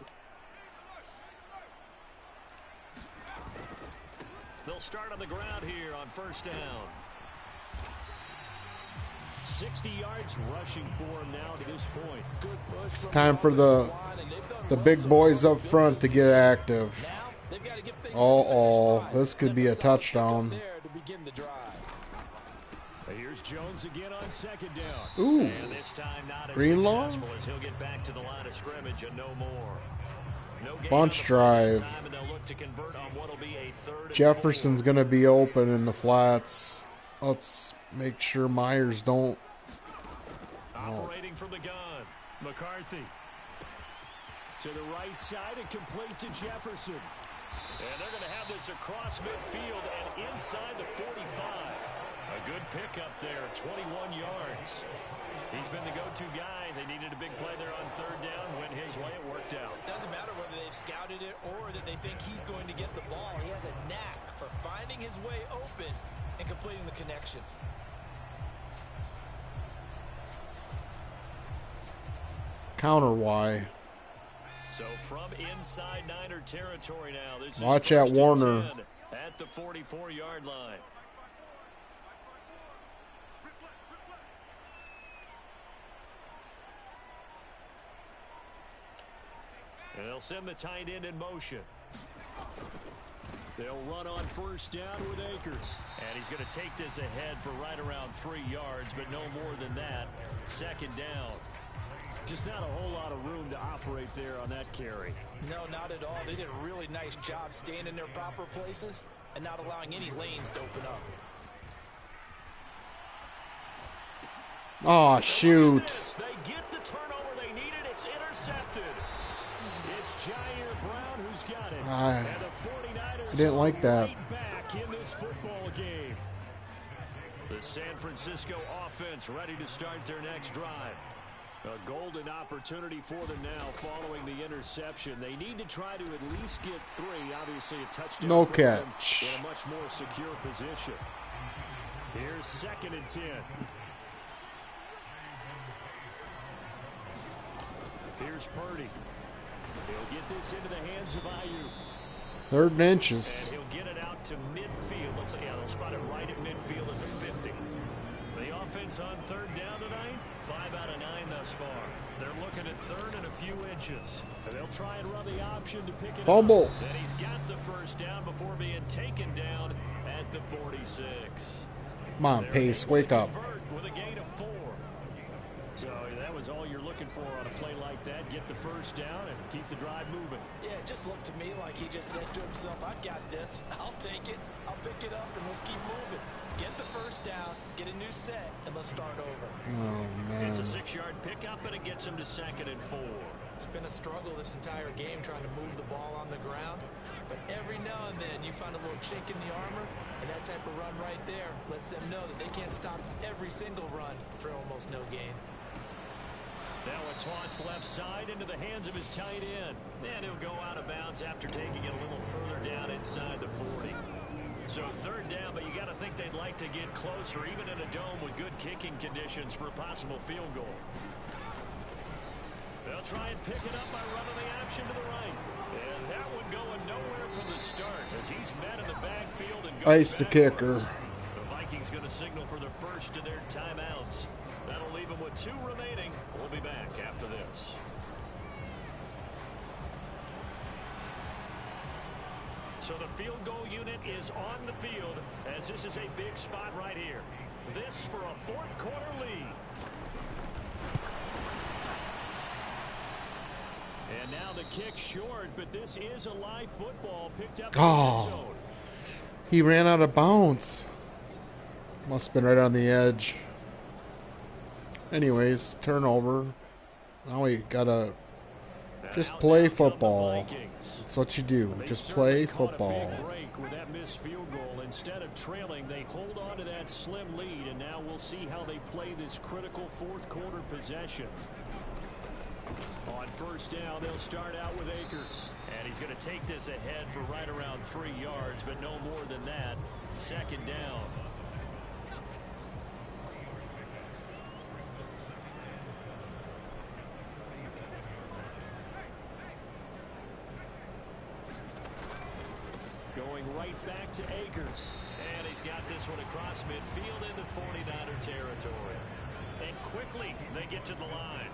They'll start on the ground here on first down. 60 yards rushing for him now to this point. Good push. It's time for the big boys up front to get active. This could be a touchdown. Here's Jones again on second down. Ooh. And this time not as Greenlaw? successful as he'll get back to the line of scrimmage and no more. No gain Bunch on the drive. time, and they'll look to convert on what'll be a 3rd and Jefferson's 4. going to be open in the flats. Let's make sure Myers don't. Operating from the gun, McCarthy. To the right side and complete to Jefferson. And they're going to have this across midfield and inside the 45. A good pickup there, 21 yards. He's been the go-to guy. They needed a big play there on 3rd down. Went his way, it worked out. Doesn't matter whether they've scouted it or that they think he's going to get the ball. He has a knack for finding his way open and completing the connection. Counter Y. So from inside Niner territory now. This Watch is at 1st and Warner. 10 at the 44-yard line. And they'll send the tight end in motion. They'll run on first down with Akers. And he's going to take this ahead for right around 3 yards, but no more than that. 2nd down. Just not a whole lot of room to operate there on that carry. No, not at all. They did a really nice job staying in their proper places and not allowing any lanes to open up. Oh, shoot. They get the turnover they needed. It's intercepted. It's Jair Brown who's got it. And the 49ers I didn't like that. right back in this football game. The San Francisco offense ready to start their next drive. A golden opportunity for them now following the interception. They need to try to at least get 3. Obviously, a touchdown No puts them catch. in a much more secure position. Here's 2nd and 10. Here's Purdy. He'll get this into the hands of Ayuk. 3rd and inches. And he'll get it out to midfield. They'll spot it right at midfield at the 50. The offense on 3rd down tonight, 5 out of 9 thus far. They're looking at 3rd and a few inches. And they'll try and run the option to pick it Fumble. up. And he's got the 1st down before being taken down at the 46. Come on, Pace, wake up. With a gain of 4. So that was all you're looking for on a play like that. Get the 1st down and keep the drive moving. Yeah, it just looked to me like he just said to himself, I've got this. I'll take it. I'll pick it up, and let's keep moving. Get the 1st down, get a new set, and let's start over. Oh, man. It's a 6-yard pickup, and it gets him to 2nd and 4. It's been a struggle this entire game trying to move the ball on the ground. But every now and then you find a little chink in the armor, and that type of run right there lets them know that they can't stop every single run for almost no gain. Now a toss left side into the hands of his tight end. And he'll go out of bounds after taking it a little further down inside the 40. So 3rd down, but you got to think they'd like to get closer, even in a dome with good kicking conditions for a possible field goal. They'll They'll try and pick it up by running the option to the right. And that one going nowhere from the start as he's met in the backfield and goes Ice the kicker. The Vikings going to signal for their first of their timeouts. That'll leave them with 2 remaining. We'll be back after this. So the field goal unit is on the field as this is a big spot right here. This for a 4th quarter lead. And now the kick short, but this is a live football picked up in the end zone. He ran out of bounds. Must have been right on the edge. Anyways, turnover. Now we gotta just play football. That's what you do. Just play football. With that missed field goal, instead of trailing, they hold on to that slim lead, and now we'll see how they play this critical 4th quarter possession. On first down, they'll start out with Akers. And he's going to take this ahead for right around 3 yards, but no more than that. 2nd down. Going right back to Akers. And he's got this one across midfield into 49er territory. And quickly, they get to the line.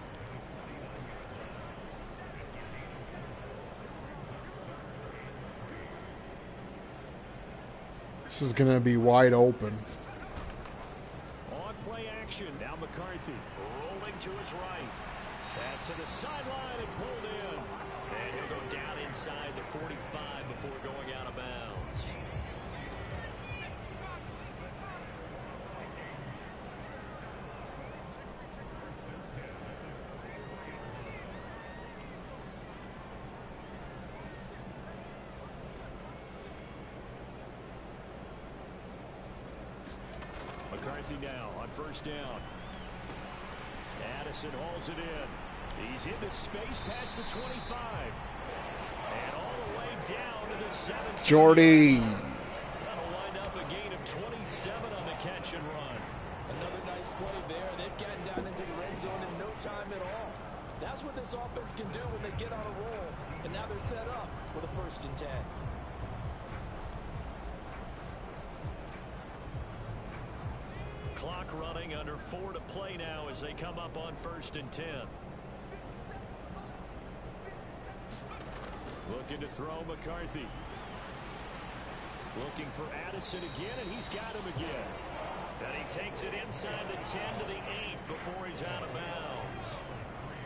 This is going to be wide open. On play action. Now McCarthy rolling to his right. Pass to the sideline and pulled in. And he'll go down inside the 45 before going out of bounds. McCarthy now on first down. Addison hauls it in. He's into space past the 25. And all the way down to the 17. Jordy. That'll wind up a gain of 27 on the catch and run. Another nice play there. They've gotten down into the red zone in no time at all. That's what this offense can do when they get on a roll. And now they're set up with a 1st and 10. Clock running, under 4 to play now as they come up on 1st and 10. Looking to throw McCarthy. Looking for Addison again, and he's got him again. And he takes it inside the 10 to the 8 before he's out of bounds.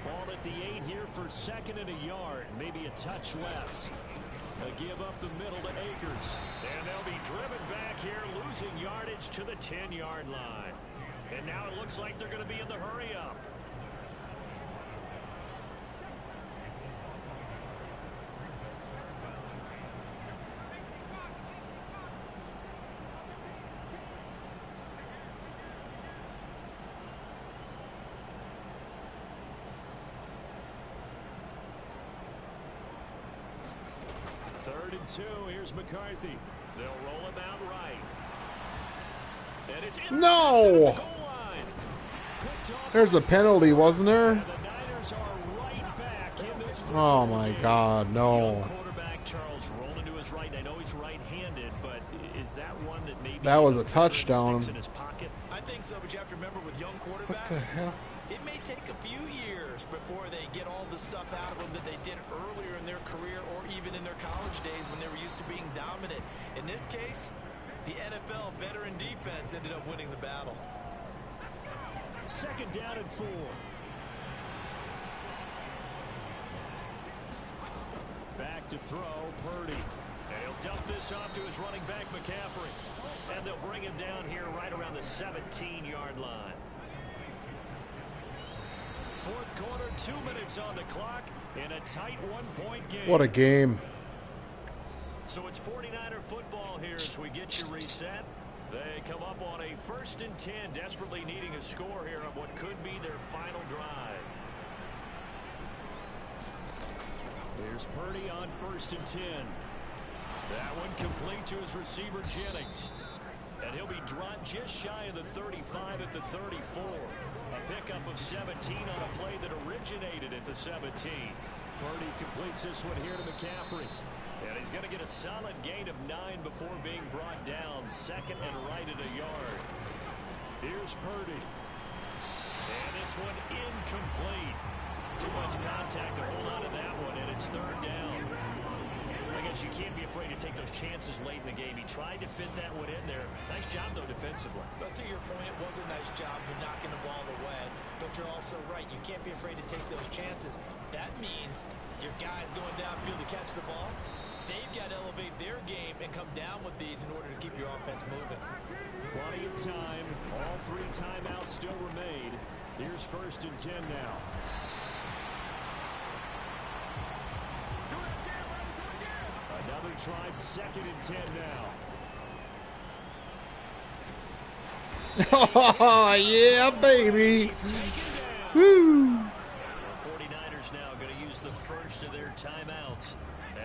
Ball at the 8 here for 2nd and a yard, maybe a touch less. A give up the middle to Akers. And they'll be driven back here, losing yardage to the 10-yard line. And now it looks like they're going to be in the hurry-up. Third and 2. Here's McCarthy. They'll roll him out right. And it's No! There's a penalty, wasn't there? The Niners are right back in this. Oh my God, no. Quarterback Charles rolling to his right. I know he's right-handed, but is that one that maybe That was a touchdown. sticks in his pocket? I think so, but you have to remember with young What quarterbacks, the hell? it may take a few years before they get all the stuff out of them that they did earlier in their career or even in their college days when they were used to being dominant. In this case, the NFL veteran defense ended up winning the battle. 2nd down and 4. Back to throw, Purdy. And he'll dump this off to his running back, McCaffrey. And they'll bring him down here right around the 17-yard line. 4th quarter, 2 minutes on the clock in a tight 1-point game. What a game. So it's 49er football here as we get you reset. They come up on a 1st and 10, desperately needing a score here on what could be their final drive. Here's Purdy on 1st and 10. That one complete to his receiver, Jennings. And he'll be dropped just shy of the 35 at the 34. A pickup of 17 on a play that originated at the the 17. Purdy completes this one here to McCaffrey. And he's going to get a solid gain of 9 before being brought down. Second and right at a yard. Here's Purdy. And this one incomplete. Too much contact to hold on to that one, and it's third down. I guess you can't be afraid to take those chances late in the game. He tried to fit that one in there. Nice job, though, defensively. But to your point, it was a nice job of knocking the ball away. But you're also right. You can't be afraid to take those chances. That means your guys going downfield to catch the ball. They've got to elevate their game and come down with these in order to keep your offense moving. Plenty of time. All 3 timeouts still remain. Here's 1st and 10 now. Another try, 2nd and 10 now. Oh, yeah, baby. Woo. The 49ers now going to use the first of their timeouts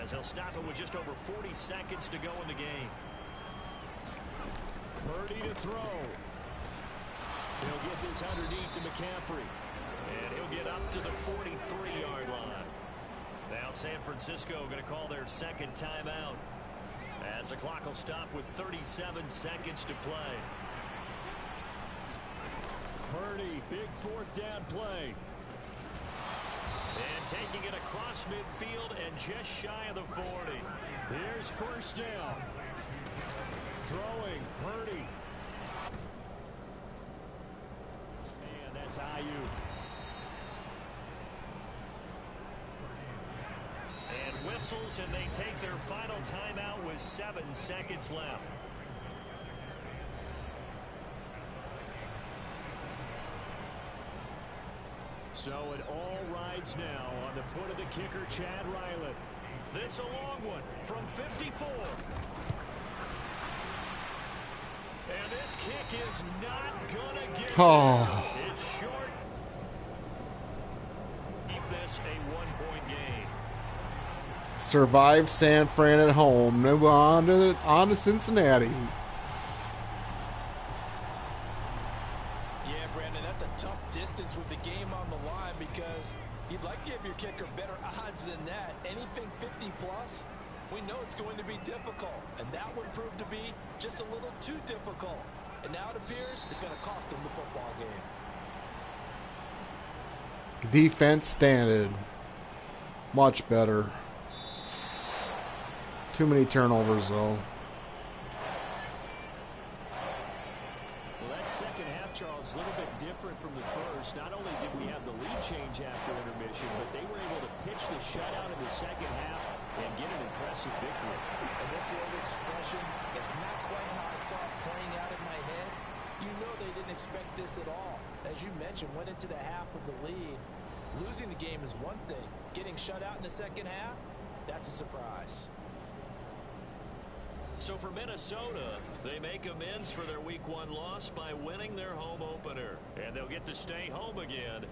as they'll stop it with just over 40 seconds to go in the game. Purdy to throw. He'll get this underneath to McCaffrey. And he'll get up to the 43-yard line. Now San Francisco going to call their 2nd timeout as the clock will stop with 37 seconds to play. Purdy, big 4th down play. And taking it across midfield and just shy of the 40. Here's 1st down. Throwing, Purdy. And that's Ayuk. And whistles, and they take their final timeout with 7 seconds left. So it all rides now on the foot of the kicker, Chad Ryland. This a long one from 54. And this kick is not going to get there. It's short. Keep this a 1-point game. Survive San Fran at home. Move on to Cincinnati. Yeah, Brandon, that's a tough distance with the game on the line because you'd like to give your kicker better odds than that. Anything 50-plus, we know it's going to be difficult. And that one proved to be just a little too difficult. And now it appears it's going to cost them the football game. Defense standard. Much better. Too many turnovers, though. Well, that second half, Charles, a little bit different from the first. Not only did we have the lead change after intermission, but they were able to pitch the shutout in the second half and get an impressive victory. And this old expression, it's not quite how I saw it playing out in my head. You know they didn't expect this at all. As you mentioned, went into the half with the lead. Losing the game is one thing. Getting shut out in the second half, that's a surprise. So for Minnesota, they make amends for their Week 1 loss by winning their home opener. And they'll get to stay home again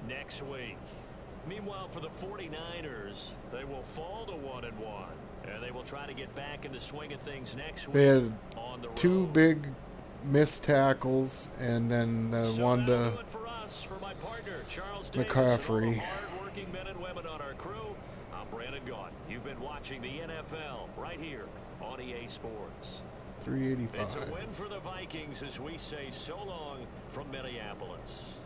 next week. Meanwhile, for the 49ers, they will fall to 1-1. And they will try to get back in the swing of things next week. They had on the road. 2 big missed tackles and then one to McCaffrey. Hard-working men and women on our crew. I'm Brandon Gaudin. You've been watching the NFL right here on EA Sports. 385. It's a win for the Vikings as we say so long from Minneapolis.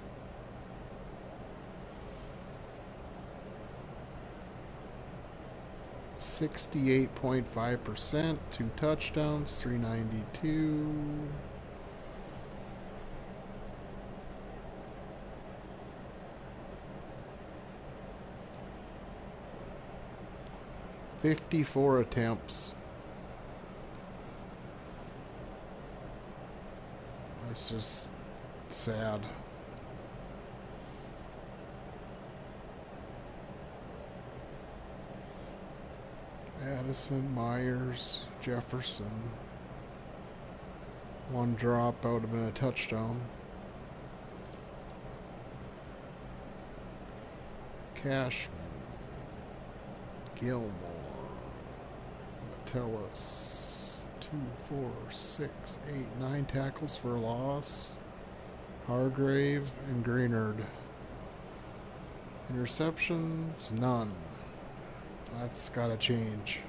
%68.5%, 2 touchdowns, 392. $54 attempts. That's just sad. Addison, Myers, Jefferson. 1 drop out of a touchdown. Cashman, Gilmore, Metellus, 2, 4, 6, 8, 9 tackles for a loss. Hargrave and Greenard. Interceptions, none. That's got to change.